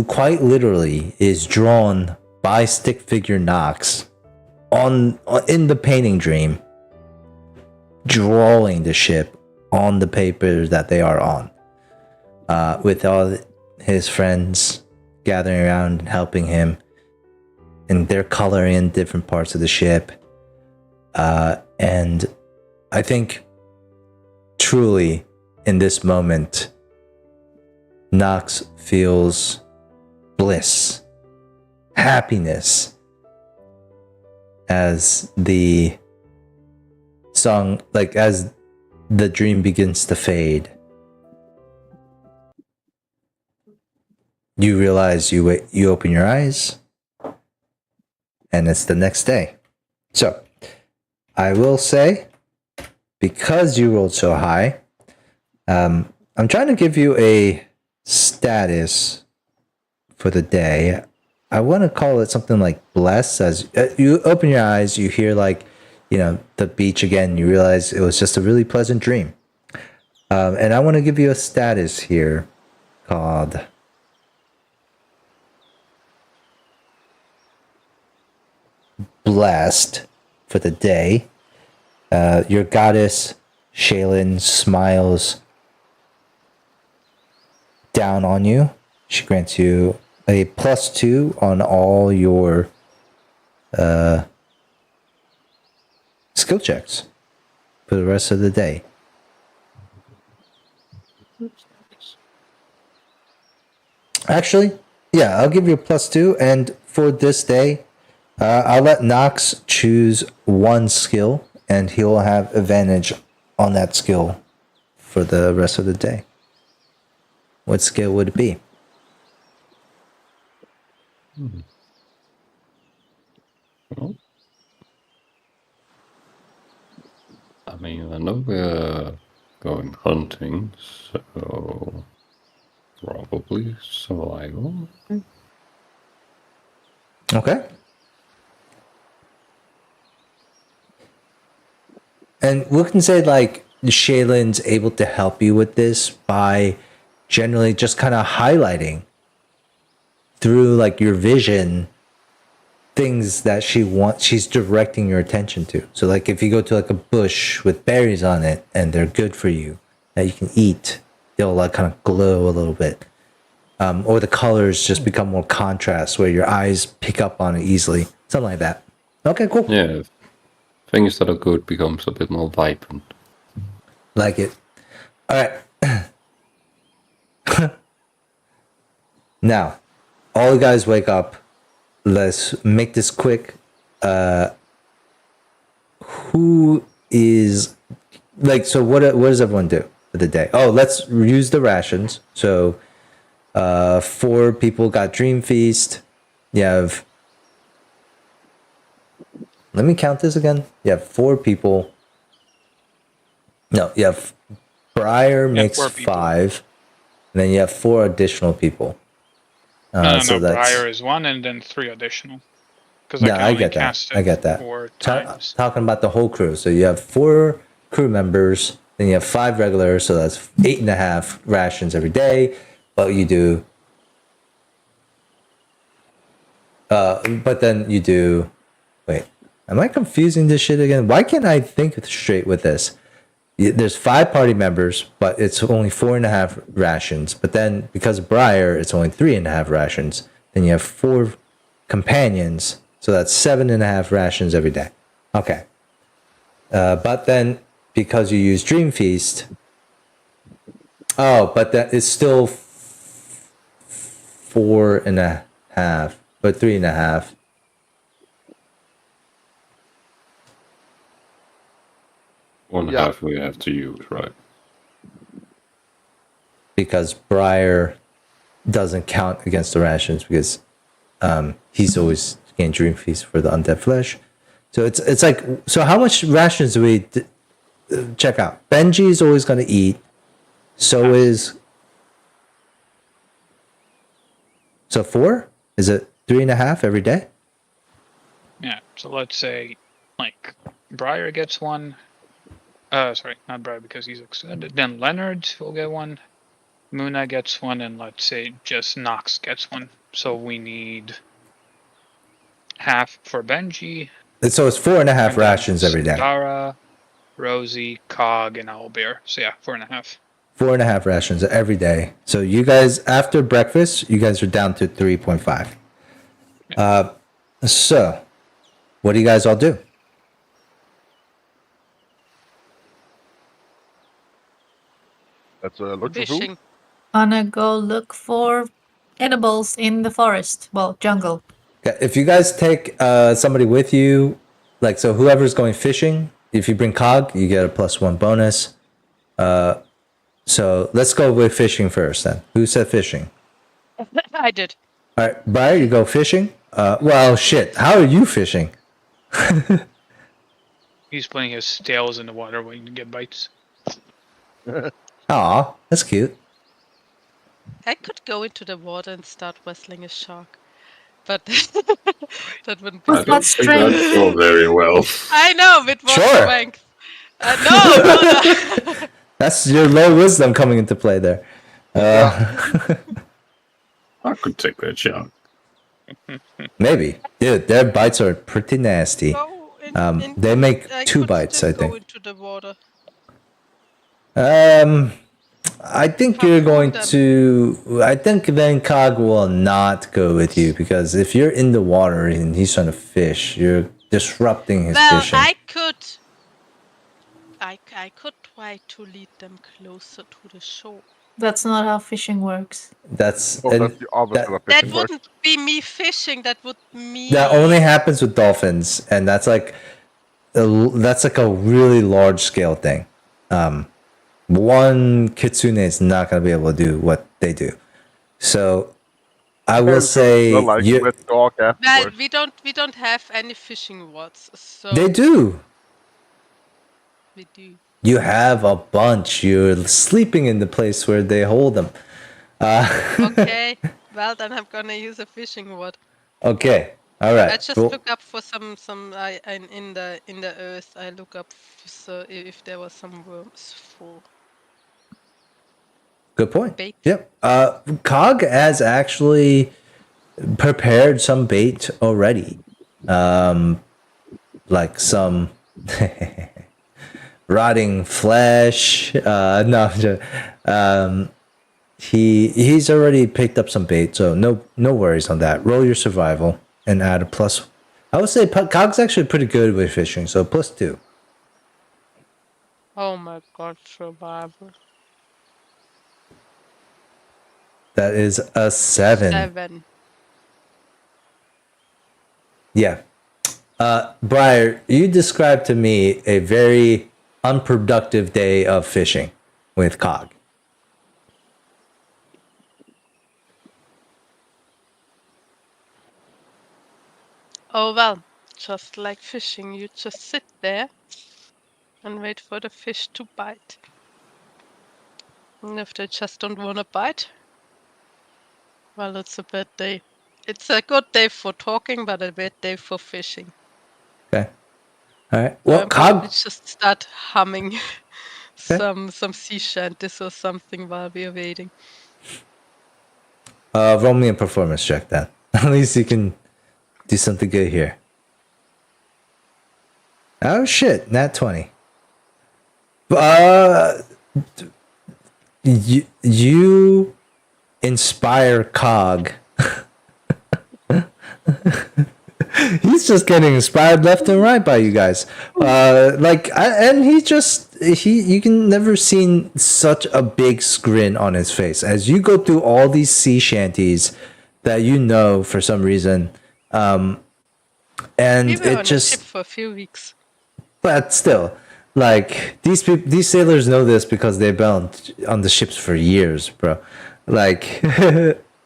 quite literally is drawn by stick figure Nox in the painting dream, drawing the ship on the paper that they are on, with all his friends gathering around and helping him, and they're coloring in different parts of the ship. And I think truly in this moment, Nox feels bliss, happiness, as the song, like as the dream begins to fade. You realize you open your eyes, and it's the next day. So, I will say, because you rolled so high, I'm trying to give you a status for the day. I want to call it something like bless. As you open your eyes, you hear like, the beach again. You realize it was just a really pleasant dream. And I want to give you a status here called blessed for the day. Your goddess Shaylin smiles down on you. She grants you a +2 on all your skill checks. for the rest of the day. Actually, yeah, I'll give you a +2. And for this day, I'll let Nox choose one skill, and he'll have advantage on that skill for the rest of the day. What skill would it be? Well, I mean, I know we're going hunting, so probably survival. Okay. And we can say like Shaylin's able to help you with this by generally just kind of highlighting through like your vision things that she's directing your attention to. So like if you go to like a bush with berries on it and they're good for you that you can eat, they'll like kind of glow a little bit. Or the colors just become more contrast where your eyes pick up on it easily. Something like that. Okay, cool. Yeah, things that are good becomes a bit more vibrant. Like it. All right. Now, all you guys wake up. Let's make this quick. Who is like? So what does everyone do for the day? Oh, let's use the rations. So, 4 people got Dream Feast. You have. Let me count this again. You have 4 people. No, you have Briar makes 4 people. 5, and then you have 4 additional people. No, so that's Briar is 1 and then 3 additional. Because yeah, I only get that. cast it I get that. 4 times. Talking about the whole crew. So you have 4 crew members, then you have 5 regulars, so that's 8.5 rations every day. But you do. But then you do. Wait, am I confusing this shit again? Why can't I think straight with this? There's 5 party members, but it's only 4.5 rations. But then because of Briar, it's only 3.5 rations. Then you have 4 companions, so that's 7.5 rations every day. Okay. But then because you use Dream Feast, but that is still 4.5, but 3.5. One Yeah. half we have to use, right? Because Briar doesn't count against the rations because he's always getting Dream Feast for the undead flesh. So it's like, so how much rations do we check out? Benji is always going to eat. So is 4? Is it 3.5 every day? Yeah, so let's say, like, Briar gets 1. Sorry, not Briar because he's extended. Then Leonard will get 1. Muna gets 1, and let's say just Nox gets 1. So we need half for Benji. So it's 4.5 and rations every day. Dara, Rosie, Cog, and Owlbear. So yeah, 4.5. 4.5 rations every day. So you guys, after breakfast, you guys are down to 3.5. So what do you guys all do? Let's look for food. Fishing. Gonna go look for edibles in the forest. Well, jungle. Okay, if you guys take somebody with you, like so whoever's going fishing, if you bring Cog, you get a +1 bonus. So let's go with fishing first then. Who said fishing? I did. All right, Briar, you go fishing? Well, shit, how are you fishing? He's putting his tails in the water when you get bites. Aw, that's cute. I could go into the water and start wrestling a shark. But that wouldn't be I With don't what think that'd strength? go very well. I know, with what Sure. strength? No. That's your low wisdom coming into play there. I could take that shot. Maybe. Dude, their bites are pretty nasty. No, They make I 2 could bites, still I go think. into the water. I think How you're cool going then? to. I think then Cog will not go with you because if you're in the water and he's trying to fish, you're disrupting his Well, fishing. I I could try to lead them closer to the shore. That's not how fishing works. That's Oh, that's the opposite of That fishing work. wouldn't be me fishing. That would me. that only happens with dolphins, and that's like a really large scale thing. One kitsune is not going to be able to do what they do. So I will say Not like with dog Well, afterwards. we don't have any fishing rods, so they do. we do. You have a bunch. You're sleeping in the place where they hold them. Okay. Well, then I'm gonna use a fishing rod. Okay. All right. I just Well, look up for some in the earth. I look up so if there was some worms for. good point. Bait. Yep. Cog has actually prepared some bait already. Like some rotting flesh. No, I'm joking. He's already picked up some bait, so no worries on that. Roll your survival and add a plus. I would say Cog's actually pretty good with fishing, so +2. Oh my god, survival. That is a 7. 7. Yeah. Briar, you described to me a very unproductive day of fishing with Cog. Oh well, just like fishing, you just sit there and wait for the fish to bite. And if they just don't want to bite, well, it's a bad day. It's a good day for talking, but a bad day for fishing. Okay. All right. So Well, I'm probably Cog. just start humming some sea shanties or something while we're waiting. Roll me a performance check then. At least you can do something good here. Oh shit, nat 20. You inspire Cog. He's just getting inspired left and right by you guys. And you can never seen such a big grin on his face as you go through all these sea shanties that you know for some reason. And We were it on a just ship for a few weeks. but still, like these sailors know this because they've been on the ships for years, bro. Like,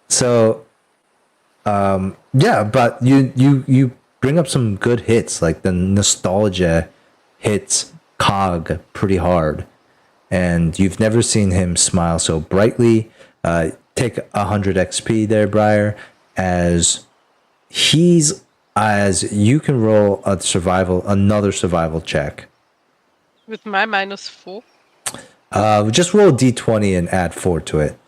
so, yeah. But you bring up some good hits, like the nostalgia hits Cog pretty hard, and you've never seen him smile so brightly. Take 100 XP there, Briar, as you can roll another survival check. With my -4. Just roll a d20 and add 4 to it.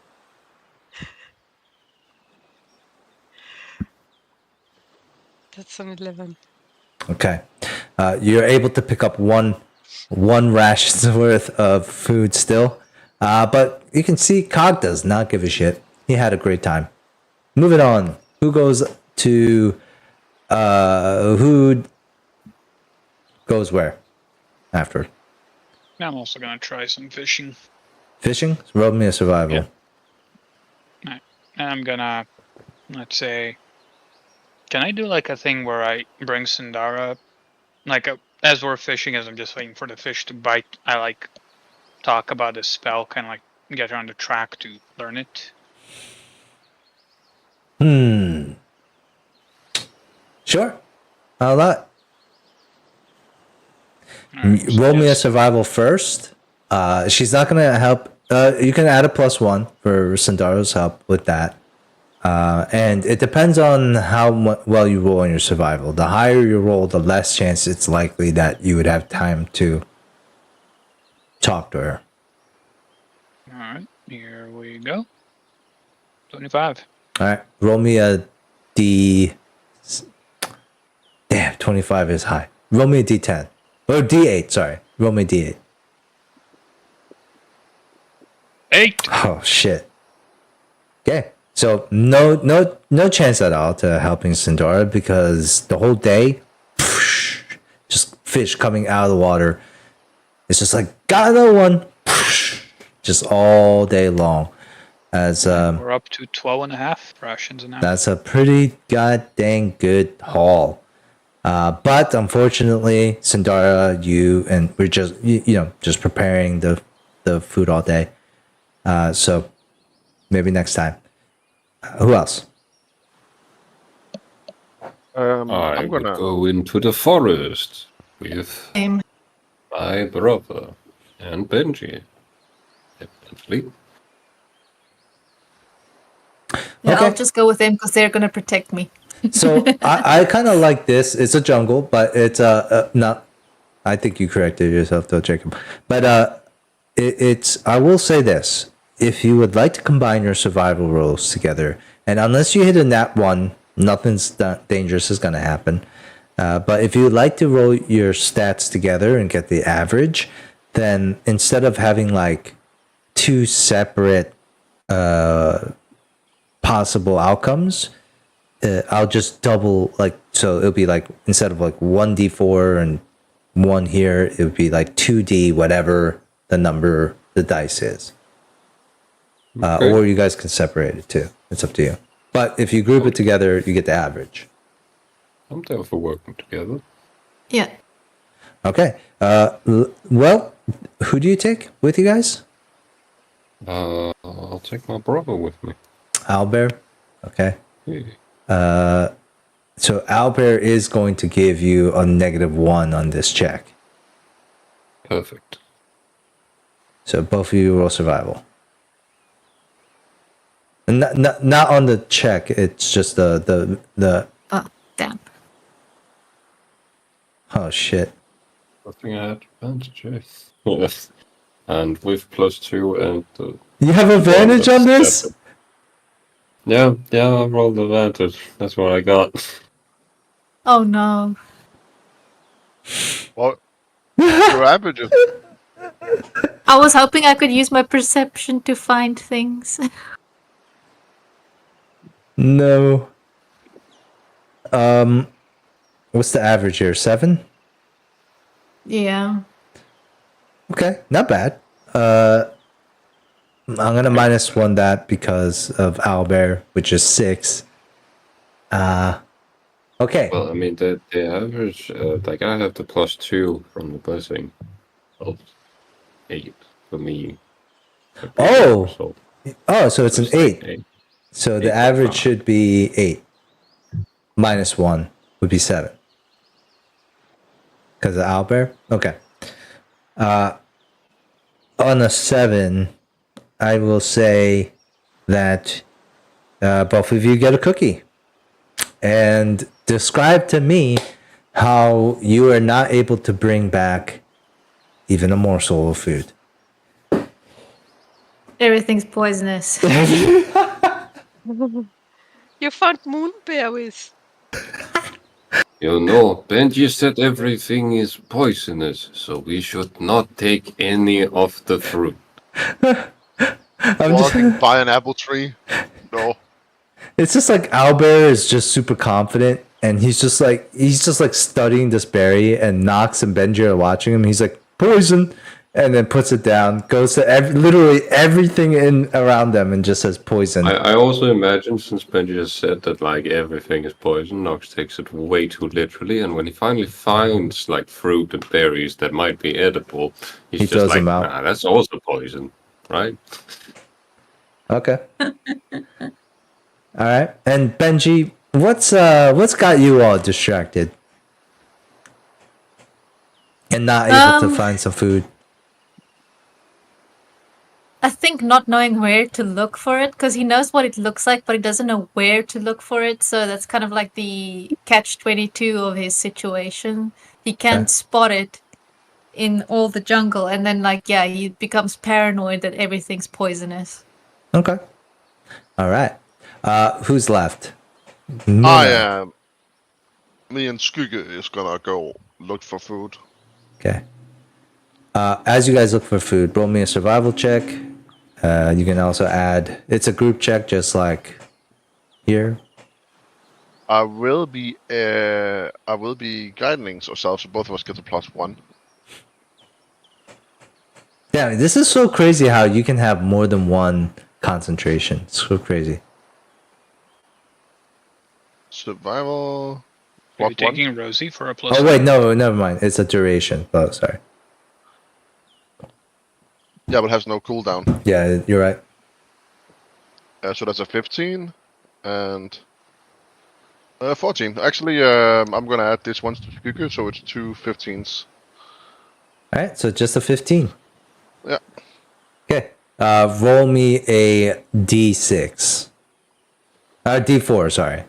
That's an 11. Okay. You're able to pick up one ration's worth of food still. But you can see Cog does not give a shit. He had a great time. Moving on. Who goes where after? I'm also gonna try some fishing. Fishing? Roll me a survival. Yeah. Alright. And I'm gonna, let's say, can I do like a thing where I bring Sindara, as we're fishing, as I'm just waiting for the fish to bite, I like talk about the spell, kind of like get her on the track to learn it. Sure. I'll let. Alright, so Roll me a just- survival first. She's not gonna help. You can add a +1 for Sindara's help with that. And it depends on how well you roll on your survival. The higher you roll, the less chance it's likely that you would have time to talk to her. Alright, here we go. 25. All right, roll me a D. Damn, 25 is high. Roll me a D10 or D8. Sorry, roll me a D8. 8! Oh shit. Okay. So no chance at all to helping Sindora because the whole day, just fish coming out of the water. It's just like, got another one. Just all day long. As We're up to 12.5 rations now. that's a pretty goddamn good haul. But unfortunately, Sindara, you and we're just just preparing the food all day. So maybe next time. Who else? I I'm would gonna. go into the forest with Same. my brother and Benji. Definitely. Yeah, Okay. I'll just go with them because they're gonna protect me. So I kind of like this. It's a jungle, but it's not. I think you corrected yourself though, Jacob. But it's. I will say this: if you would like to combine your survival rolls together, and unless you hit a nat one, nothing's that dangerous is going to happen. But if you would like to roll your stats together and get the average, then instead of having like two separate possible outcomes, I'll just double like so it'll be like instead of like 1d4 and 1 here, it would be like 2d whatever the number the dice is. Okay. Or you guys can separate it too. It's up to you. But if you group it together, you get the average. I'm down for working together. Yeah. Okay. Well, who do you take with you guys? I'll take my brother with me. Albert. Okay. Yeah. So Albert is going to give you a -1 on this check. Perfect. So both of you roll survival. And not on the check. It's just the. Oh, damn. Oh shit. I think I had advantage. Yes. And with +2 and You have advantage on this? Yeah, I rolled advantage. That's what I got. Oh no. Well, your average is I was hoping I could use my perception to find things. No. What's the average here? 7? Yeah. Okay, not bad. I'm gonna -1 that because of Albert, which is 6. Okay. Well, I mean, the average, like, I have the +2 from the blessing of 8 for me. Oh! So Oh, so it's an it's like 8. So the 8.5. average should be 8. -1 would be 7. Because of Albert? Okay. On a 7, I will say that both of you get a cookie. And describe to me how you are not able to bring back even a morsel of food. Everything's poisonous. You found moonberries. You know, Benji said everything is poisonous, so we should not take any of the fruit. walking by an apple tree. No. It's just like Albert is just super confident, and he's just like studying this berry, and Nox and Benji are watching him. He's like poison, and then puts it down. Goes to literally everything in around them, and just says poison. I also imagine, since Benji has said that like everything is poison, Nox takes it way too literally, and when he finally finds like fruit and berries that might be edible, He he's throws just like, them out. nah, that's also poison, right? Okay. All right. And Benji, what's got you all distracted and not able to find some food? I think not knowing where to look for it, because he knows what it looks like, but he doesn't know where to look for it. So that's kind of like the catch-22 of his situation. He can't spot it in all the jungle, and then he becomes paranoid that everything's poisonous. Okay. All right. Who's left? I am. Me and Skugge is gonna go look for food. Okay. As you guys look for food, roll me a survival check. You can also add. It's a group check, just like here. I will be guiding ourselves, so both of us get the +1. Damn, this is so crazy how you can have more than one concentration. It's so crazy. Survival. Are you Plus one. taking Rosie for a plus? Oh wait, no, never mind. It's a duration. Oh, sorry. Yeah, but it has no cooldown. Yeah, you're right. So that's a 15 and 14. Actually, I'm gonna add this one to Skuku, so it's 2 15s. All right, so just a 15. Yeah. Okay. Roll me a d6. D4. Sorry.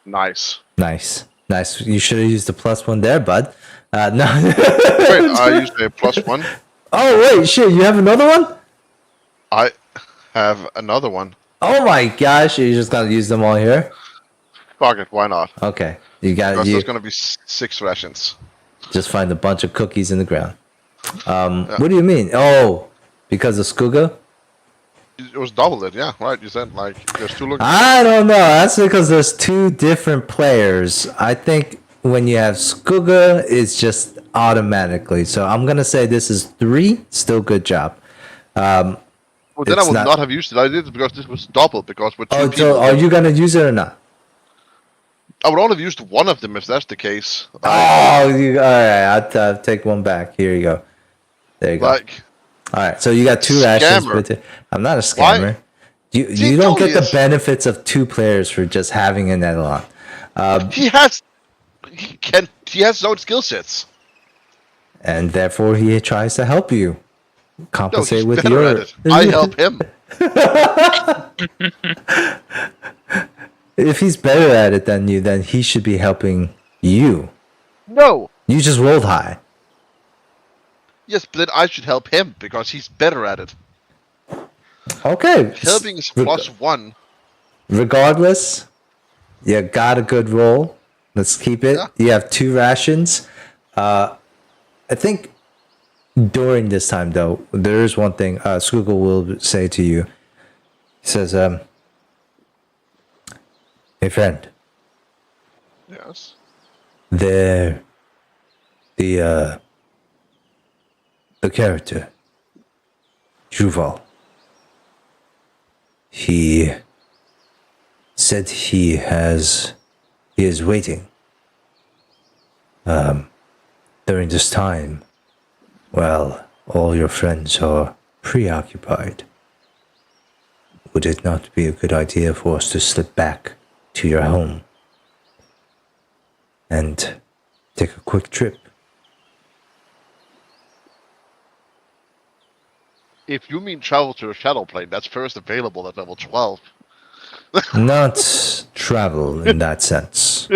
Nice. Nice. You should have used the +1 there, bud. No. Wait, I used a +1. Oh wait, shit! You have another one? I have another one. Oh my gosh! You just gotta use them all here. Fuck it, why not? Okay, you got Because you. there's gonna be 6 rations. Just find a bunch of cookies in the ground. What do you mean? Oh, because of Skuga? It was doubled it, yeah, right. You said like there's 2 looking. I don't know. That's because there's 2 different players. I think when you have Skuga, it's just automatically. So I'm gonna say this is 3. Still good job. Well, then I it's would not- not have used it. I did it because this was doubled. Because with 2 Oh, people, so are you gonna use it or not? I would only have used one of them if that's the case. Oh, all right. I'll take one back. Here you go. There you go. Like, All right. So you got 2 rations. Scammer. With it. I'm not a Why? scammer. You He don't get totally the is. benefits of 2 players for just having an Edelon. he has his own skill sets. And therefore he tries to help you No, compensate he's with better your. at it. I help him. If he's better at it than you, then he should be helping you. No. You just rolled high. Yes, but then I should help him because he's better at it. Okay. Helping is +1. Regardless, you got a good roll. Let's keep it. Yeah. You have 2 rations. I think during this time, though, there is one thing Skugel will say to you. He says, hey, friend, Yes. the character, Juval, he said he is waiting. During this time, well, all your friends are preoccupied. Would it not be a good idea for us to slip back to your home and take a quick trip? If you mean travel to a shadow plane, that's first available at level 12. Not travel in that sense.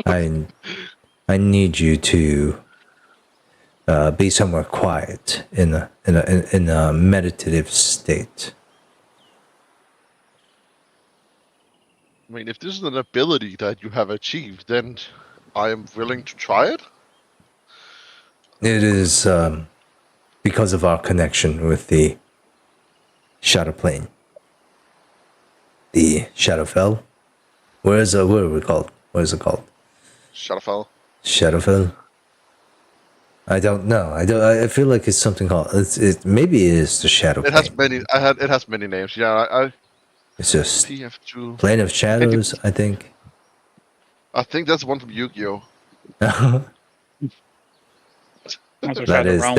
I need you to be somewhere quiet in a meditative state. I mean, if this is an ability that you have achieved, then I am willing to try it. It is because of our connection with the shadow plane, the Shadowfell. What are we called? What is it called? Shadowfell. Shadowfell. I don't know. I feel like it's something called. Maybe it is the shadow. It has plane. many. It has many names. Yeah, It's just TF2. plane of shadows. I think. I think that's one from Yu-Gi-Oh. That's a That Shadow is Realm.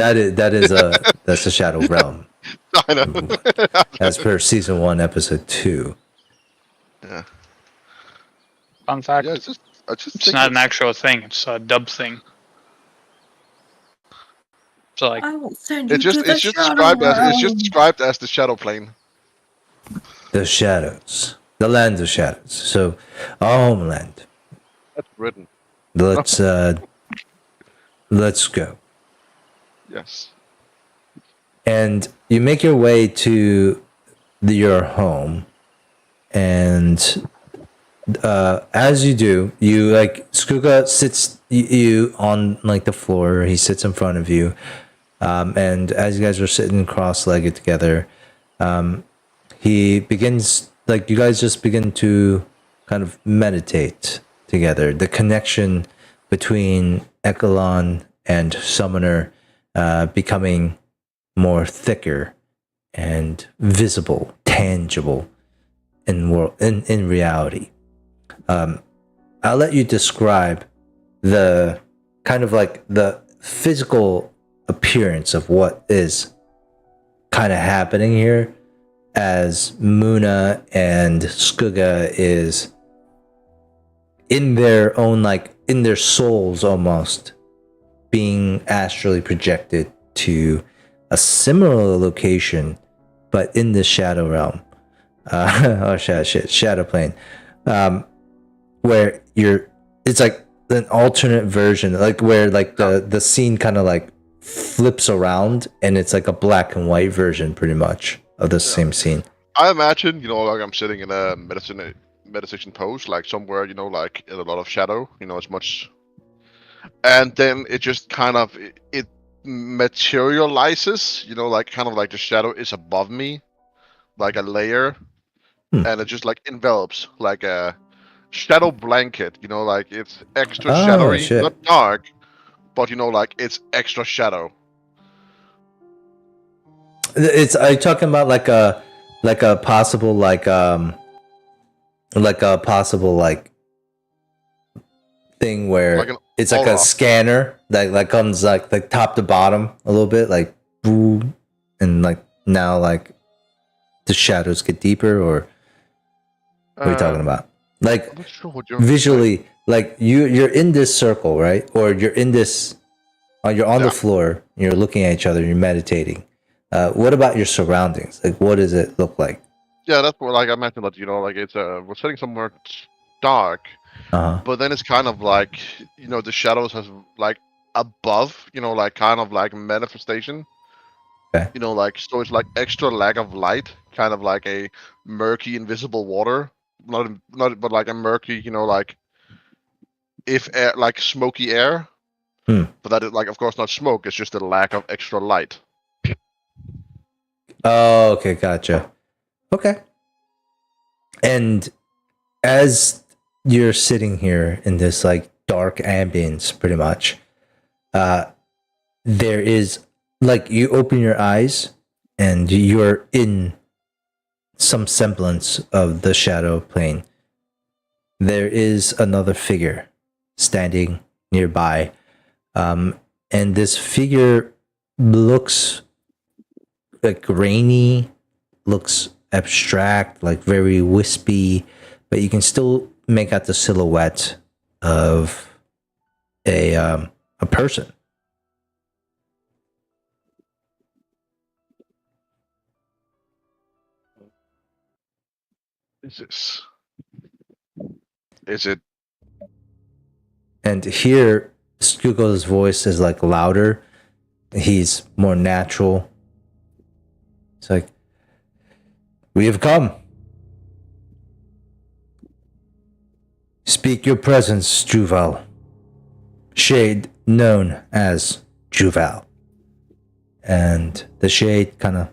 that's the Shadow Realm, I know. as per season 1, episode 2. Yeah. Fun fact: Yeah. I just it's think not an actual thing; it's a dub thing. So like, I will send you it's just to the it's just shadow described realm. as the shadow plane. The shadows, the land of shadows. So, our homeland. That's written. Let's go. Yes. And you make your way to your home, and as you do, you like Skuga sits you on like the floor. He sits in front of you, and as you guys are sitting cross-legged together, he begins like you guys just begin to kind of meditate together. The connection between Echelon and Summoner becoming more thicker and visible, tangible in reality. I'll let you describe the kind of like the physical appearance of what is kind of happening here as Muna and Skugga is in their own, like in their souls almost, being astrally projected to a similar location, but in the shadow realm. Shadow plane. Where it's like an alternate version, like where like the scene kind of like flips around and it's like a black and white version pretty much of the same scene. I imagine, like I'm sitting in a meditation pose, like somewhere, like in a lot of shadow, as much, and then it just kind of it materializes, like kind of like the shadow is above me, like a layer, and it just like envelops like a shadow blanket, like it's extra shadowy, shit. not dark, but like it's extra shadow. Are you talking about like a possible like a possible like thing where Like an it's like aura. a scanner that comes like top to bottom a little bit, like boom, and like now like the shadows get deeper, or what are you talking about? Like I'm not sure what you're visually, like you're in this circle, right? Or you're in this, you're on the floor, you're looking at each other, you're meditating. What about your surroundings? Like, what does it look like? Yeah, that's what, like I mentioned that, like it's we're sitting somewhere dark, but then it's kind of like, the shadows has like above, like kind of like manifestation. Okay. Like, so it's like extra lack of light, kind of like a murky invisible water, not but like a murky, like if air, like smoky air, but that is like, of course, not smoke. It's just a lack of extra light. Oh, okay, gotcha. Okay. And as you're sitting here in this like dark ambience, pretty much, there is like you open your eyes and you're in some semblance of the shadow plane. There is another figure standing nearby, and this figure looks like grainy, looks abstract, like very wispy, but you can still make out the silhouette of a person. Is it? And here, Skugo's voice is like louder. He's more natural. It's like, we have come. Speak your presence, Juval. Shade known as Juval. And the shade kind of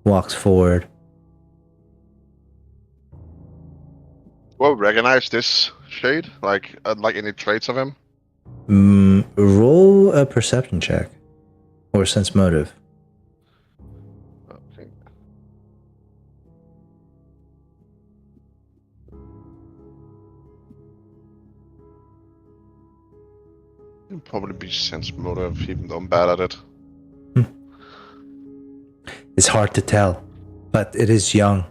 walks forward. Well, recognize this shade? Like any traits of him? Roll a perception check or sense motive. Okay. It'll probably be sense motive, even though I'm bad at it. It's hard to tell, but it is young.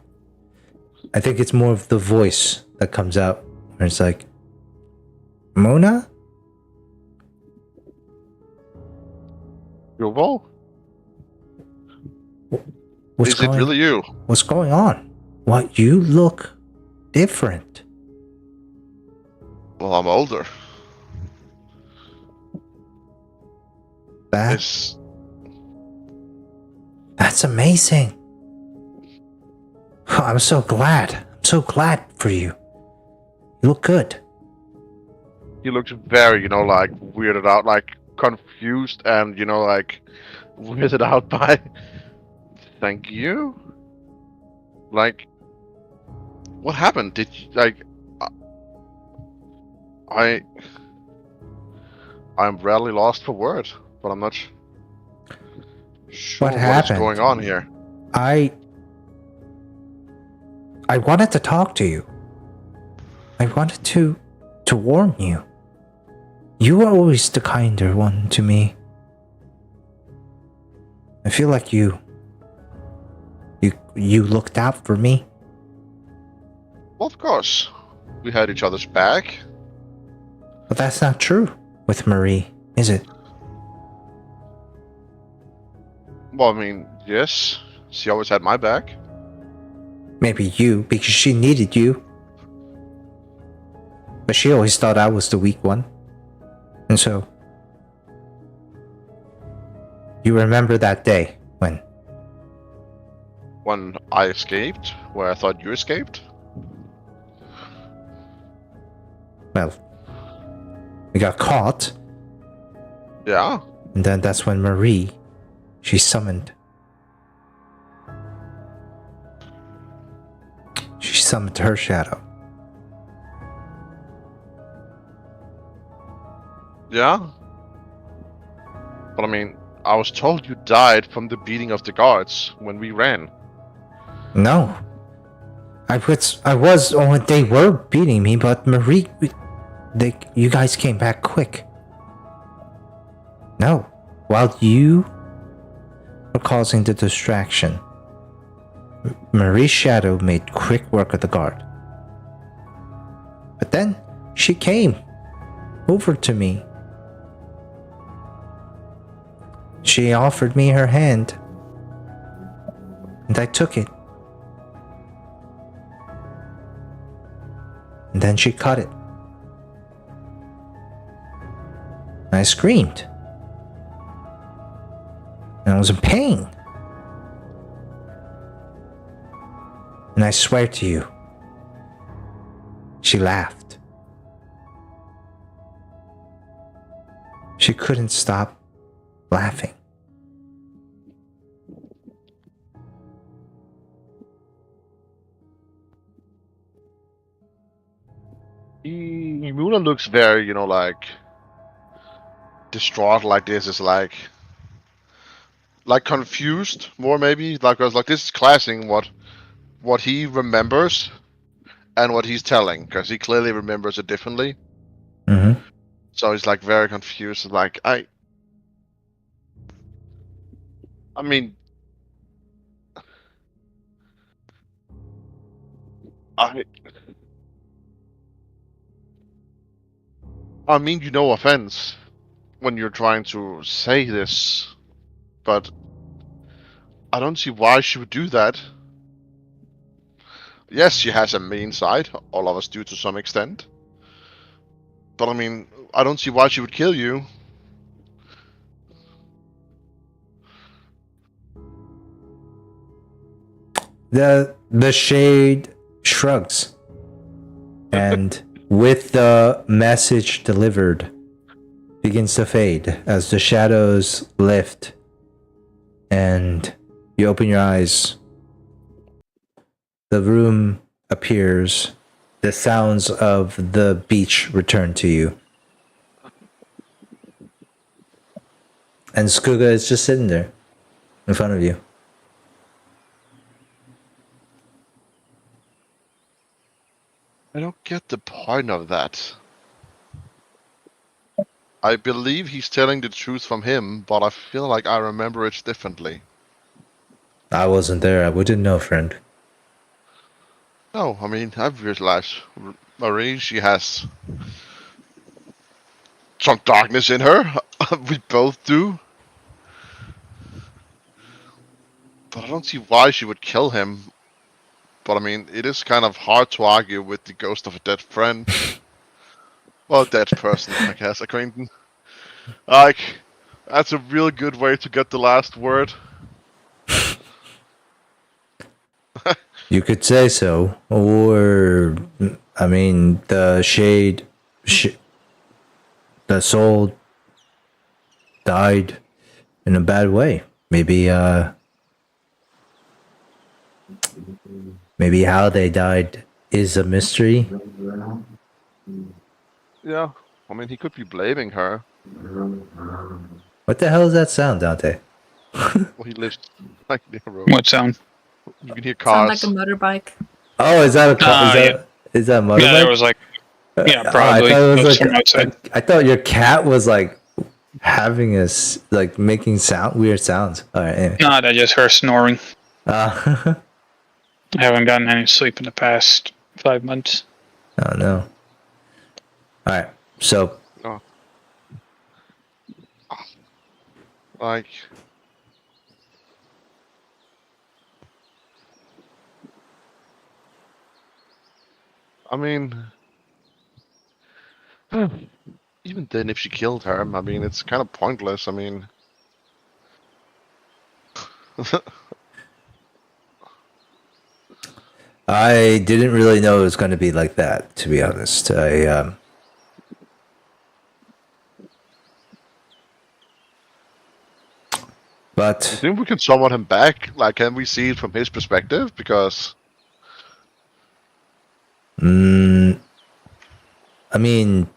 I think it's more of the voice that comes out where it's like, Mona? Yoval? What's Is it really you? What's going on? What, you look different. Well, I'm older. That's amazing. Oh, I'm so glad. I'm so glad for you. You look good. He looks very, like weirded out, like confused and, like weirded out by. Thank you? Like, what happened? Did you, like, I'm rarely lost for word, but I'm not sure What what is happened? going on here. I wanted to talk to you. I wanted to warn you. You were always the kinder one to me. I feel like you looked out for me. Well, of course, we had each other's back. But that's not true with Marie, is it? Well, I mean, yes, she always had my back. Maybe you, because she needed you. But she always thought I was the weak one. And so, you remember that day when I escaped, where I thought you escaped. well, we got caught, Yeah. and then that's when Marie, she summoned her shadow. Yeah. But I mean, I was told you died from the beating of the guards when we ran. No. I was oh, they were beating me, but Marie, you guys came back quick. No. While you were causing the distraction, Marie's shadow made quick work of the guard. But then she came over to me. She offered me her hand, and I took it. And then she cut it. And I screamed. And I was in pain. And I swear to you, she laughed. She couldn't stop laughing. Muna looks very, like distraught. Like this is like confused more maybe. Like, 'cause, like this is clashing what he remembers and what he's telling, because he clearly remembers it differently. Mm-hmm. So he's like very confused. Like I mean, I mean, no offense when you're trying to say this, but I don't see why she would do that. Yes, she has a mean side. All of us do to some extent. But I mean, I don't see why she would kill you. The shade shrugs, and with the message delivered, begins to fade as the shadows lift, and you open your eyes. The room appears. The sounds of the beach return to you, and Skuga is just sitting there in front of you. I don't get the point of that. I believe he's telling the truth from him, but I feel like I remember it differently. I wasn't there. I wouldn't know, friend. No, I mean, I've realized Marie, she has some darkness in her. We both do. But I don't see why she would kill him. But I mean, it is kind of hard to argue with the ghost of a dead friend. Well, dead person, I guess, acquaintance. Like, that's a real good way to get the last word. You could say so, or I mean, the the soul died in a bad way. Maybe how they died is a mystery. Yeah, I mean, he could be blaming her. What the hell is that sound, Dante? Well, he lives like near a road. What sound? You can hear Sound cars. like a motorbike. Oh, is that a car? Yeah. Is that a Yeah, motorbike? there was like, yeah, Oh, probably. I thought it was That's like from outside. I thought your cat was like having like making weird sounds. All right. Anyway. No, that just her snoring. I I haven't gotten any sleep in the past 5 months. don't know. All right. So Like, I mean, even then, if she killed her, I mean, it's kind of pointless. I mean, I didn't really know it was going to be like that, to be honest. I But think we can summon him back. Like, can we see it from his perspective? Because I mean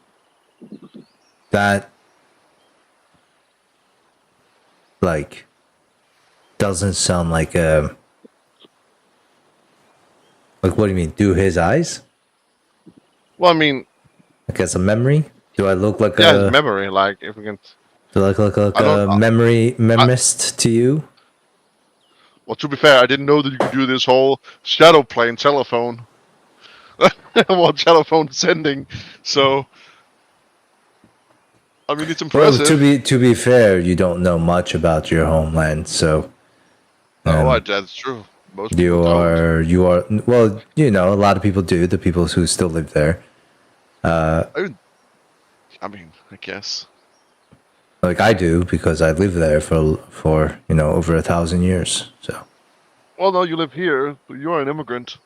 that like doesn't sound like a like what do you mean? Do his eyes? well, I mean, Like as a memory? Do I look like yeah, his a memory. Like, if we can, do I look like I don't- a memorist to you? well, to be fair, I didn't know that you could do this whole shadow plane telephone. While telephone sending, so I mean, it's Well, impressive. to be fair, you don't know much about your homeland, so That's true. Most people you don't. are well, you know, a lot of people do, the people who still live there. I mean, I guess. Like I do because I lived there for you know over 1,000 years. So Well, no, you live here. But you're an immigrant.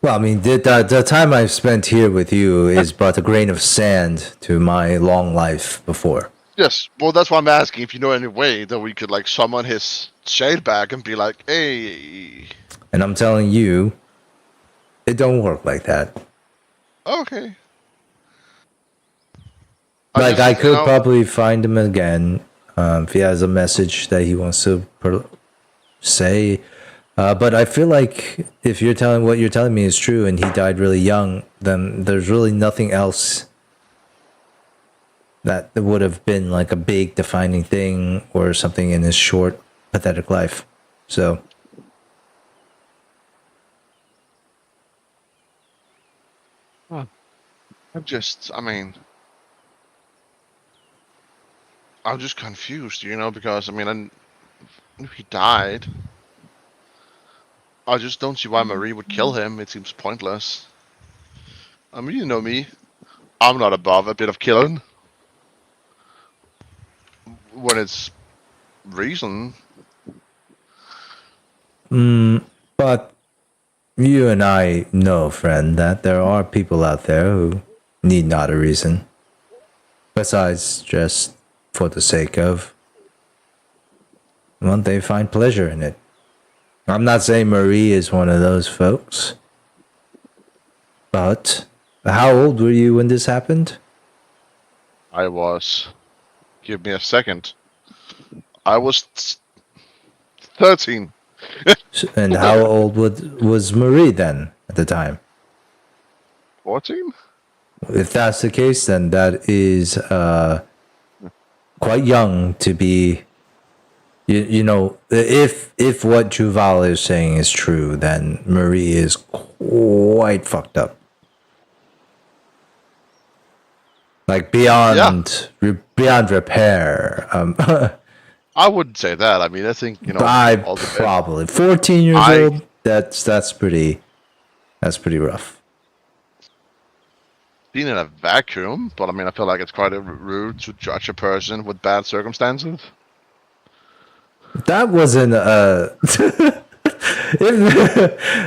well, I mean, the time I've spent here with you is but a grain of sand to my long life before. Yes. Well, that's why I'm asking if you know any way that we could like summon his shade back and be like, hey. And I'm telling you, it don't work like that. Okay. Like I just, could probably find him again if he has a message that he wants to say. But I feel like if you're telling what you're telling me is true and he died really young, then there's really nothing else that would have been like a big defining thing or something in his short, pathetic life. So I mean, I'm just confused, because I mean, I knew he died. I just don't see why Marie would kill him. It seems pointless. I mean, you know me. I'm not above a bit of killing. When it's reason. but you and I know, friend, that there are people out there who need not a reason. Besides just for the sake of, well, they find pleasure in it. I'm not saying Marie is one of those folks. But how old were you when this happened? I was. Give me a second. I was 13. And how old was Marie then at the time? 14? If that's the case, then that is quite young to be. You know, if what Juval is saying is true, then Marie is quite fucked up. Like beyond repair. I wouldn't say that. I mean, I think, I all the probably 14 years old. That's pretty rough. being in a vacuum, but I mean, I feel like it's quite rude to judge a person with bad circumstances. That wasn't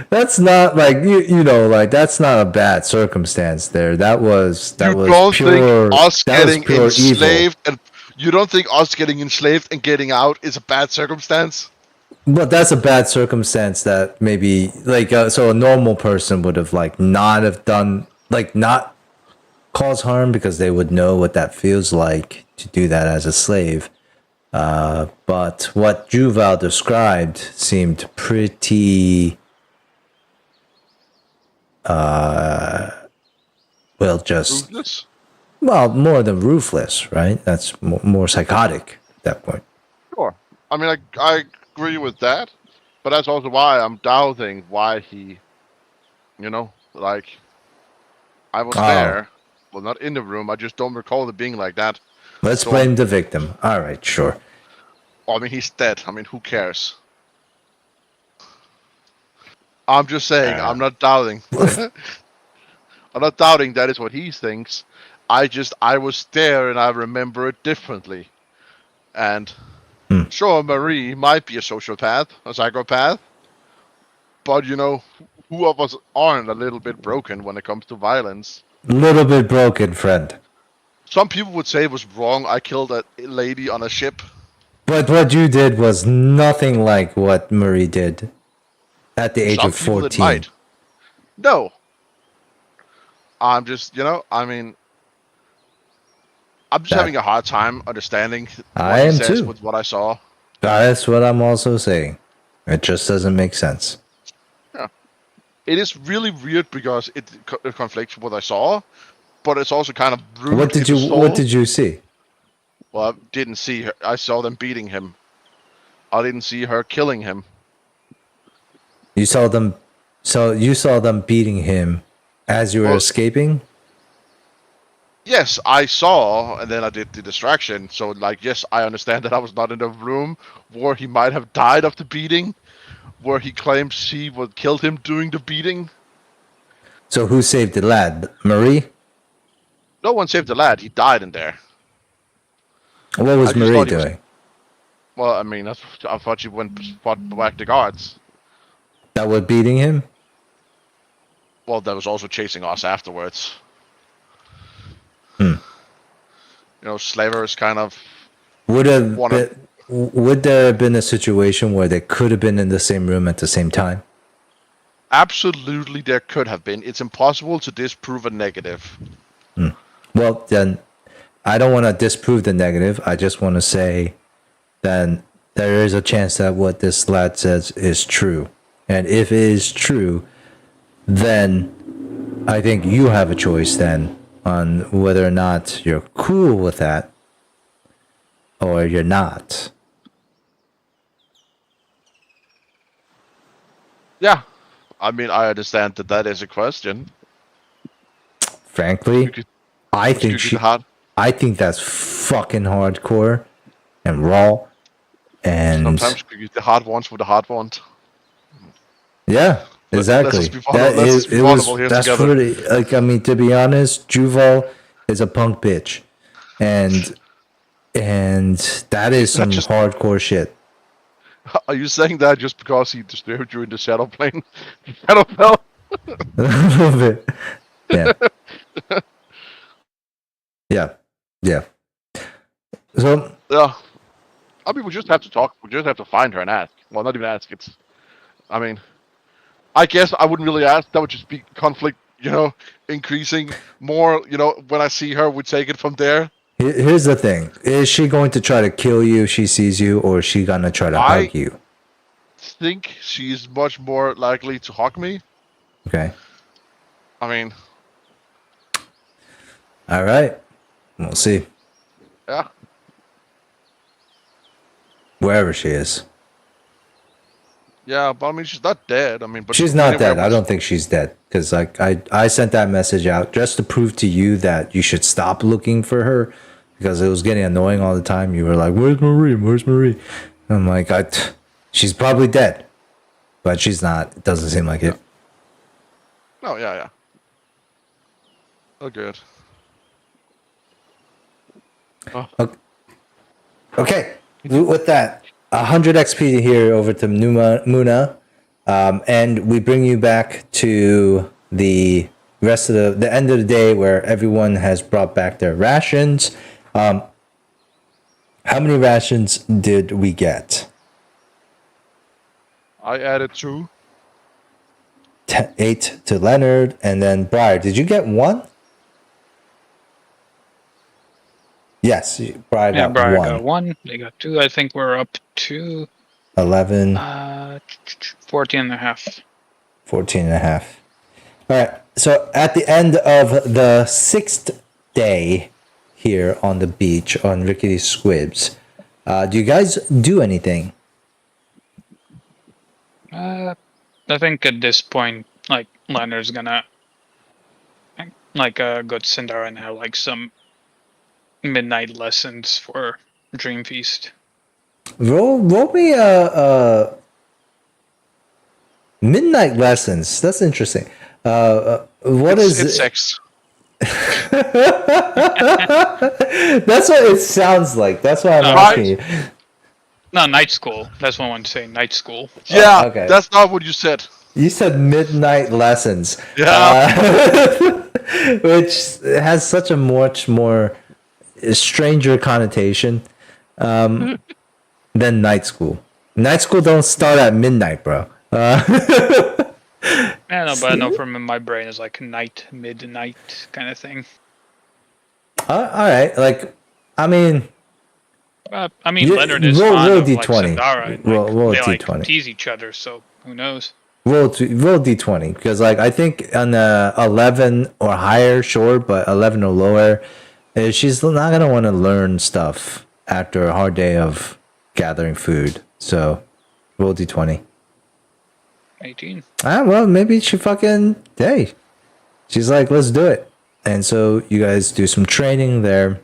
that's not like you know like that's not a bad circumstance there. That was Don't pure think us that was getting pure enslaved evil. and you don't think us getting enslaved and getting out is a bad circumstance? But that's a bad circumstance that maybe like so a normal person would have like not have done like not cause harm because they would know what that feels like to do that as a slave. But what Juval described seemed pretty, just Ruthless. more than ruthless, right? That's more psychotic at that point. Sure. I mean, I agree with that, but that's also why I'm doubting why he, like, I was Oh. there. Well, not in the room. I just don't recall it being like that. Let's So- blame the victim. All right, sure. I mean, he's dead. I mean, who cares? I'm just saying, I'm not doubting. I'm not doubting that is what he thinks. I was there and I remember it differently. And sure, Marie might be a sociopath, a psychopath, but who of us aren't a little bit broken when it comes to violence? Little bit broken, friend. Some people would say it was wrong. I killed a lady on a ship. But what you did was nothing like what Marie did at the age Some of people it 14. might. No. I'm just, I mean, I'm just having a hard time understanding what I he am says too. with what I saw. That's what I'm also saying. It just doesn't make sense. It is really weird because it conflicts with what I saw, but it's also kind of rude. What did you see? Well, I didn't see her. I saw them beating him. I didn't see her killing him. You saw them beating him as you were escaping? Yes, I saw, and then I did the distraction. So, yes, I understand that I was not in the room where he might have died of the beating, where he claims she killed him during the beating. So who saved the lad? Marie? No one saved the lad. He died in there. What was I just Marie thought he was- doing? Well, I mean, I thought she fought back the guards. That was beating him? Well, that was also chasing us afterwards. Slavers kind of... Would Wanna- there have been a situation where they could have been in the same room at the same time? Absolutely, there could have been. It's impossible to disprove a negative. Well, then, I don't want to disprove the negative. I just want to say that there is a chance that what this lad says is true. And if it is true, then I think you have a choice then on whether or not you're cool with that or you're not. Yeah. I mean, I understand that is a question. Frankly, could- I think I think that's fucking hardcore and raw. And Sometimes you get the hard ones with the hard ones. yeah, exactly. Let's just be vulnerable here that's together. pretty. Like, I mean, to be honest, Juval is a punk bitch, and that is some just- hardcore shit. Are you saying that just because he disturbed you in the shadow plane? Shadowfell? A little bit. Yeah. Yeah. So Yeah. I mean, we just have to talk. We just have to find her and ask. Well, not even ask. I mean, I guess I wouldn't really ask. That would just be conflict, increasing more. When I see her, we take it from there. here's the thing: is she going to try to kill you if she sees you, or is she gonna try to hug you? Think she's much more likely to hug me. Okay. I mean, All right. We'll see. yeah. Wherever she is. Yeah, but I mean, she's not dead. I mean, but She's not anyway, dead. I don't think she's dead. Because I sent that message out just to prove to you that you should stop looking for her. Because it was getting annoying all the time. You were like, where's Marie? Where's Marie? And I'm like, she's probably dead. But she's not. It doesn't seem like it. No, yeah. Oh, good. Okay. With that, 100 XP here over to Muna. And we bring you back to the rest of the end of the day where everyone has brought back their rations. How many rations did we get? I added 2. 8 to Leonard, and then Briar. Did you get 1? Yes, Briar Yeah, got Briar 1. got 1. They got 2. I think we're up to 11, 14 and a half. 14 and a half. All right. So at the end of the 6th day here on the beach on Rickety Squibs, do you guys do anything? I think at this point, like, Leonard's gonna like go to Sindara and have like some midnight lessons for Dream Feast. Roll me midnight lessons. That's interesting. What It's is it? sex. That's what it sounds like. That's why I'm asking you. No, night school. That's what I want to say. Night school. Yeah, okay. that's not what you said. You said midnight lessons. Yeah. Which has such a much more stranger connotation than night school. Night school don't start at midnight, bro. Yeah, no, but I know from my brain it's like night, midnight kind of thing. All right, like, I mean, Leonard is roll fond of D20. like Sindara. And, Roll they a like D20. tease each other, so who knows? Roll D20 because, like, I think on 11 or higher, sure, but 11 or lower, she's not gonna want to learn stuff after a hard day of gathering food. So, roll D20. 18. Well, maybe she fucking, hey, she's like, let's do it. And so you guys do some training there.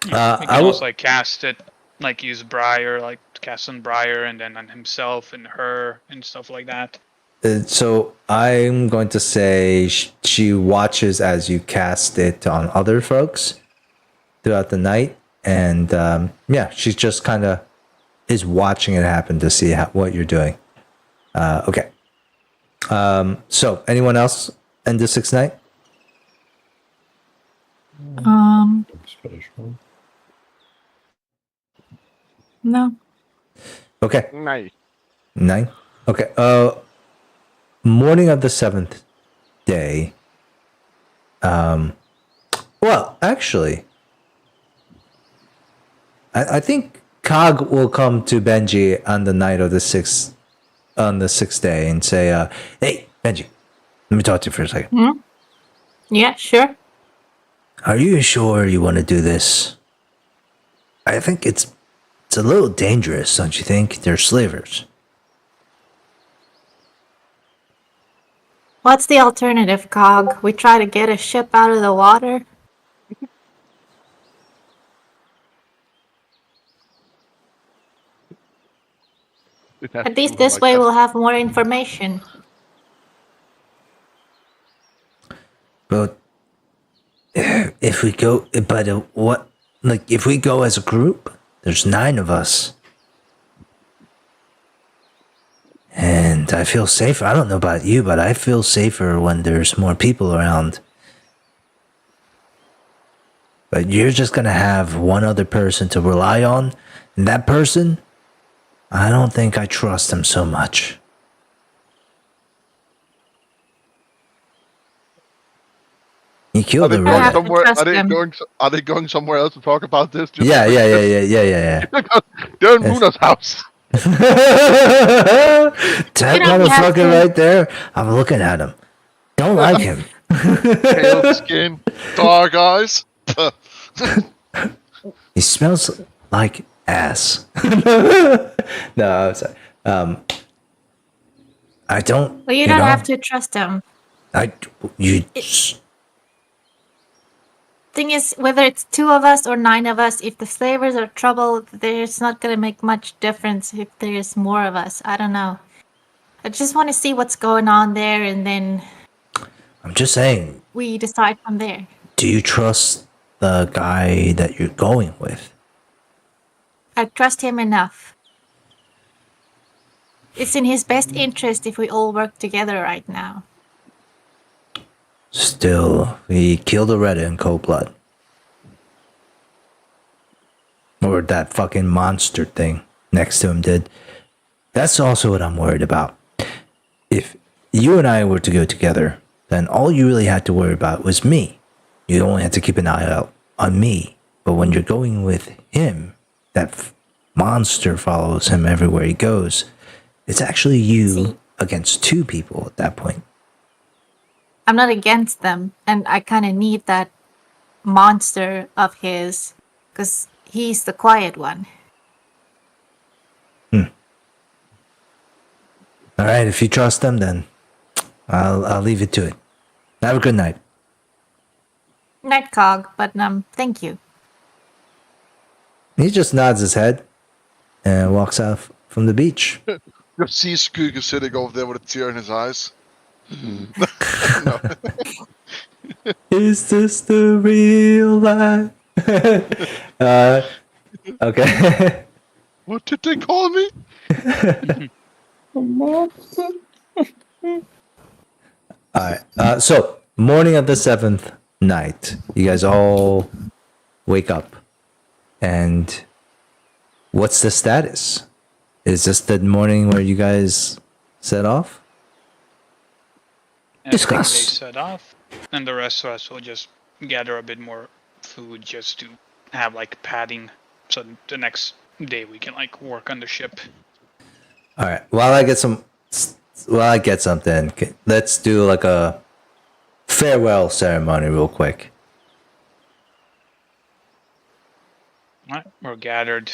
You can also like cast it, like use Briar, like cast on Briar and then on himself and her and stuff like that. So I'm going to say she watches as you cast it on other folks throughout the night. And yeah, she's just kind of is watching it happen to see what you're doing. Okay. So anyone else end the 6th night? No. Okay. 9. 9. Okay. Morning of the 7th day. Well, actually, I think Cog will come to Benji on the night of the 6th, on the 6th day, and say, "Hey, Benji, let me talk to you for a second. Yeah, sure. Are you sure you want to do this? I think it's a little dangerous, don't you think? They're slavers." What's the alternative, Cog? We try to get a ship out of the water? At least this way we'll have more information. But if we go, if we go as a group, there's 9 of us. And I feel safer. I don't know about you, but I feel safer when there's more people around. But you're just gonna have one other person to rely on, and that person, I don't think I trust him so much. He killed the red. Are they going somewhere else to talk about this? Yeah. They're in Muna's house. That motherfucker right there, I'm looking at him. Don't like him. Pale skin, dark eyes. He smells like ass. No, I'm sorry. I don't. Well, you don't have to trust him. Thing is, whether it's 2 of us or 9 of us, if the slavers are trouble, there's not going to make much difference if there's more of us. I don't know. I just want to see what's going on there, and then I'm just saying. We decide from there. Do you trust the guy that you're going with? I trust him enough. It's in his best interest if we all work together right now. Still, he killed Loretta in cold blood. Or that fucking monster thing next to him did. That's also what I'm worried about. If you and I were to go together, then all you really had to worry about was me. You only had to keep an eye out on me But when you're going with him, that monster follows him everywhere he goes. It's actually you See. against two people at that point. I'm not against them, and I kind of need that monster of his because he's the quiet one. All right, if you trust them, then I'll leave it to it. Have a good night. Night cog, but thank you. He just nods his head and walks out from the beach. You see Skugga sitting over there with a tear in his eyes. No. Is this the real life? Okay. What did they call me? All right. So, morning of the 7th night, you guys all wake up. And what's the status? Is this the morning where you guys set off? I think Discuss. they set off, and the rest of us will just gather a bit more food just to have like padding, so the next day we can like work on the ship. All right. While I get something, let's do like a farewell ceremony real quick. Alright, we're gathered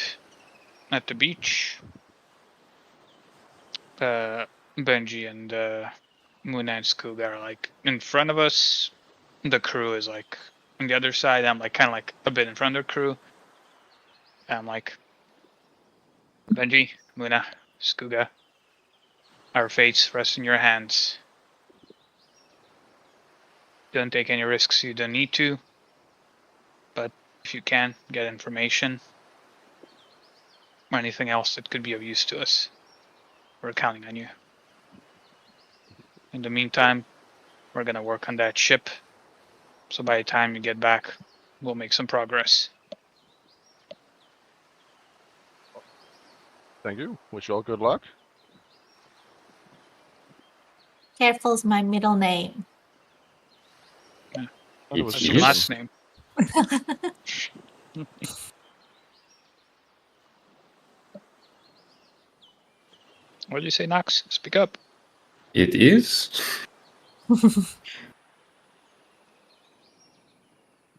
at the beach. Benji and Muna and Skugga are like in front of us. The crew is like on the other side. I'm like kind of like a bit in front of the crew. I'm like, Benji, Muna, Skugga, our fates rest in your hands. Don't take any risks you don't need to. But if you can, get information or anything else that could be of use to us. We're counting on you. In the meantime, we're gonna work on that ship. So by the time you get back, we'll make some progress. Thank you. Wish you all good luck. Careful's my middle name. It was That's Yes. your last name. What did you say, Nox? Speak up. It is.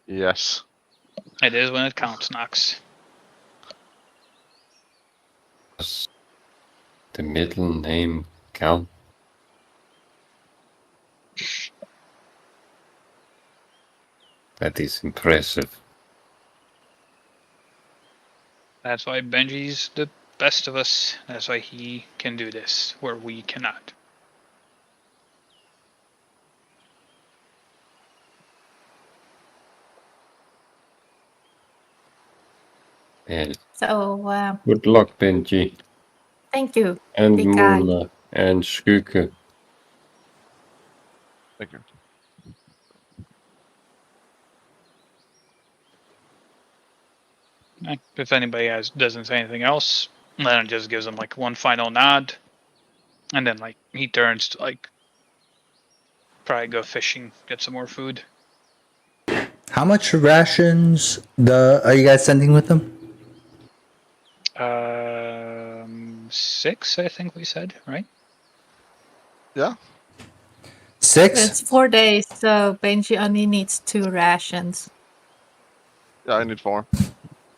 Yes. It is when it counts, Nox. Does the middle name count? That is impressive. That's why Benji's the best of us. That's why he can do this, where we cannot. And So, good luck, Benji. thank you. And Big guy. Muna and Skugga. Thank you. If anybody doesn't say anything else, Leonard just gives him like one final nod, and then like he turns to like probably go fishing, get some more food. How much rations are you guys sending with them? 6, I think we said, right? Yeah. 6? It's 4 days, so Benji only needs 2 rations. Yeah, I need 4.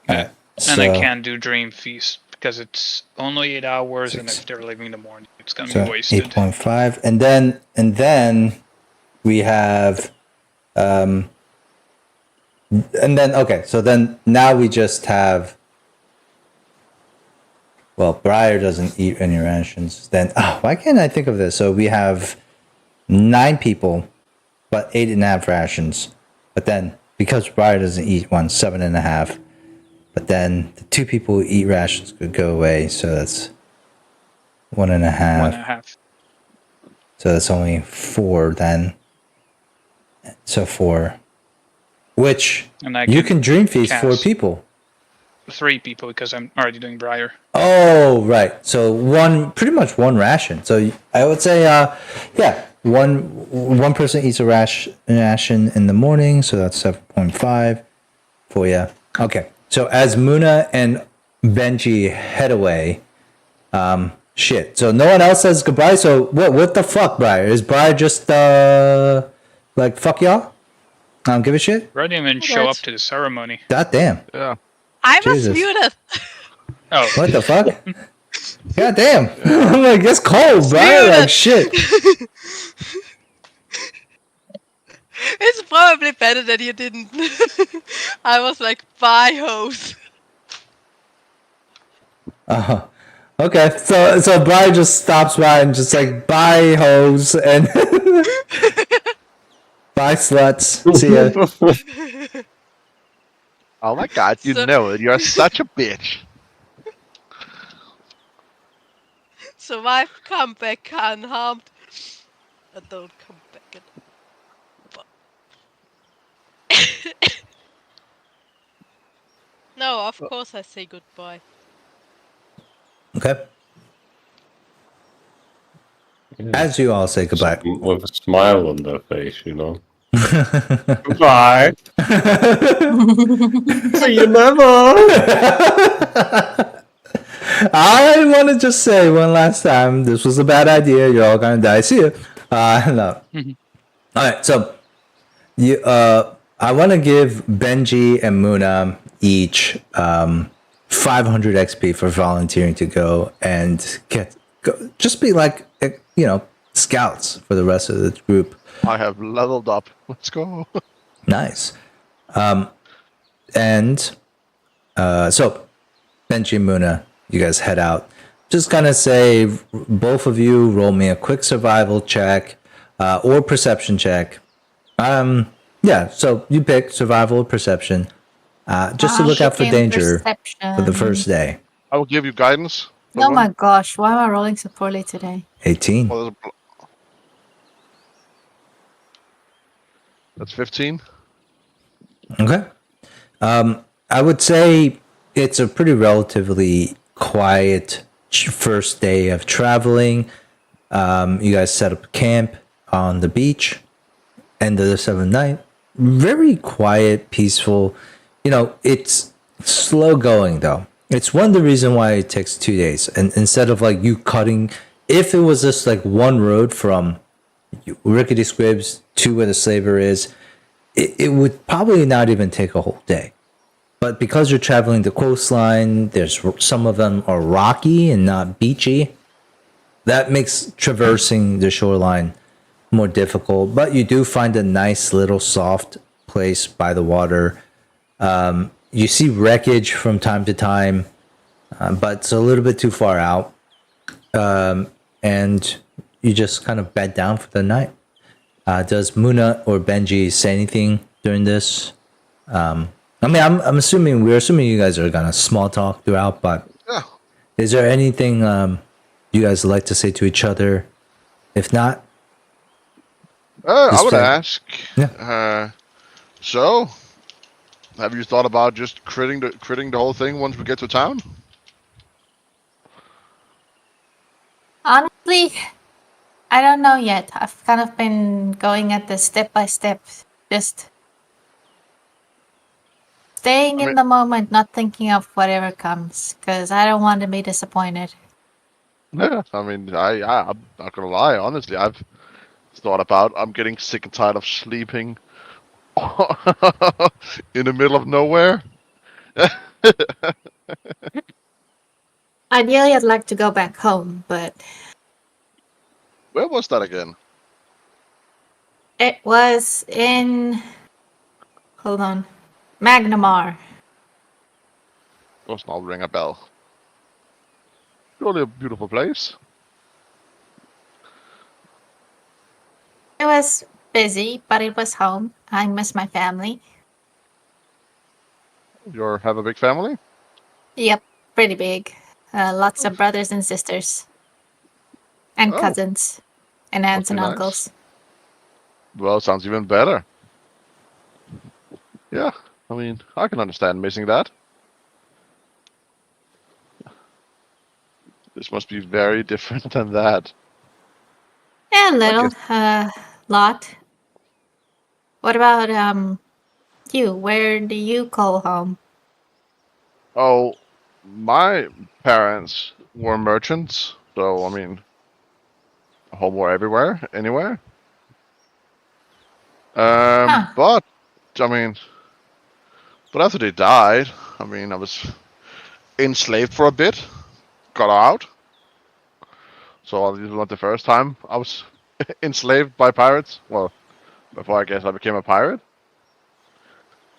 Alright. And I can't do Dream Feast because it's only 8 hours, and 6. if they're leaving in the morning, it's gonna So be wasted. 8.5, and then we have, and then okay. So then now we just have. Well, Briar doesn't eat any rations. Then why can't I think of this? So we have 9 people, but 8.5 rations. But then because Briar doesn't eat one, 7.5. But then the 2 people who eat rations could go away. So that's 1.5. 1.5. So that's only 4 then. So 4. Which And I you can dream feast cast 4 people. 3 people because I'm already doing Briar. Oh, right. So pretty much one ration. So I would say, one person eats a ration in the morning. So that's 7.5 for you. Okay, so as Muna and Benji head away, shit. So no one else says goodbye. So what the fuck, Briar? Is Briar just like fuck y'all? I don't give a shit. Bro didn't even show up to the ceremony. God damn. Yeah. I was Jesus. muted. Oh, What the fuck? God damn. I'm like, it's cold, Briar. Muted. Like shit. It's probably better that you didn't. I was like, bye, hoes. Okay, so Briar just stops by and just like bye hoes and bye sluts. See ya. Oh my god, you So- know it. You're such a bitch. Survive, come back unharmed. Don't come back. No, of course I say goodbye. Okay. As you all say goodbye. With a smile on their face, you know. Goodbye. See you never. I want to just say one last time, this was a bad idea. You're all gonna die. See ya. No. All right, so you I want to give Benji and Muna each 500 XP for volunteering to go and just be like scouts for the rest of the group. I have leveled up. Let's go. Nice. And so Benji and Muna, you guys head out. Just kind of say, both of you roll me a quick survival check or perception check. Yeah, so you pick survival or perception. Just to look out for danger for the first day. I will give you guidance. Oh my gosh, why am I rolling so poorly today? 18. Oh, that's 15. Okay. I would say it's a pretty relatively quiet first day of traveling. You guys set up camp on the beach. End of the 7th night. Very quiet, peaceful. It's slow going though. It's one of the reason why it takes 2 days. And instead of like you cutting, if it was just like one road from Rickety Squibs to where the slaver is, it would probably not even take a whole day. But because you're traveling the coastline, there's some of them are rocky and not beachy. That makes traversing the shoreline more difficult. But you do find a nice little soft place by the water. You see wreckage from time to time, but it's a little bit too far out. And you just kind of bed down for the night. Does Muna or Benji say anything during this? I mean, we're assuming you guys are gonna small talk throughout, but Yeah. is there anything you guys would like to say to each other? If not, I would fair. ask. Yeah. So, have you thought about just critting the whole thing once we get to town? Honestly, I don't know yet. I've kind of been going at this step by step, just staying in the moment, not thinking of whatever comes, because I don't want to be disappointed. Yeah. I mean, I'm not gonna lie. Honestly, I've thought about. I'm getting sick and tired of sleeping in the middle of nowhere. Ideally, I'd like to go back home, but Where was that again? it was in. Hold on. Magnamar. Does not ring a bell. Surely a beautiful place. It was busy, but it was home. I miss my family. You have a big family? Yep, pretty big. Lots of brothers and sisters. And Oh. cousins. And aunts Okay, and nice. uncles. Well, sounds even better. Yeah, I mean, I can understand missing that. This must be very different than that. Yeah, a little. Lot. What about you? Where do you call home? Oh, my parents were merchants, so I mean, home or everywhere, anywhere. Huh. But I mean, but after they died, I mean, I was enslaved for a bit, got out. So this was not the first time I was enslaved by pirates. Well, before I guess I became a pirate.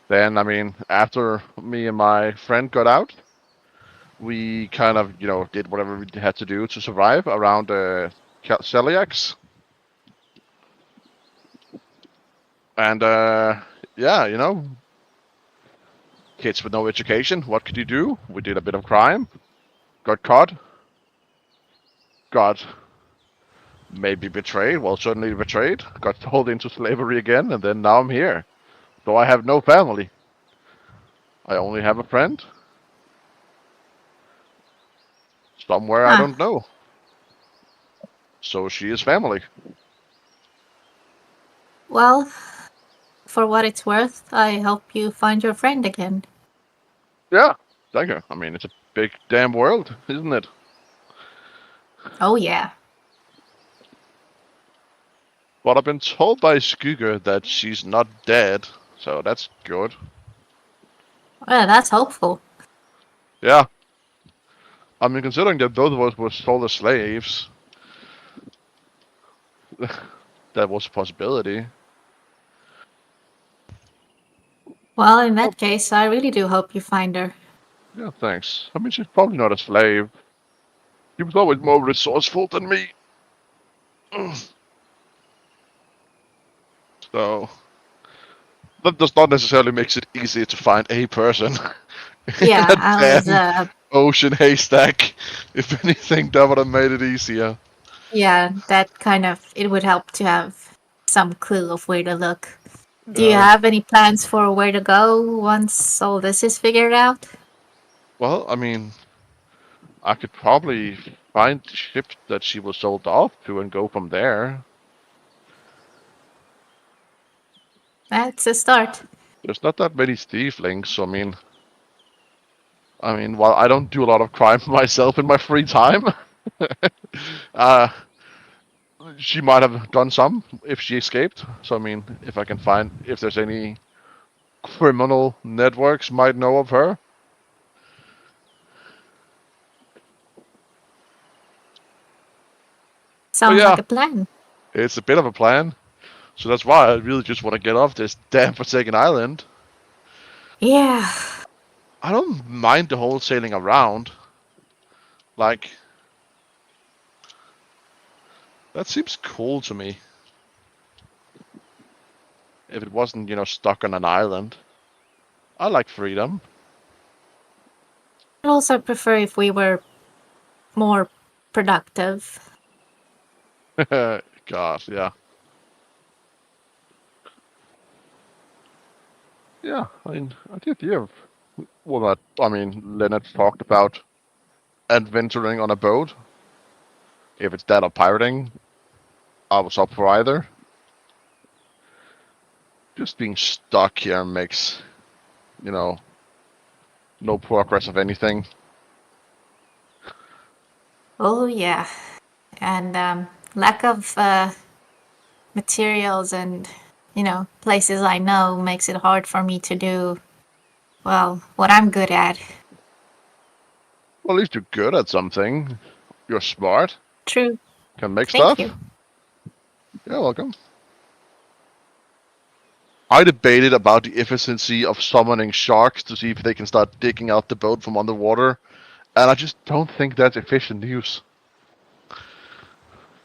Then, I mean, after me and my friend got out, we kind of, did whatever we had to do to survive around celiacs. And, yeah, kids with no education, what could you do? We did a bit of crime, got caught, got maybe betrayed, well, certainly betrayed, got sold into slavery again, and then now I'm here. So I have no family. I only have a friend. Somewhere I Huh. don't know. So she is family. Well, for what it's worth, I hope you find your friend again. Yeah, thank you. I mean, it's a big damn world, isn't it? Oh, yeah. But I've been told by Skugga that she's not dead, so that's good. Well, that's hopeful. Yeah. I mean, considering that both of us were sold as slaves, that was a possibility. Well, in that case, I really do hope you find her. Yeah, thanks. I mean, she's probably not a slave. She was always more resourceful than me. So, that does not necessarily makes it easy to find a person in Yeah, a I was, damn ocean haystack. If anything, that would have made it easier. yeah, that kind of, it would help to have some clue of where to look. Do you have any plans for where to go once all this is figured out? Well, I mean, I could probably find the ship that she was sold off to and go from there. That's a start. There's not that many thieflings, so I mean, while I don't do a lot of crime myself in my free time, uh, she might have done some if she escaped. So I mean, if I can find if there's any criminal networks might know of her. Sounds yeah, like a plan. it's a bit of a plan. So that's why I really just want to get off this damn forsaken island. Yeah. I don't mind the whole sailing around. Like, that seems cool to me. If it wasn't, stuck on an island. I like freedom. I'd also prefer if we were more productive. God, yeah. Yeah, I mean, I did hear. Well, Leonard talked about adventuring on a boat. If it's that or pirating, I was up for either. Just being stuck here makes, no progress of anything. Oh, yeah. And lack of materials and, places I know makes it hard for me to do, well, what I'm good at. Well, at least you're good at something. You're smart. True. Can make Thank stuff. you. You're welcome. I debated about the efficiency of summoning sharks to see if they can start digging out the boat from underwater, and I just don't think that's efficient use.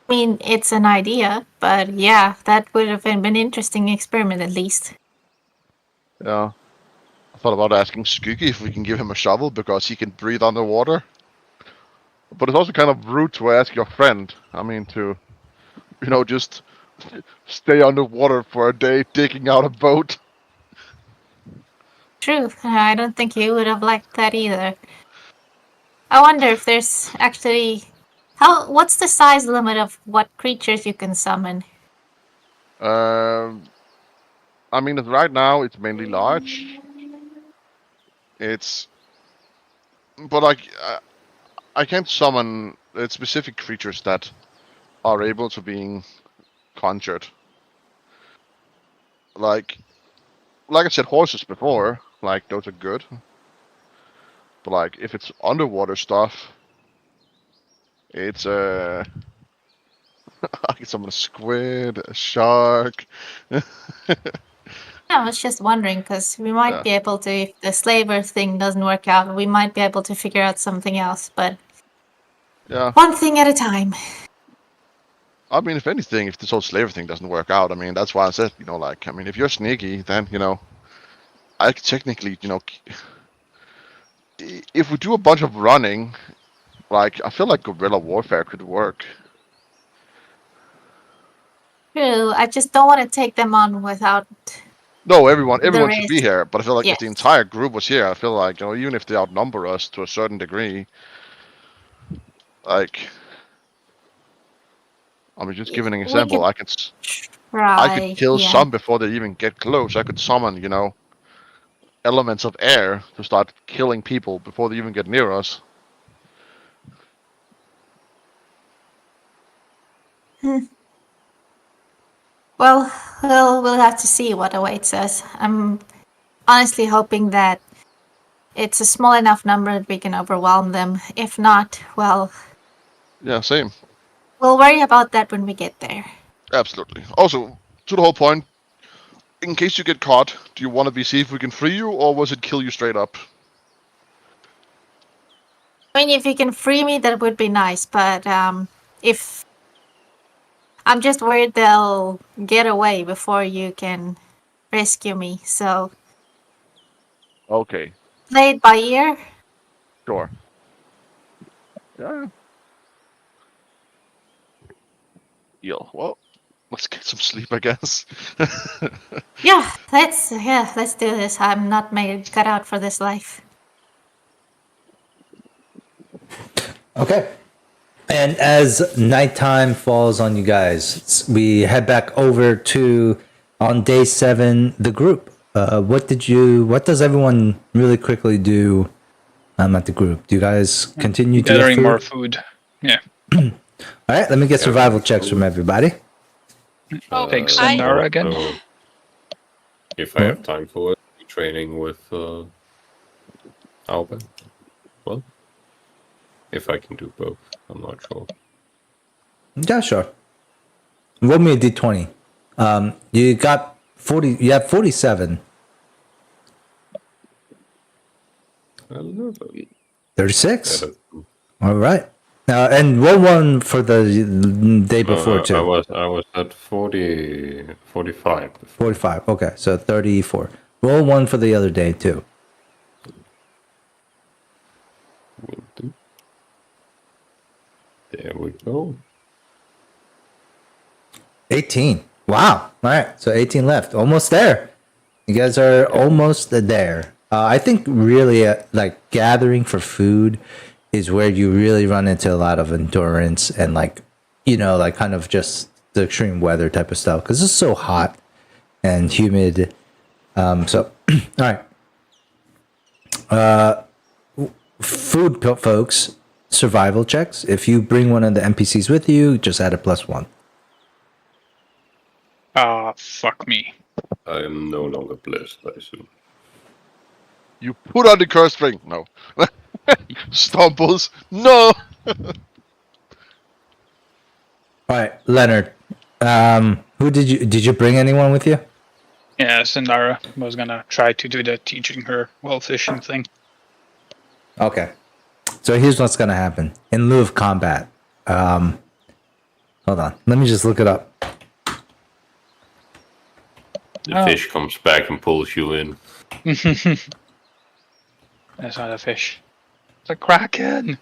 I mean, it's an idea, but yeah, that would have been an interesting experiment at least. Yeah. I thought about asking Skooky if we can give him a shovel because he can breathe underwater. But it's also kind of rude to ask your friend. I mean, to, just stay underwater for a day digging out a boat. True. I don't think you would have liked that either. I wonder if there's actually what's the size limit of what creatures you can summon? I mean, right now it's mainly large. It's But like, I can't summon specific creatures that are able to being conjured. Like I said, horses before, like those are good. But like, if it's underwater stuff, it's I can summon a squid, a shark. I was just wondering because we might Yeah. be able to, if the slaver thing doesn't work out, we might be able to figure out something else. But Yeah. one thing at a time. I mean, if anything, if this whole slaver thing doesn't work out, I mean, that's why I said, like, I mean, if you're sneaky, then, I could technically, if we do a bunch of running, like, I feel like guerrilla warfare could work. True. I just don't want to take them on without. No, everyone The should be rest. here, but I feel like if the Yes. entire group was here, I feel like, even if they outnumber us to a certain degree, like, I mean, just giving an We example, could I could try. kill Yeah. some before they even get close. I could summon, elements of air to start killing people before they even get near us. Well, we'll have to see what awaits us. I'm honestly hoping that it's a small enough number that we can overwhelm them. If not, well, Yeah, same. we'll worry about that when we get there. Absolutely. Also, to the whole point, in case you get caught, do you want to see if we can free you, or was it kill you straight up? I mean, if you can free me, that would be nice. But if I'm just worried they'll get away before you can rescue me. So Okay, play it by ear. sure. Yeah. Well, let's get some sleep, I guess. Yeah, let's do this. I'm not made cut out for this life. Okay. And as nighttime falls on you guys, we head back over to on day 7 the group. What does everyone really quickly do at the group? Do you guys continue to get Gathering food? more food. Yeah. All right, let me get survival checks from everybody. Thanks, I- Sandara again. Also, if I have time for it, be training with Alba. Well, if I can do both, I'm not sure. Yeah, sure. Roll me a d20. You got 40. You have 47. I don't know. 36. Yeah, All right. And roll one for the day before too. I was at 45. 45. Okay, so 34. Roll one for the other day too. Will do. There we go. 18. Wow. All right. So 18 left. Almost there. You guys are almost there. I think really like gathering for food is where you really run into a lot of endurance and like kind of just the extreme weather type of stuff because it's so hot and humid. So all right. Food folks, survival checks. If you bring one of the NPCs with you, just add a +1. Fuck me. I am no longer blessed, I assume. You put on the curse ring. No. Stumbles. No. All right, Leonard. Who did you bring anyone with you? Yeah, Sandara was gonna try to do the teaching her while fishing thing. Okay. So here's what's gonna happen. In lieu of combat. Hold on. Let me just look it up. The fish comes back and pulls you in. That's not a fish. It's a kraken.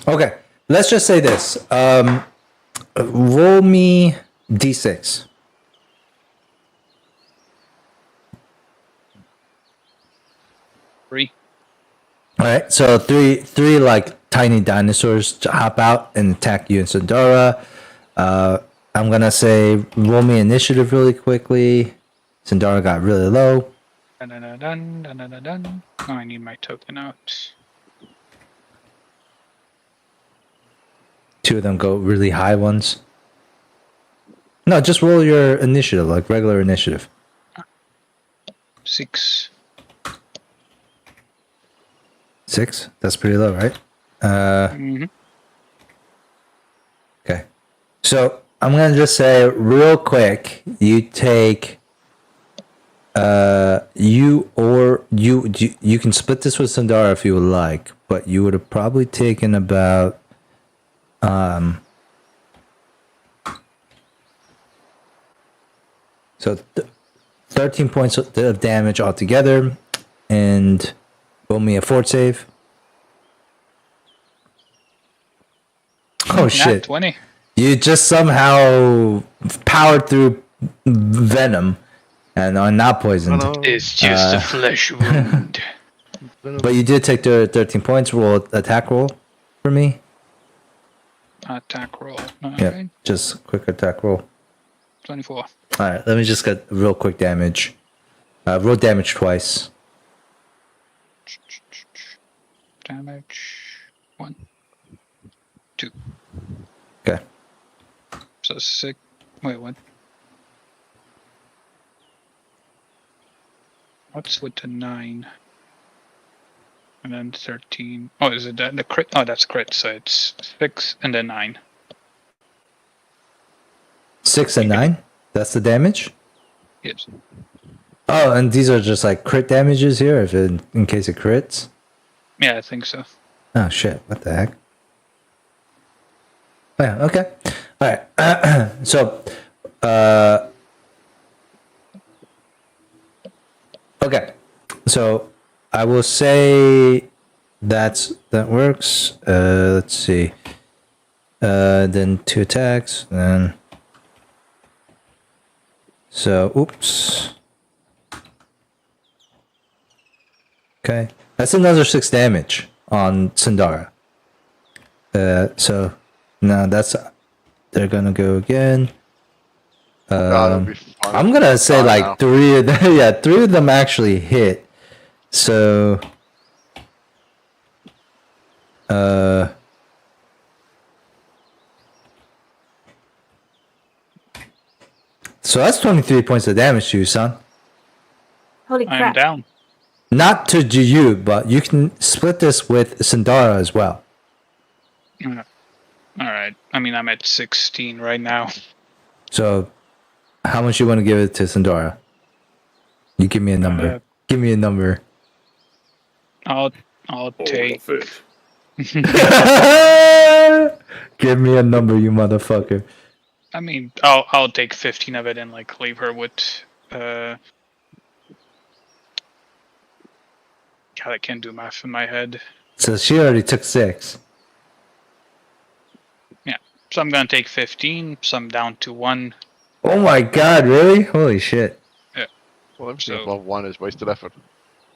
Okay. Let's just say this. Roll me d6. All right, so three like tiny dinosaurs to hop out and attack you and Sandara. I'm gonna say roll me initiative really quickly. Sandara got really low. Dun, dun, dun, dun, dun, dun, dun, dun. Oh, I need my token out. Two of them go really high ones. No, just roll your initiative, like regular initiative. 6. 6? That's pretty low, right? Mm-hmm. Okay. So I'm gonna just say real quick, you take you can split this with Sandara if you would like, but you would have probably taken about so 13 points of damage altogether, and roll me a fort save. Oh Nat shit. 20. You just somehow powered through venom and are not poisoned. No, no. It's just a flesh wound. But you did take the 13 points. Roll attack roll for me. Attack roll. Yeah, Okay. just quick attack roll. 24. All right, let me just get real quick damage. Roll damage twice. Damage. 1. 2. Okay. So 6. Wait, what? What's with the 9? And then 13. Oh, is it that the crit? Oh, that's crit. So it's 6 and then 9. 6 and 9. That's the damage. Yes. Oh, and these are just like crit damages here, if in case it crits. Yeah, I think so. Oh shit! What the heck? Oh, yeah. Okay. All right. So, okay. So I will say that works. Let's see. Then 2 attacks. Then so oops. Okay, that's another 6 damage on Sandara. So now they're gonna go again. That'll be fun. I'm gonna say Fun like now. 3 of them. Yeah, 3 of them actually hit. So, so that's 23 points of damage to you, son. Holy I'm crap. down. Not to you, but you can split this with Sandara as well. All right. I mean, I'm at 16 right now. So, how much you want to give it to Sandara? You give me a number. Give me a number. I'll take. Of it. Give me a number, you motherfucker. I mean, I'll take 15 of it and like leave her with. God, I can't do math in my head. So she already took 6. Yeah. So I'm gonna take 15. So I'm down to 1. Oh my god, really? Holy shit. Well, everything So- above 1 is wasted effort.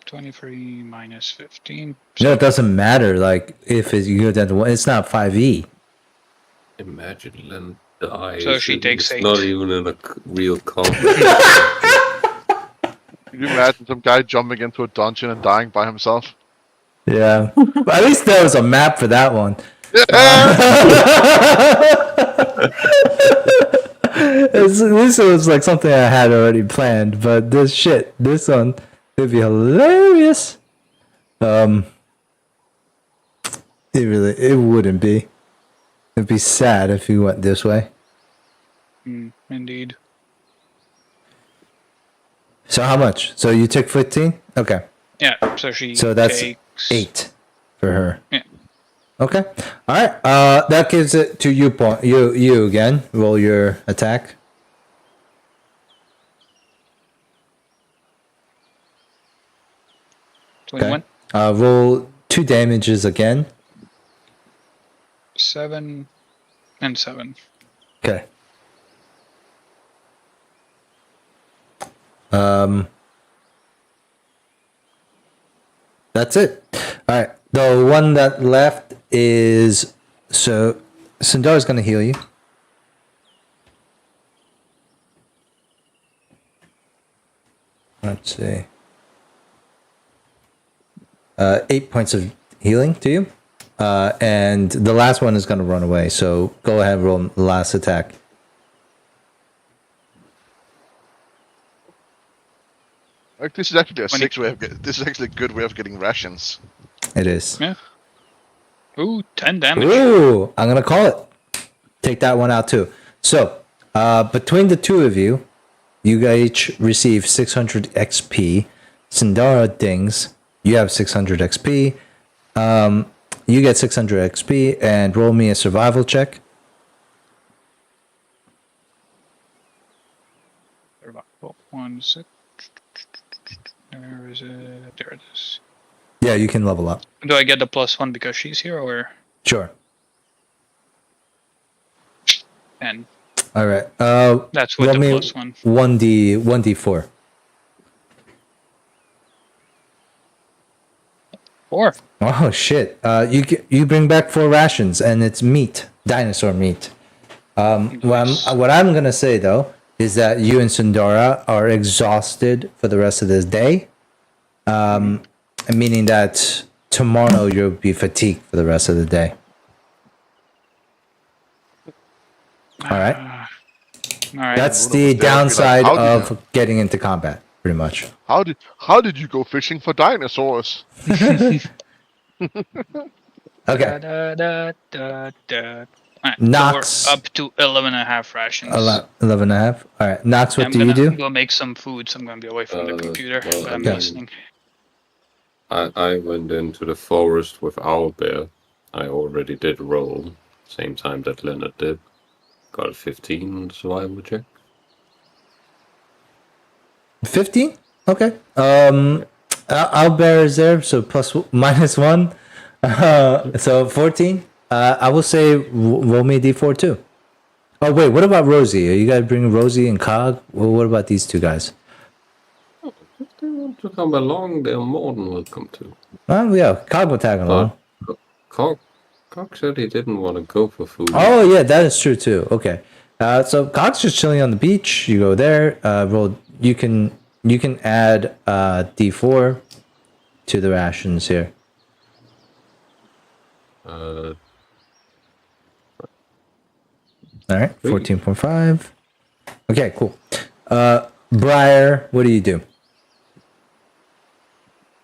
23 minus 15. No, it doesn't matter. Like, if you go down to 1, it's not 5e. Imagine Len dies. So she and takes it's 8. not even in a real combat. Can you imagine some guy jumping into a dungeon and dying by himself? Yeah. But at least there was a map for that one. At least it was like something I had already planned. But this one, would be hilarious. It wouldn't be. It'd be sad if you went this way. Indeed. So how much? So you took 15? Okay. Yeah. So she. So that's takes 8 for her. Yeah. Okay. All right. That gives it to you. You again. Roll your attack. Okay. 21. Roll 2 damages again. 7 and 7. Okay. That's it. All right. The one that left is so Sindara's gonna heal you. Let's see. 8 points of healing to you. And the last one is gonna run away. So go ahead, roll the last attack. Like this is actually a 20. six way of this is actually a good way of getting rations. It is. Yeah. Ooh, 10 damage. Ooh, I'm gonna call it. Take that one out too. So, between the two of you, you guys each receive 600 XP. Sindara dings. You have 600 XP. You get 600 XP and roll me a survival check. Survival. 1 sec. Where is it? There it is. Yeah, you can level up. Do I get the +1 because she's here, or? Sure. And All right. that's with roll the me +1. 1d4. 4. Oh shit! You bring back 4 rations and it's meat, dinosaur meat. What I'm gonna say though is that you and Sundara are exhausted for the rest of this day, meaning that tomorrow you'll be fatigued for the rest of the day. All right. All right. That's Bruno the was there, I'd be like, downside "How did of getting into combat, pretty much. How did you go fishing for dinosaurs? Okay. Alright, Nox. so we're up to 11.5 rations. 11 and a half. All right. Knox, what I'm do you gonna do? go make some food, so I'm gonna be away from the computer, well, but I'm okay. listening. I went into the forest with Owlbear. I already did roll, same time that Leonard did. Got a 15 on the survival check. 15? Okay. Owlbear is there, so -1. So 14. I will say roll me a d4 too. Oh wait, what about Rosie? Are you guys bringing Rosie and Cog? Well, what about these two guys? If they want to come along, they're more than welcome to. Oh yeah, Cog will tag along. Cock said he didn't want to go for food. Oh yeah, that is true too. Okay. So Cog's just chilling on the beach. You go there. Roll. You can add d4 to the rations here. All right, 14.5. Okay, cool. Briar, what do you do?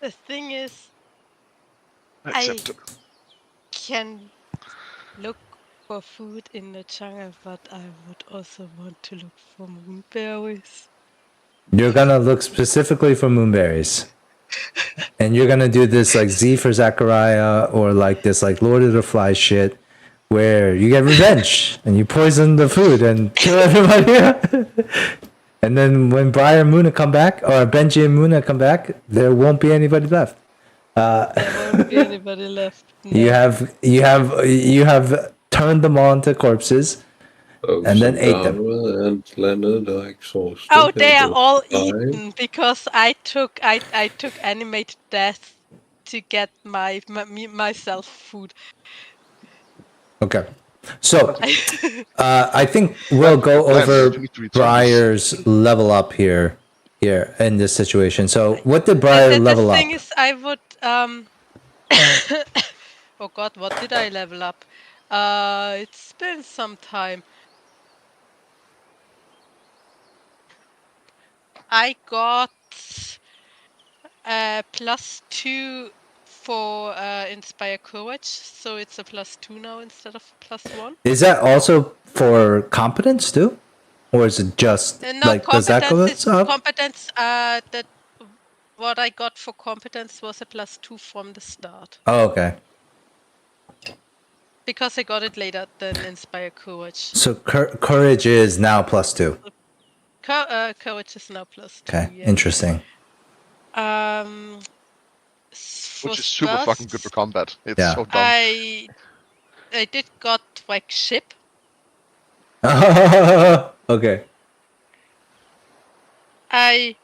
The thing is, I Acceptable. can look for food in the jungle, but I would also want to look for moonberries. You're gonna look specifically for moonberries. And you're gonna do this like Z for Zachariah or like this like Lord of the Flies shit where you get revenge and you poison the food and kill everybody. And then when Briar and Muna come back, or Benji and Muna come back, there won't be anybody left. There won't be anybody left. No. You have turned them on to corpses. And then ate them. And Leonard are exhausted. Oh, they are will all die. eaten because I took animated death to get myself food. Okay. So I think we'll go over Briar's level up here in this situation. So what did Briar level the up? thing is, I would oh god, what did I level up? It's been some time. I got +2 for Inspire Courage, so it's a +2 now instead of +1. Is that also for competence too? Or is it just No, like does that go up? competence. That what I got for competence was a +2 from the start. Oh, okay. Because I got it later than Inspire Courage. So courage is now +2. Courage is now +2. Okay, yeah. interesting. Which is super fucking good for combat. It's Yeah. so dumb. I did got like ship. Okay. I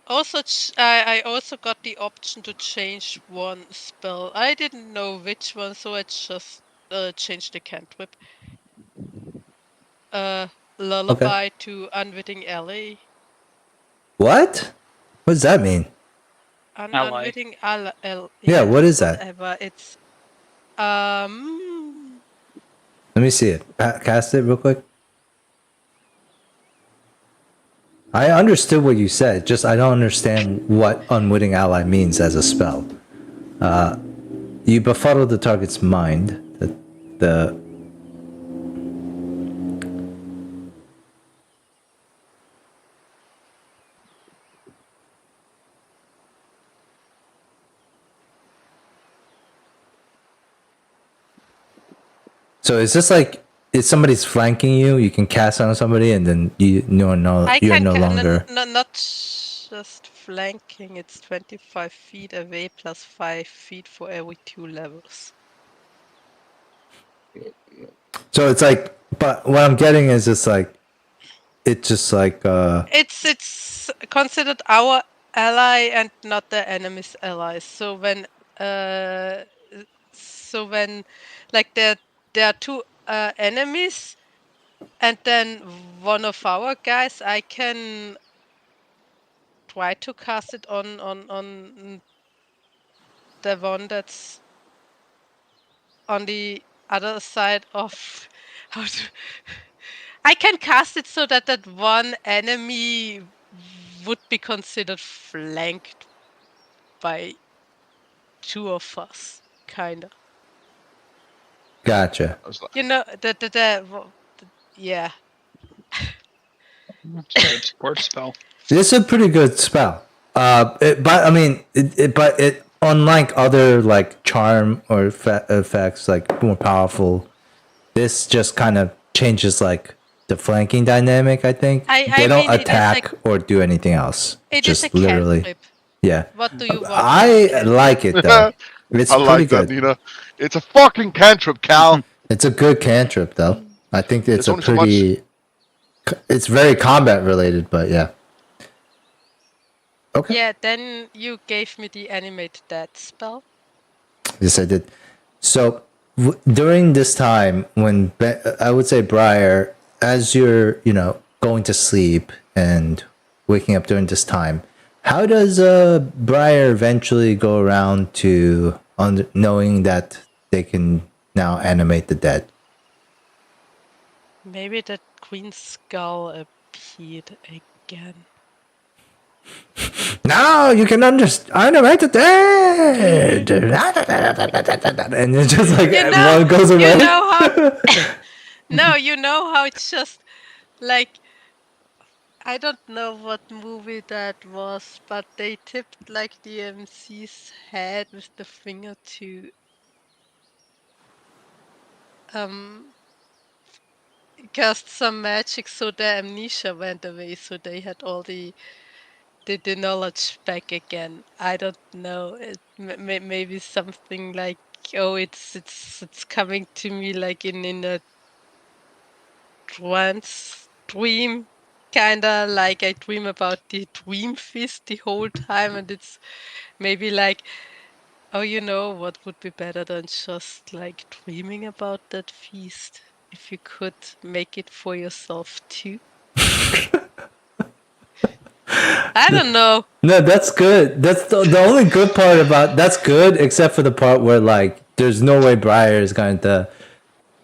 Also, I also got the option to change one spell. I didn't know which one, so I just changed the cantrip. Lullaby to Unwitting Ally. What? What does that mean? Ally. Unwitting Ally. Yeah, what is that? Whatever. It's Let me see it. Cast it real quick. I understood what you said, just I don't understand what Unwitting Ally means as a spell. You befuddle the target's mind. The So is this like if somebody's flanking you, you can cast on somebody, and then you're no longer. not just flanking. It's 25 feet away plus 5 feet for every 2 levels. So it's like, but what I'm getting is it's just like It's considered our ally and not the enemy's ally. So when like there are 2 enemies and then one of our guys, I can try to cast it on the one that's on the other side of I can cast it so that that one enemy would be considered flanked by 2 of us, kinda. gotcha. You know, yeah. It's a good support spell. This is a pretty good spell. But I mean, but unlike other like charm or effects, like more powerful, this just kind of changes like the flanking dynamic. I think they don't attack or do anything else. It is just a literally, cantrip. yeah. What do you want? I like it though. It's I pretty like that, good. Nina. It's a fucking cantrip, Cal. It's a good cantrip though. I think it's It's a only so much. pretty. It's very combat related, but yeah. Okay. Yeah, then you gave me the animate that spell. Yes, I did. So during this time, when I would say Briar, as you're going to sleep and waking up during this time, how does Briar eventually go around to knowing that they can now animate the dead? Maybe that green skull appeared again. Now you can animate the dead, and it's just like one goes away. You know how? No, you know how it's just like I don't know what movie that was, but they tipped like the MC's head with the finger to cast some magic, so their amnesia went away, so they had all the knowledge back again. I don't know. It maybe something like it's coming to me like in a trance dream, kinda like I dream about the dream feast the whole time, and it's maybe like, oh, you know what would be better than just like dreaming about that feast if you could make it for yourself too. I don't know. No, that's good. That's the only good part about that's good, except for the part where like there's no way Briar is going to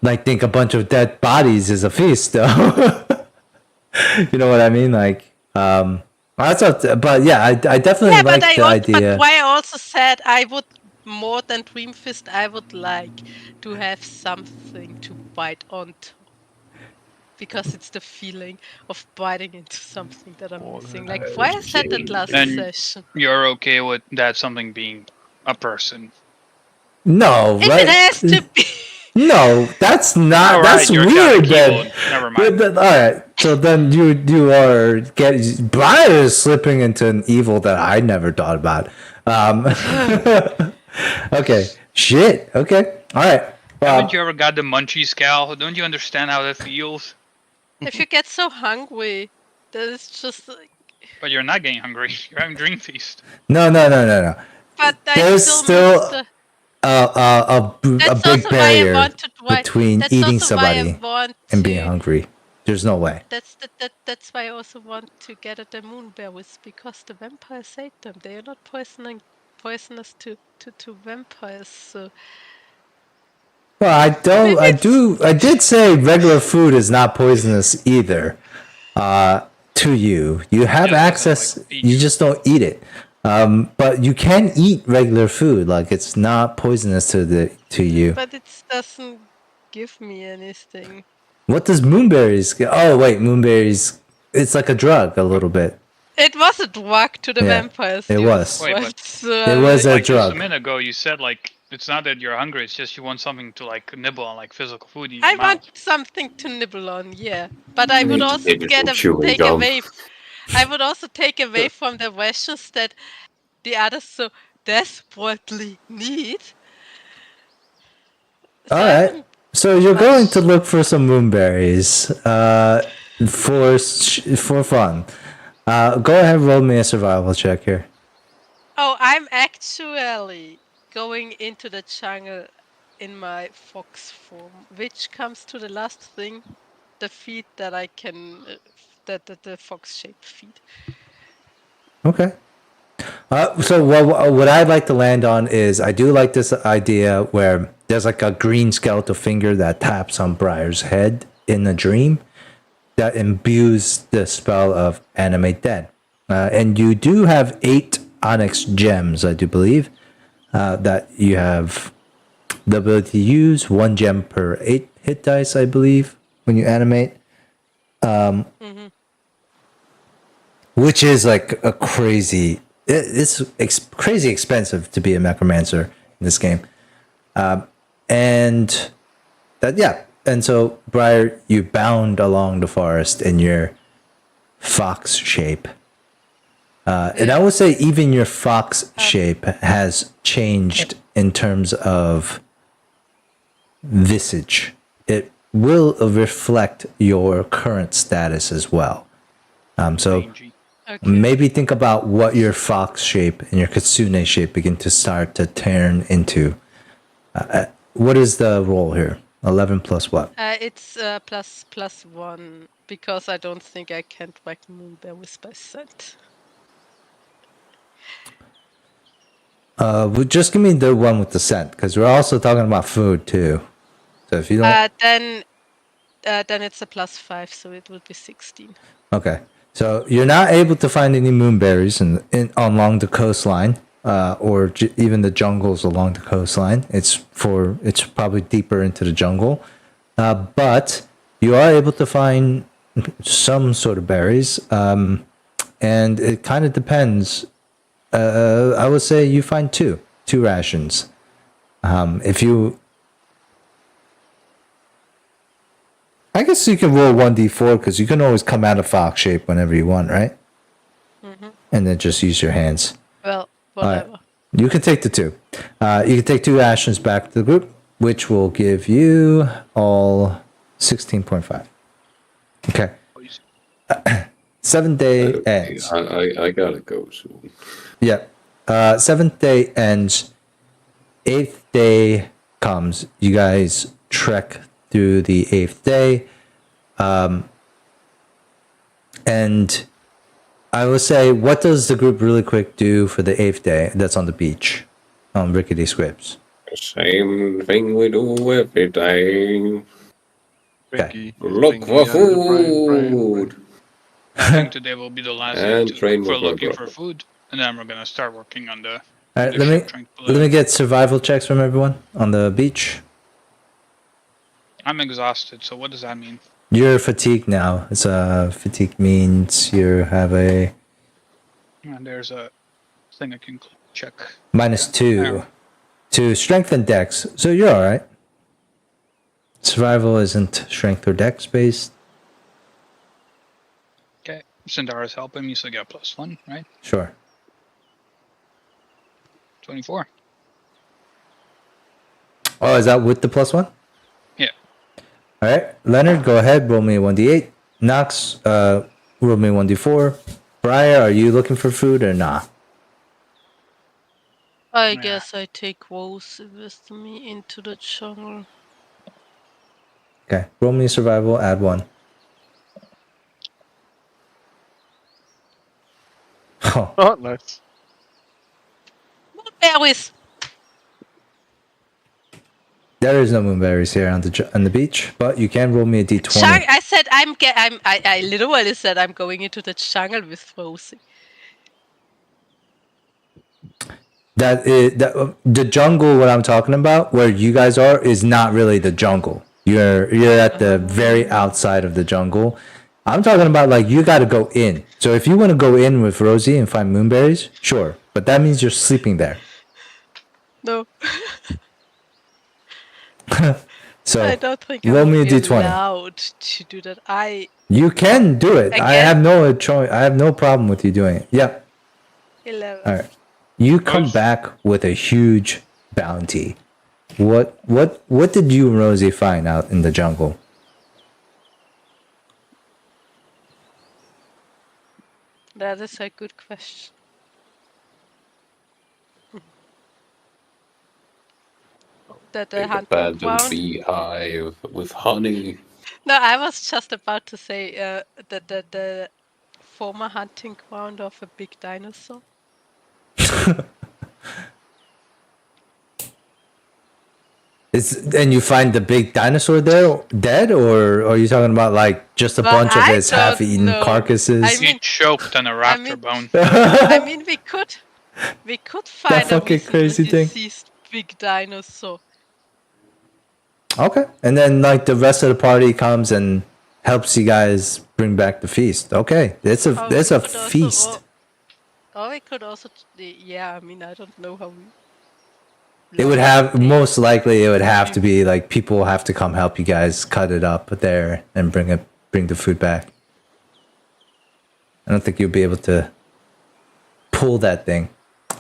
like think a bunch of dead bodies is a feast, though. You know what I mean? Like, that's not, but yeah, I definitely like the idea. But why I also said I would more than Dream Fist, I would like to have something to bite onto. Because it's the feeling of biting into something that I'm missing. Like, why I said that last session. You're okay with that something being a person? No, right? It has to be. No, that's not. All That's right, you're weird. kinda Then, Never mind. all right. So then you are getting Briar is slipping into an evil that I never thought about. Okay. Shit. Okay. All right. Haven't you ever got the munchies, Cal? Don't you understand how that feels? If you get so hungry, then it's just like But you're not getting hungry. You're having Dream Feast. No. But I There's still still missed a That's big also why I barrier wanted why. between That's eating also why I somebody want and being to. hungry. There's no way. That's why I also want to get at the moonberries because the vampires ate them. They are not poisonous to vampires. So Well, maybe it's I did say regular food is not poisonous either. To you, you have Just doesn't access. like You peach. just don't eat it. But you can eat regular food. Like it's not poisonous to you. but it doesn't give me anything. What does moonberries? Oh wait, moonberries. It's like a drug a little bit. It was a drug to the Yeah, vampires. it you was. Wait, sweat, but- so It was a Like just a drug. minute ago, you said like it's not that you're hungry. It's just you want something to like nibble on, like physical food in your I mouth. want something to nibble on, yeah. But I would need to also nibble some chewing take gum. away. I would also take away from the rations that the others so desperately need. So All I right. wouldn't. So you're much- going to look for some moonberries for fun. Go ahead, roll me a survival check here. Oh, I'm actually going into the jungle in my fox form, which comes to the last thing, the feet that I can, the fox shaped feet. Okay. So what I'd like to land on is I do like this idea where there's like a green skeletal finger that taps on Briar's head in a dream that imbues the spell of Animate Dead. And you do have 8 onyx gems, I do believe, that you have the ability to use 1 gem per 8 hit dice, I believe, when you animate. Which is like a crazy. It's crazy expensive to be a necromancer in this game, and that yeah. And so, Briar, you bound along the forest in your fox shape, and I would say even your fox shape has changed in terms of visage. It will reflect your current status as well. So. Mangy. Okay. Maybe think about what your fox shape and your kitsune shape begin to start to turn into. What is the roll here? 11 plus what? It's plus 1 because I don't think I can track moonberries by scent. Well, just give me the one with the scent, because we're also talking about food too. So if you don't, Then it's a plus 5, so it would be 16. okay. So you're not able to find any moonberries along the coastline, or even the jungles along the coastline. It's probably deeper into the jungle, but you are able to find some sort of berries, and it kind of depends. I would say you find two rations. If you, I guess you can roll 1d4 because you can always come out of fox shape whenever you want, right? And then just use your hands. Well, All right. whatever. You can take the 2. You can take 2 rations back to the group, which will give you all 16.5. Okay. 7-day ends. I gotta go soon. Yeah. 7th day ends. 8th day comes. You guys trek through the 8th day. And I would say, what does the group really quick do for the 8th day that's on the beach on Rickety Scripts? Same thing we do every day. Pinky, Look pinky for and the brain. food. I think today will be the last And day train for with looking my for food, and then we're gonna start working on the. All right, the ship trying to let me get survival checks from everyone on the beach. I'm exhausted, so what does that mean? You're fatigued now. It's fatigue means you have a And there's a thing I can check. -2 to strength and dex, so you're all right. Survival isn't strength or dex based. Okay, Sindara's helping me, so I get +1, right? Sure. 24. Oh, is that with the +1? Yeah. All right, Leonard, go ahead. Roll me a 1d8. Knox, roll me a 1d4. Briar, are you looking for food or not? I Yeah. guess I take Rose with me into the jungle. Okay, roll me survival, add 1. Oh, Oh, nice. Berries. there is no moonberries here on the beach, but you can roll me a d20. I said I literally said I'm going into the jungle with Rosie. The jungle. What I'm talking about, where you guys are, is not really the jungle. You're at the very outside of the jungle. I'm talking about like you got to go in. So if you want to go in with Rosie and find moonberries, sure, but that means you're sleeping there. No, So I don't think I roll would me a be d20. allowed to do that. You can do it. I Again? have no choice. I have no problem with you doing it. Yeah. 11. All right. You come Nice. back with a huge bounty. What did you and Rosie find out in the jungle? That is a good question. That the Big hunting abandoned ground. beehive with honey. No, I was just about to say that the former hunting ground of a big dinosaur. And you find the big dinosaur there dead, or are you talking about like just a Well, bunch of I his don't half-eaten know. carcasses? I mean- He choked on a raptor mean- bone. I mean, we could find a fucking recently crazy thing. deceased big dinosaur. Okay, and then like the rest of the party comes and helps you guys bring back the feast. Okay, it's a Or it's we a could also- feast. Or we could also, yeah. I mean, I don't know how we. It would have most likely it would have to be like people have to come help you guys cut it up there and bring the food back. I don't think you'll be able to pull that thing.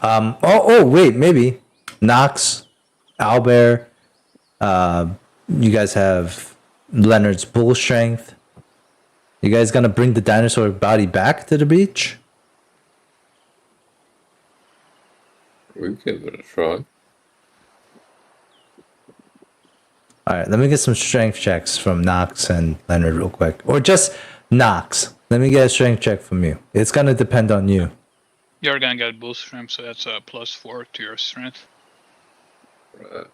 Wait, maybe Knox, Albert, you guys have Leonard's bull strength. You guys gonna bring the dinosaur body back to the beach? We give it a try. All right, let me get some strength checks from Knox and Leonard real quick, or just Knox. Let me get a strength check from you. It's gonna depend on you. You're gonna get bull strength, so that's a +4 to your strength. Right.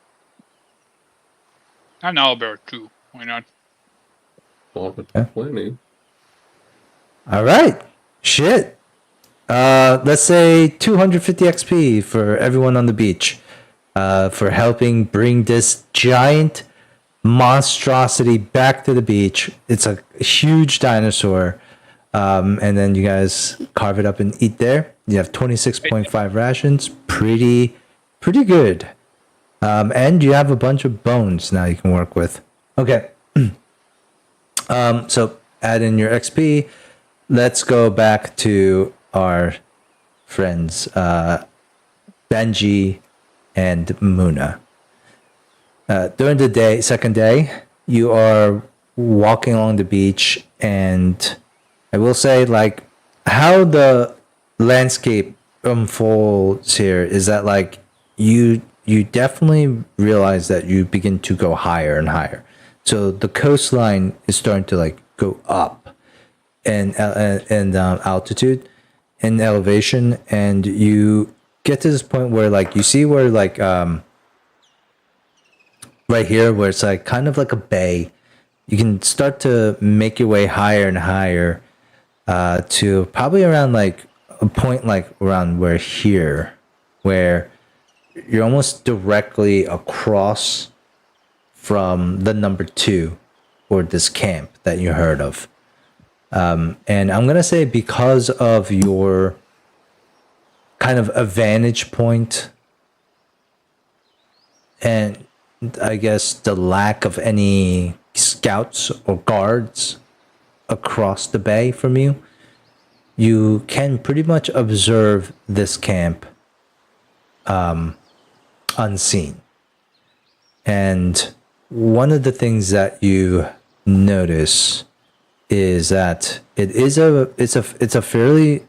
And Albert too. Why not? Yeah. 20. All right, shit. Let's say 250 XP for everyone on the beach, for helping bring this giant monstrosity back to the beach. It's a huge dinosaur. And then you guys carve it up and eat there. You have 26.5 rations. Pretty good. And you have a bunch of bones now you can work with. Okay. So add in your XP. Let's go back to our friends, Benji and Muna. During the day, second day, you are walking along the beach, and I will say, like, how the landscape unfolds here is that, like, you definitely realize that you begin to go higher and higher. So the coastline is starting to like go up in altitude and elevation, and you get to this point where like you see where like right here where it's like kind of like a bay. You can start to make your way higher and higher to probably around like a point like around where here, where you're almost directly across from the number 2 or this camp that you heard of. And I'm gonna say because of your kind of a vantage point and I guess the lack of any scouts or guards across the bay from you, you can pretty much observe this camp unseen. And one of the things that you notice is that it's a fairly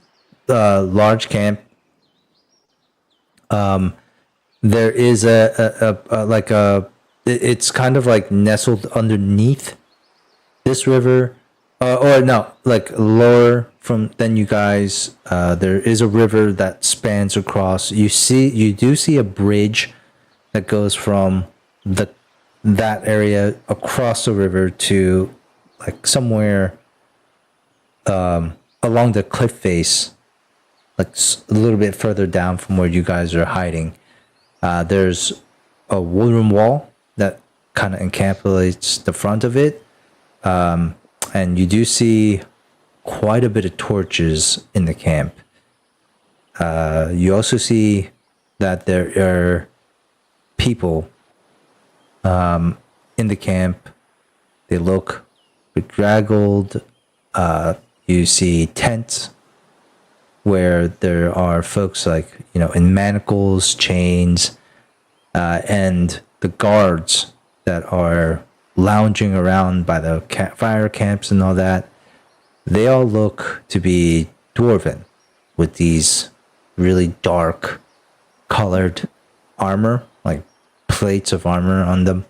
large camp. There is it's kind of like nestled underneath this river, or no, like lower from than you guys. There is a river that spans across. You do see a bridge that goes from that area across the river to like somewhere along the cliff face, like a little bit further down from where you guys are hiding. There's a wooden wall that kind of encapsulates the front of it. And you do see quite a bit of torches in the camp. You also see that there are people in the camp. They look bedraggled. You see tents where there are folks like, in manacles, chains, and the guards that are lounging around by the fire camps and all that. They all look to be dwarven with these really dark colored armor, like plates of armor on them.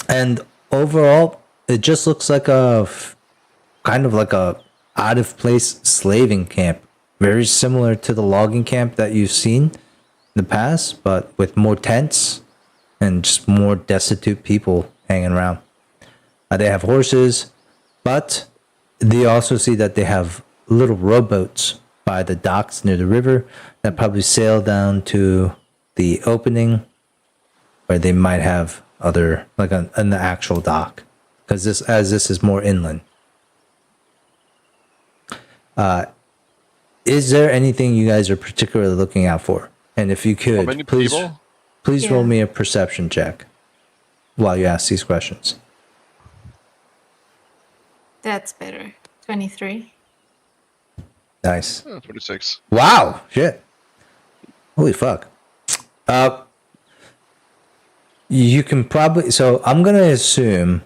And overall, it just looks like kind of like a out of place slaving camp, very similar to the logging camp that you've seen in the past, but with more tents and just more destitute people hanging around. They have horses, but they also see that they have little rowboats by the docks near the river that probably sail down to the opening where they might have other, like on the actual dock, because this is more inland. Is there anything you guys are particularly looking out for? And if you How many could, please people? roll me a perception check while you ask these questions. That's better. 23. Nice. 26. Wow. Shit. Holy fuck. You can probably, so I'm going to assume,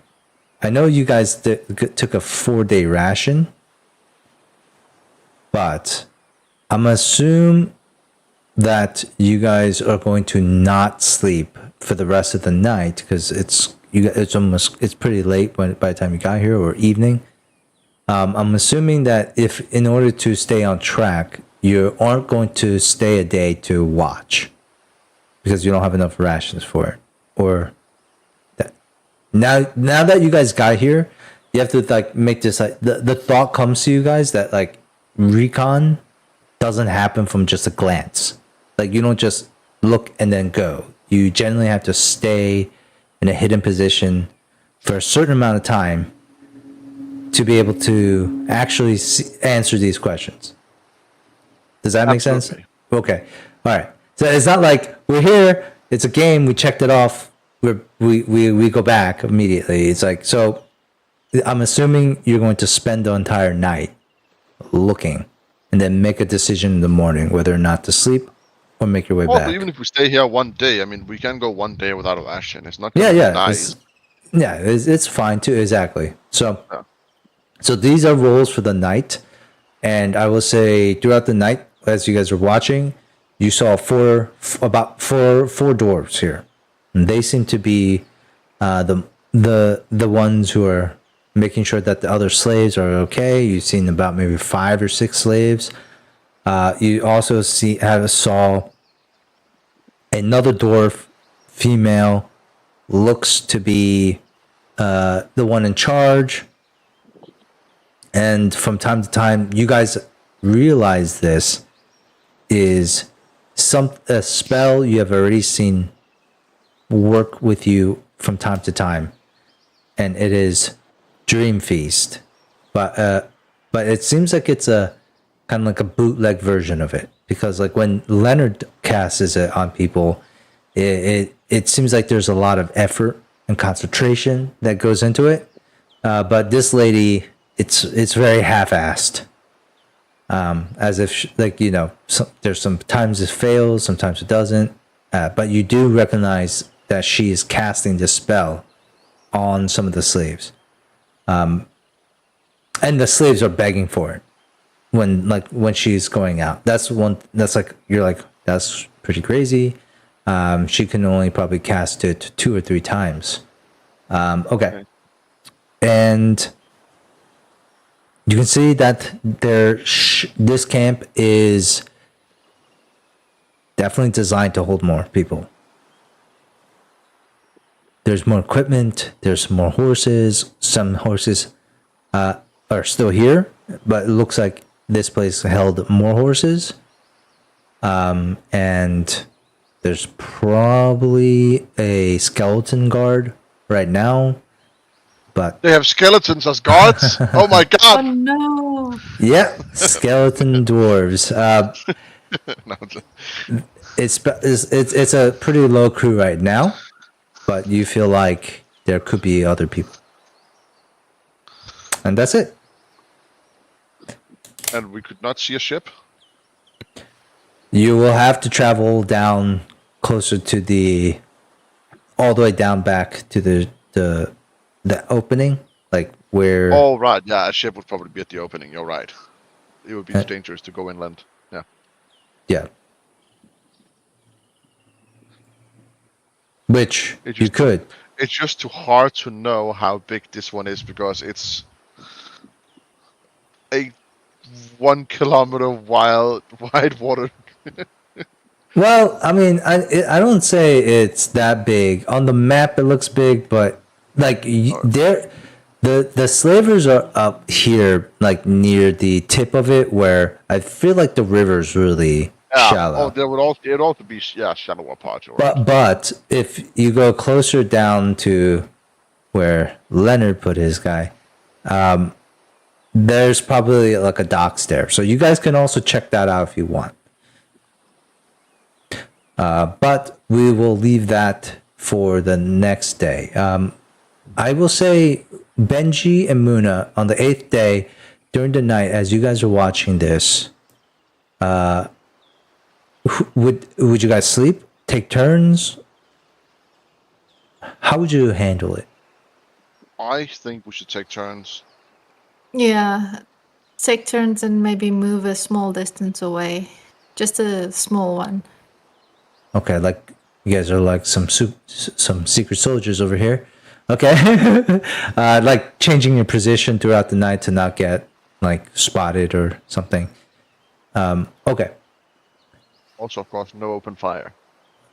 I know you guys took a 4-day ration, but I'm going to assume that you guys are going to not sleep for the rest of the night because it's pretty late by the time you got here, or evening. I'm assuming that if in order to stay on track, you aren't going to stay a day to watch because you don't have enough rations for it. Or that now that you guys got here, you have to like make this like the thought comes to you guys that like recon doesn't happen from just a glance. Like you don't just look and then go. You generally have to stay in a hidden position for a certain amount of time to be able to actually answer these questions. Does that make sense? Okay. All right. So it's not like we're here, it's a game, we checked it off, we go back immediately. It's like, so I'm assuming you're going to spend the entire night looking and then make a decision in the morning whether or not to sleep or make your way back. Well, even if we stay here one day, I mean, we can go one day without a ration. It's not Yeah, gonna be yeah. nice. It's fine too, exactly. So Yeah. so these are rolls for the night, and I will say throughout the night, as you guys were watching, you saw about four dwarves here, and they seem to be the ones who are making sure that the other slaves are okay. You've seen about maybe 5 or 6 slaves. You also saw another dwarf, female, looks to be the one in charge. And from time to time, you guys realize this is a spell you have already seen work with you from time to time, and it is Dream Feast. But it seems like it's a kind of like a bootleg version of it, because like when Leonard casts it on people, it seems like there's a lot of effort and concentration that goes into it. But this lady, it's very half-assed, as if there's sometimes it fails, sometimes it doesn't. But you do recognize that she is casting this spell on some of the slaves. And the slaves are begging for it when she's going out. That's like you're like, that's pretty crazy. She can only probably cast it 2 or 3 times. Okay. And you can see that this camp is definitely designed to hold more people. There's more equipment. There's more horses. Some horses are still here, but it looks like this place held more horses. And there's probably a skeleton guard right now. But They have skeletons as guards. Oh my Oh god! no! yeah, skeleton dwarves. No, It's a pretty low crew right now, but you feel like there could be other people, and that's it. and we could not see a ship. You will have to travel down closer to all the way down back to the opening, like where. Oh right, yeah, a ship would probably be at the opening. You're right. It would be Uh, too dangerous to go inland. Yeah. Yeah. Which It you just- could. It's just too hard to know how big this one is because it's a 1 kilometer wide water. Well, I mean, I don't say it's that big. On the map, it looks big, but like the slavers are up here, like near the tip of it, where I feel like the river's really shallow. Oh, there would also it'd also be shallower parts. You're right. But if you go closer down to where Leonard put his guy, there's probably like a docks there. So you guys can also check that out if you want. But we will leave that for the next day. I will say Benji and Muna on the 8th day during the night, as you guys are watching this, would you guys sleep? Take turns? How would you handle it? I think we should take turns. Yeah, take turns and maybe move a small distance away, just a small one. Okay, like you guys are like some secret soldiers over here. Okay, like changing your position throughout the night to not get like spotted or something. Okay, Also, of course, no open fire.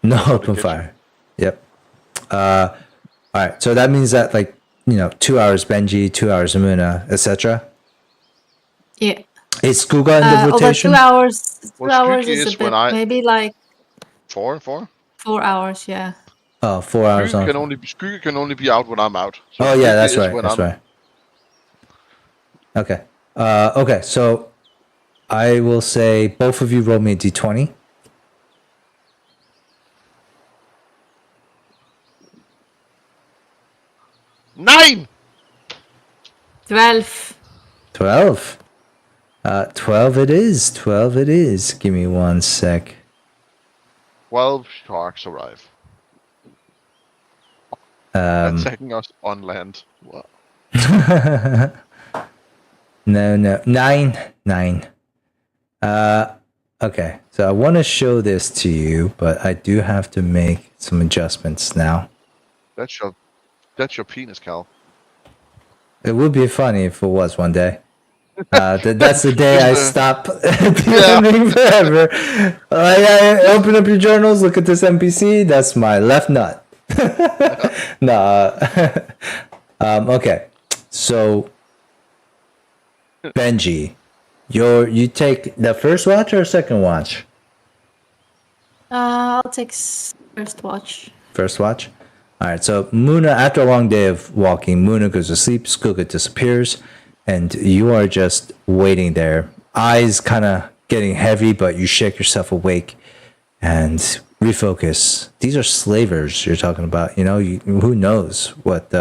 no the open kitchen. fire. Yep. All right, so that means that 2 hours Benji, 2 hours Amuna, etc. Yeah. Is Skuga in the Although rotation? 2 hours, Well, 2 hours spooky is is a bit, when I- maybe like 4? 4 hours. Yeah. Oh, 4 hours on. Skugga can only be out when I'm out. So Oh yeah, Skugga that's is right. when That's I'm- right. Okay. Okay. So I will say both of you roll me a d20. Nine! 12. 12. 12 it is. 12 it is. Give me 1 sec. 12 sharks arrive, attacking us on land. Wow. No. 9. Okay. So I want to show this to you, but I do have to make some adjustments now. That's your penis, Cal. It would be funny if it was one day. That's the day I stop DMing forever. I open up your journals, look at this NPC. That's my left nut. No. Okay. So, Benji, you take the first watch or second watch? I'll take first watch. First watch. All right. So Muna, after a long day of walking, Muna goes to sleep. Skuga disappears, and you are just waiting there, eyes kind of getting heavy, but you shake yourself awake and refocus. These are slavers you're talking about. Who knows what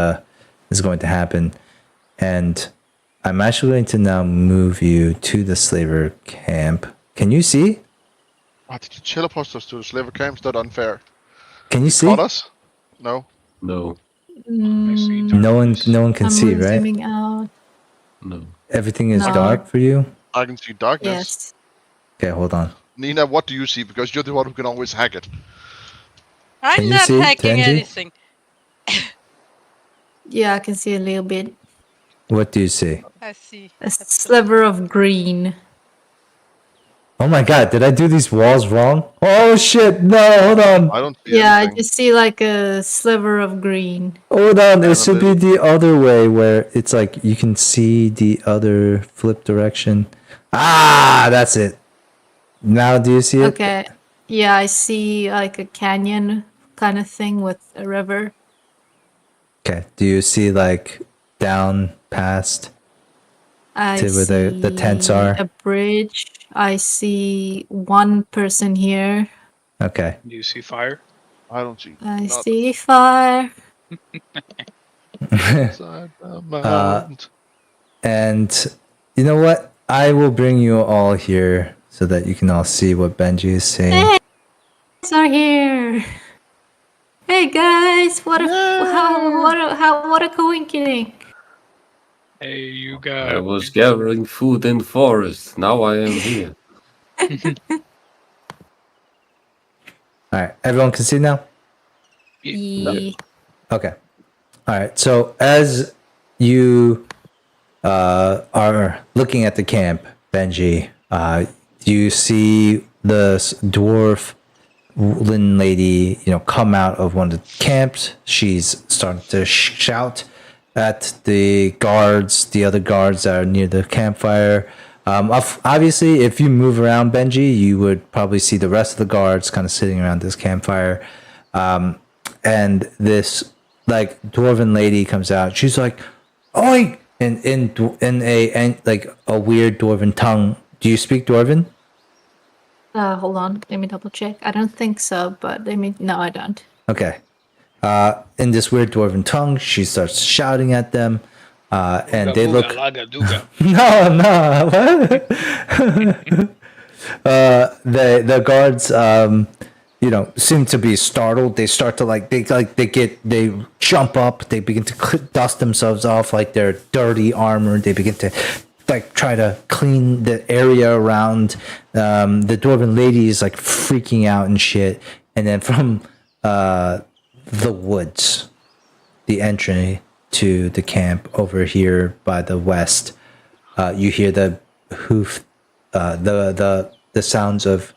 is going to happen, and I'm actually going to now move you to the slaver camp. Can you see? Oh, did you teleport us to the slaver camp? Is that unfair? Can you see? Caught us? No. No, I see No one can I'm see, right? zooming out. no. Everything is No. dark for you? I can see darkness. Yes. Okay, hold on. Nina, what do you see? Because you're the one who can always hack it. I'm you not see, hacking Tenji? anything. Yeah, I can see a little bit. What do you see? I see. A sliver of green. Oh my god, did I do these walls wrong? Oh shit, no, hold on. I don't see Yeah, I anything. just see like a sliver of green. Hold on, it And a should be the other way where it's like you can see the other flip direction. Ah, that's it. Now do you see it? Okay. Yeah, I see like a canyon kind of thing with a river. Okay. Do you see like down past I to where see the tents are? a bridge. I see one person here. Okay. Do you see fire? I don't see. I Not see fire. inside the mountain. And you know what? I will bring you all here so that you can all see what Benji is saying. Hey, guys are here. Hey guys, what a coincidence. Hey, you I got. was gathering food in the forest. Now I am here. All right, everyone can see now? Okay. All right. So as you are looking at the camp, Benji, you see the dwarf Lynn lady, come out of one of the camps. She's starting to shout at the guards, the other guards that are near the campfire. Obviously, if you move around, Benji, you would probably see the rest of the guards kind of sitting around this campfire. And this like dwarven lady comes out. She's like, "Oi!" in a weird dwarven tongue. Do you speak dwarven? Hold on, let me double check. I don't think so, but no, I don't. Okay. In this weird dwarven tongue, she starts shouting at them, and they look. No, what? The guards, seem to be startled. They start to they jump up. They begin to dust themselves off like their dirty armor. They begin to try to clean the area around. The dwarven lady is freaking out and shit. And then from the woods, the entry to the camp over here by the west, you hear the hoof, the sounds of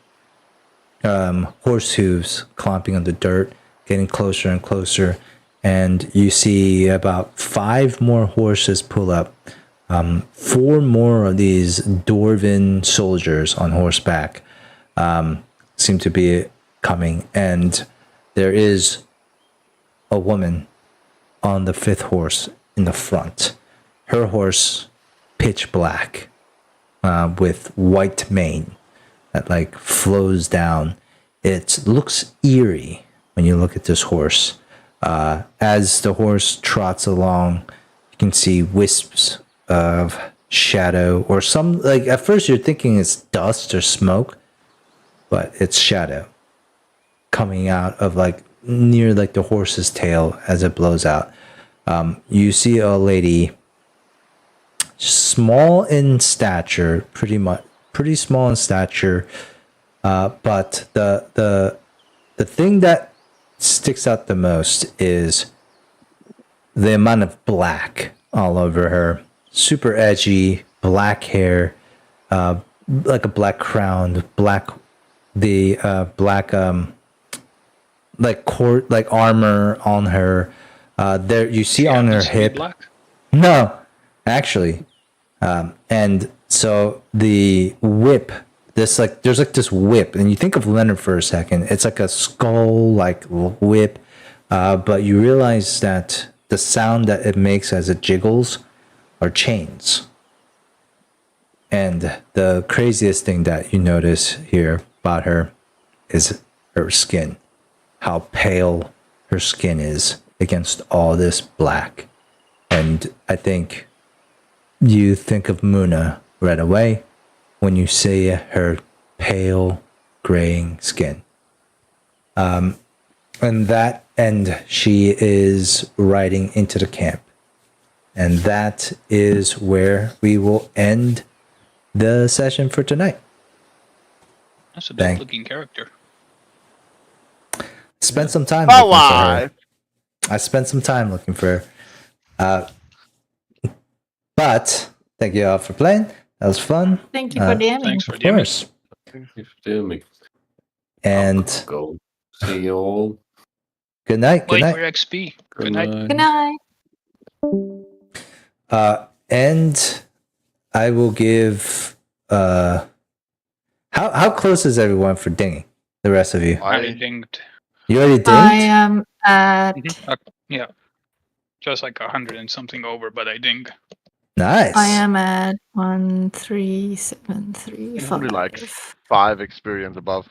horse hooves clomping on the dirt, getting closer and closer, and you see about 5 more horses pull up. 4 more of these dwarven soldiers on horseback seem to be coming, and there is a woman on the 5th horse in the front. Her horse, pitch black, with white mane that flows down. It looks eerie when you look at this horse. As the horse trots along, you can see wisps of shadow, or some at first you're thinking it's dust or smoke, but it's shadow coming out of near the horse's tail as it blows out. You see a lady, small in stature, pretty small in stature, but the thing that sticks out the most is the amount of black all over her. Super edgy, black hair, like a black crown, black armor on her. There you see on her hip. Black? No, actually, and so the whip. There's this whip, and you think of Leonard for a second. It's like a skull whip, but you realize that the sound that it makes as it jiggles are chains. And the craziest thing that you notice here about her is her skin, how pale her skin is against all this black. And I think you think of Muna right away when you see her pale graying skin. And she is riding into the camp. And that is where we will end the session for tonight. That's a dope looking character. Spent some time Bye looking for her. bye. I spent some time looking for her. But thank you all for playing. That was fun. Thank you for DMing. Thanks for Of DMing. course. Thank you for doing me. And Go. See you all. good night. Good Wait night. for XP. Good night. Good night. And I will give how close is everyone for dinging? The rest of you. I already dinged. You already dinged? I am at Yeah. Just like 100 and something over, but I ding. Nice. I am at 13735. Only like 5 experience above.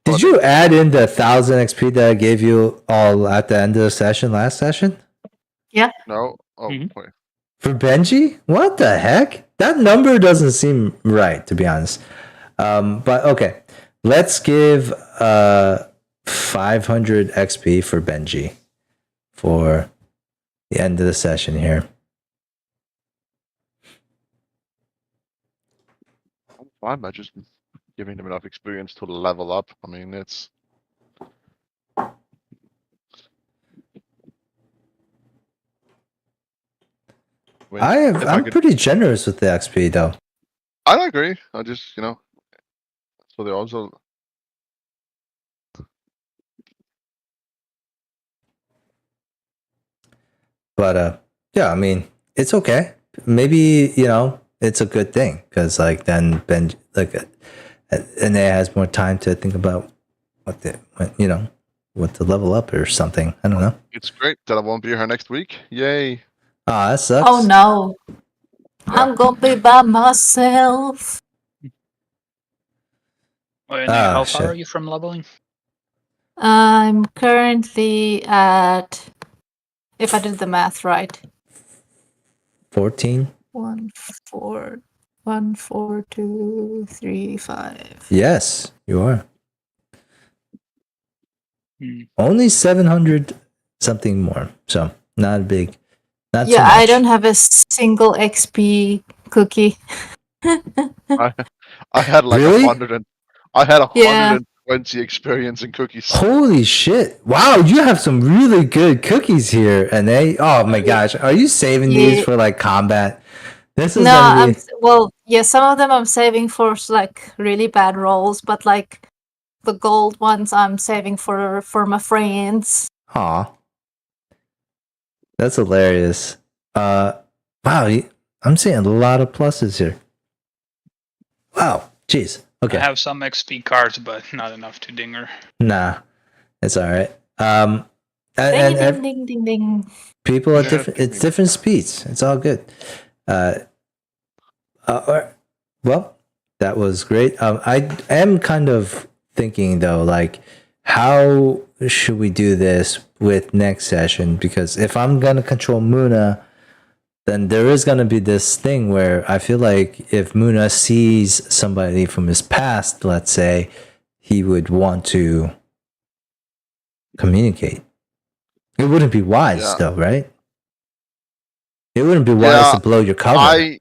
Did you add in the 1000 XP that I gave you all at the end of the session last session? No? Oh, Mhm. wait. For Benji? What the heck? That number doesn't seem right, to be honest. But okay. Let's give 500 XP for Benji for the end of the session here. I'm fine by just giving them enough experience to level up. I mean, it's... I'm pretty generous with the XP though. I agree. I just, so they also... But yeah, I mean, it's okay. Maybe, it's a good thing because like then Ben and it has more time to think about what to level up or something. I don't know. It's great that I won't be here next week. Yay. Ah, that sucks. Oh no. I'm gonna be by myself. Wait, Ah, how shit. far are you from leveling? I'm currently at, if I did the math right, 14. 1, 4, 1, 4, 2, 3, 5. Yes, you are. Only Only 700 something more. So not big. Not too Yeah, I much. don't have a single XP cookie. I had like Really? 120 experience in cookies. Holy shit. Wow, you have some really good cookies here, and oh my gosh. Are you saving these Yeah. for like combat? This is No, gonna be some of them I'm saving for like really bad rolls, but like the gold ones I'm saving for my friends. Aw. That's hilarious. Wow, I'm seeing a lot of pluses here. Wow, jeez. Okay. I have some XP cards, but not enough to dinger. Nah, it's all right. Ding, And ding, ding, ding, ding. people are Yeah, different. It's different speeds. It's all good. Well, that was great. I am kind of thinking though, like, how should we do this with next session? Because if I'm gonna control Muna, then there is gonna be this thing where I feel like if Muna sees somebody from his past, let's say, he would want to communicate. It wouldn't be wise though, right? It wouldn't be wise to blow your cover.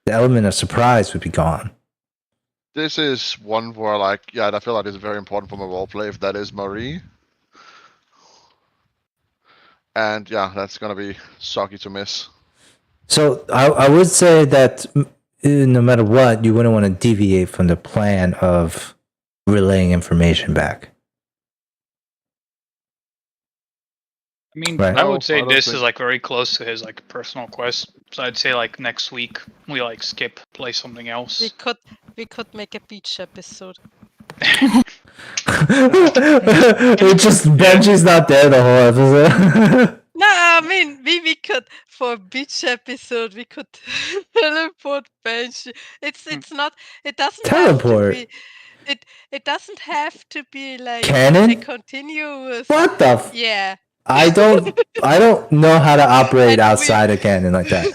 The element of surprise would be gone. This is one where, I feel like it's very important for my roleplay if that is Marie. And yeah, that's gonna be sucky to miss. So I would say that no matter what, you wouldn't want to deviate from the plan of relaying information back. I mean, Right. I would say I don't this think- is like very close to his like personal quest. So I'd say like next week we like skip, play something We else. could make a beach episode. It's just Benji's not there the whole episode. No, I mean we could for beach episode we could teleport bench. It's not. It doesn't Teleport? have to be. It doesn't have to be like Canon? a continuous. What the? Yeah. I don't know how to operate And outside of canon like that.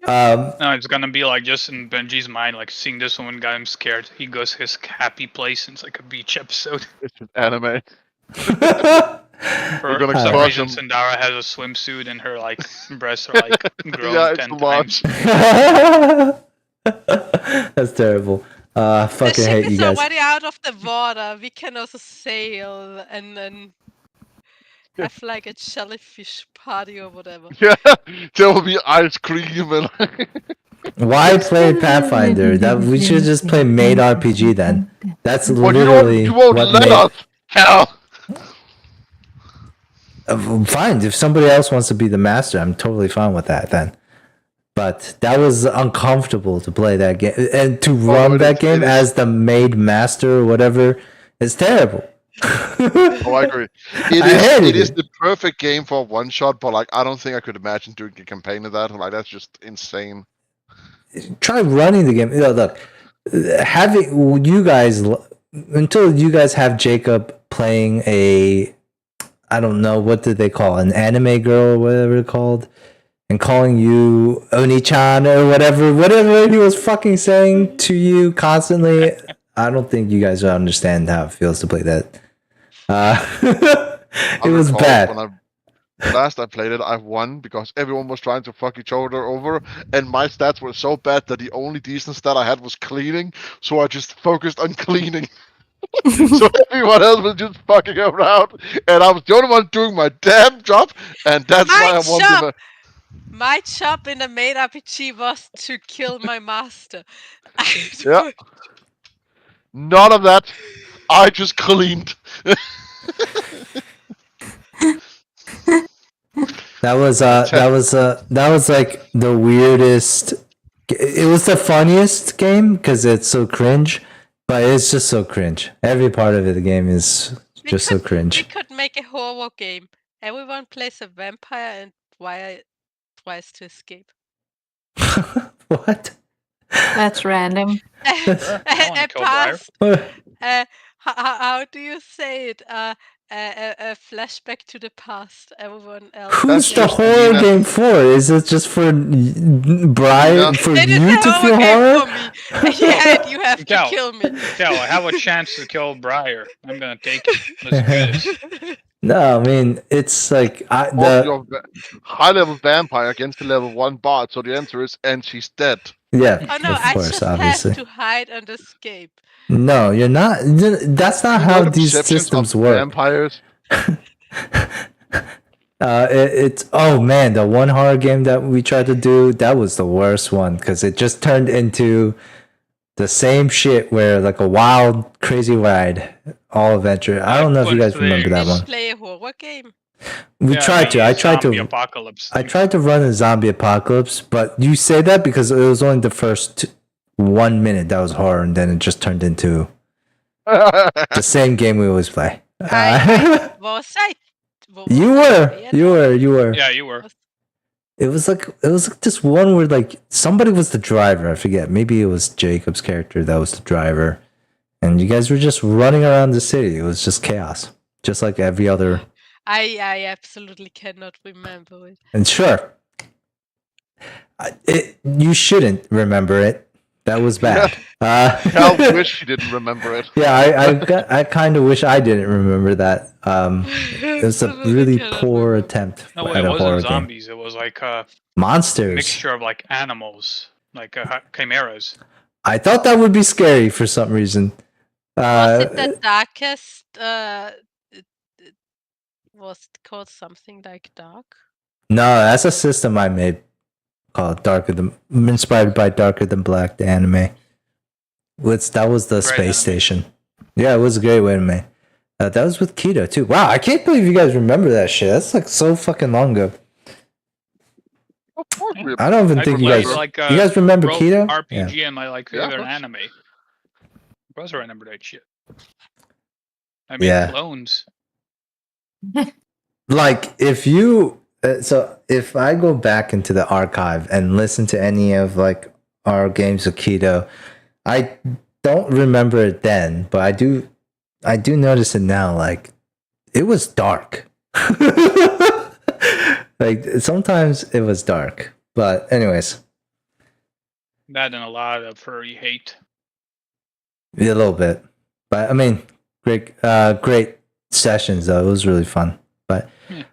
No, it's gonna be like just in Benji's mind, like seeing this one got him scared. He goes his happy place and it's like a beach episode. It's just anime. We're gonna For some crush reason, him. Sandara has a swimsuit and her like breasts are like grown Yeah, it's 10 a lot. times. That's terrible. The Fucking ship hate is you guys. already out of the water. We can also sail and then have like a jellyfish party or whatever. Yeah, there will be ice cream and. Why play Pathfinder? That we should just play Made RPG then. That's But literally you won't what let made. us. Hell. Fine, if somebody else wants to be the master, I'm totally fine with that then. But that was uncomfortable to play that game and to run it that is- game it is- as the made master or whatever. It's terrible. Oh, I agree. hated It is it. the perfect game for one shot, but like I don't think I could imagine doing a campaign of that. Like that's just insane. Try running the game. Look, having you guys until you guys have Jacob playing a, I don't know, what did they call an anime girl or whatever it's called, and calling you Oni-chan or whatever he was fucking saying to you constantly. I don't think you guys will understand how it feels to play that. It was recall bad. When last I played it, I won because everyone was trying to fuck each other over, and my stats were so bad that the only decent stat I had was cleaning, so I just focused on cleaning. So everyone else was just fucking around, and I was the only one doing my damn job, and that's why I won the. My job in the main RPG was to kill my master. Yeah. None of that. I just cleaned. That was like the weirdest. It was the funniest game because it's so cringe, but it's just so cringe. Every part of it, the game is just so We cringe. could make a horror game. Everyone plays a vampire and tries to escape. What? That's random. Sure, I wanna A kill Briar. past. How do you say it? A flashback to the past. Everyone else. Who's the just horror Nina. game for? Is it just for Brian? Nina. For It is you a to horror feel game horror? for me. Yeah, and you have to Cal. kill me. Cal, I have a chance to kill Briar. I'm gonna take it. Let's do this. No, I mean it's like Your high level vampire against the level 1 bard, so the answer is, and she's dead. yeah, Oh no, of I course, just obviously. have to hide and escape. No, you're not. That's not You how know the these perceptions systems of work. vampires. It's oh man, the one horror game that we tried to do, that was the worst one because it just turned into the same shit where like a wild, crazy ride, all adventure. I don't know if you guys remember that Did one. you play a horror game? We tried to. I tried Zombie to. Apocalypse. I tried to run a zombie apocalypse, but you say that because it was only the first 1 minute that was horror, and then it just turned into the same game we always play. Was I? You were. Yeah, you were. It was like this one where like somebody was the driver. I forget. Maybe it was Jacob's character that was the driver, and you guys were just running around the city. It was just chaos, just like every other. I absolutely cannot remember it. And sure, you shouldn't remember it. That was bad. Cal wish he didn't remember it. Yeah, I kind of wish I didn't remember that. It was a really poor attempt No, at it a horror wasn't game. zombies. It was like a Monsters. mixture of like animals, like chimeras. I thought that would be scary for some reason. Was it the darkest? It was it called something like Dark? No, that's a system I made called inspired by Darker Than Black, the anime. That was the Great space anime. station. Yeah, it was a great anime. That was with Keto too. Wow, I can't believe you guys remember that shit. That's like so fucking long ago. Of course we I don't even think you guys. Like, You guys remember wrote Keto? RPG Yeah. and my like Yeah, favorite of course. anime. Of course, I remember that shit. I mean, Yeah. clones. Like if you if I go back into the archive and listen to any of like our games of Keto, I don't remember it then, but I do notice it now. Like it was dark. Like sometimes it was dark, but anyways, That and a lot of furry hate. a little bit. But I mean, great sessions though. It was really fun. But Yeah.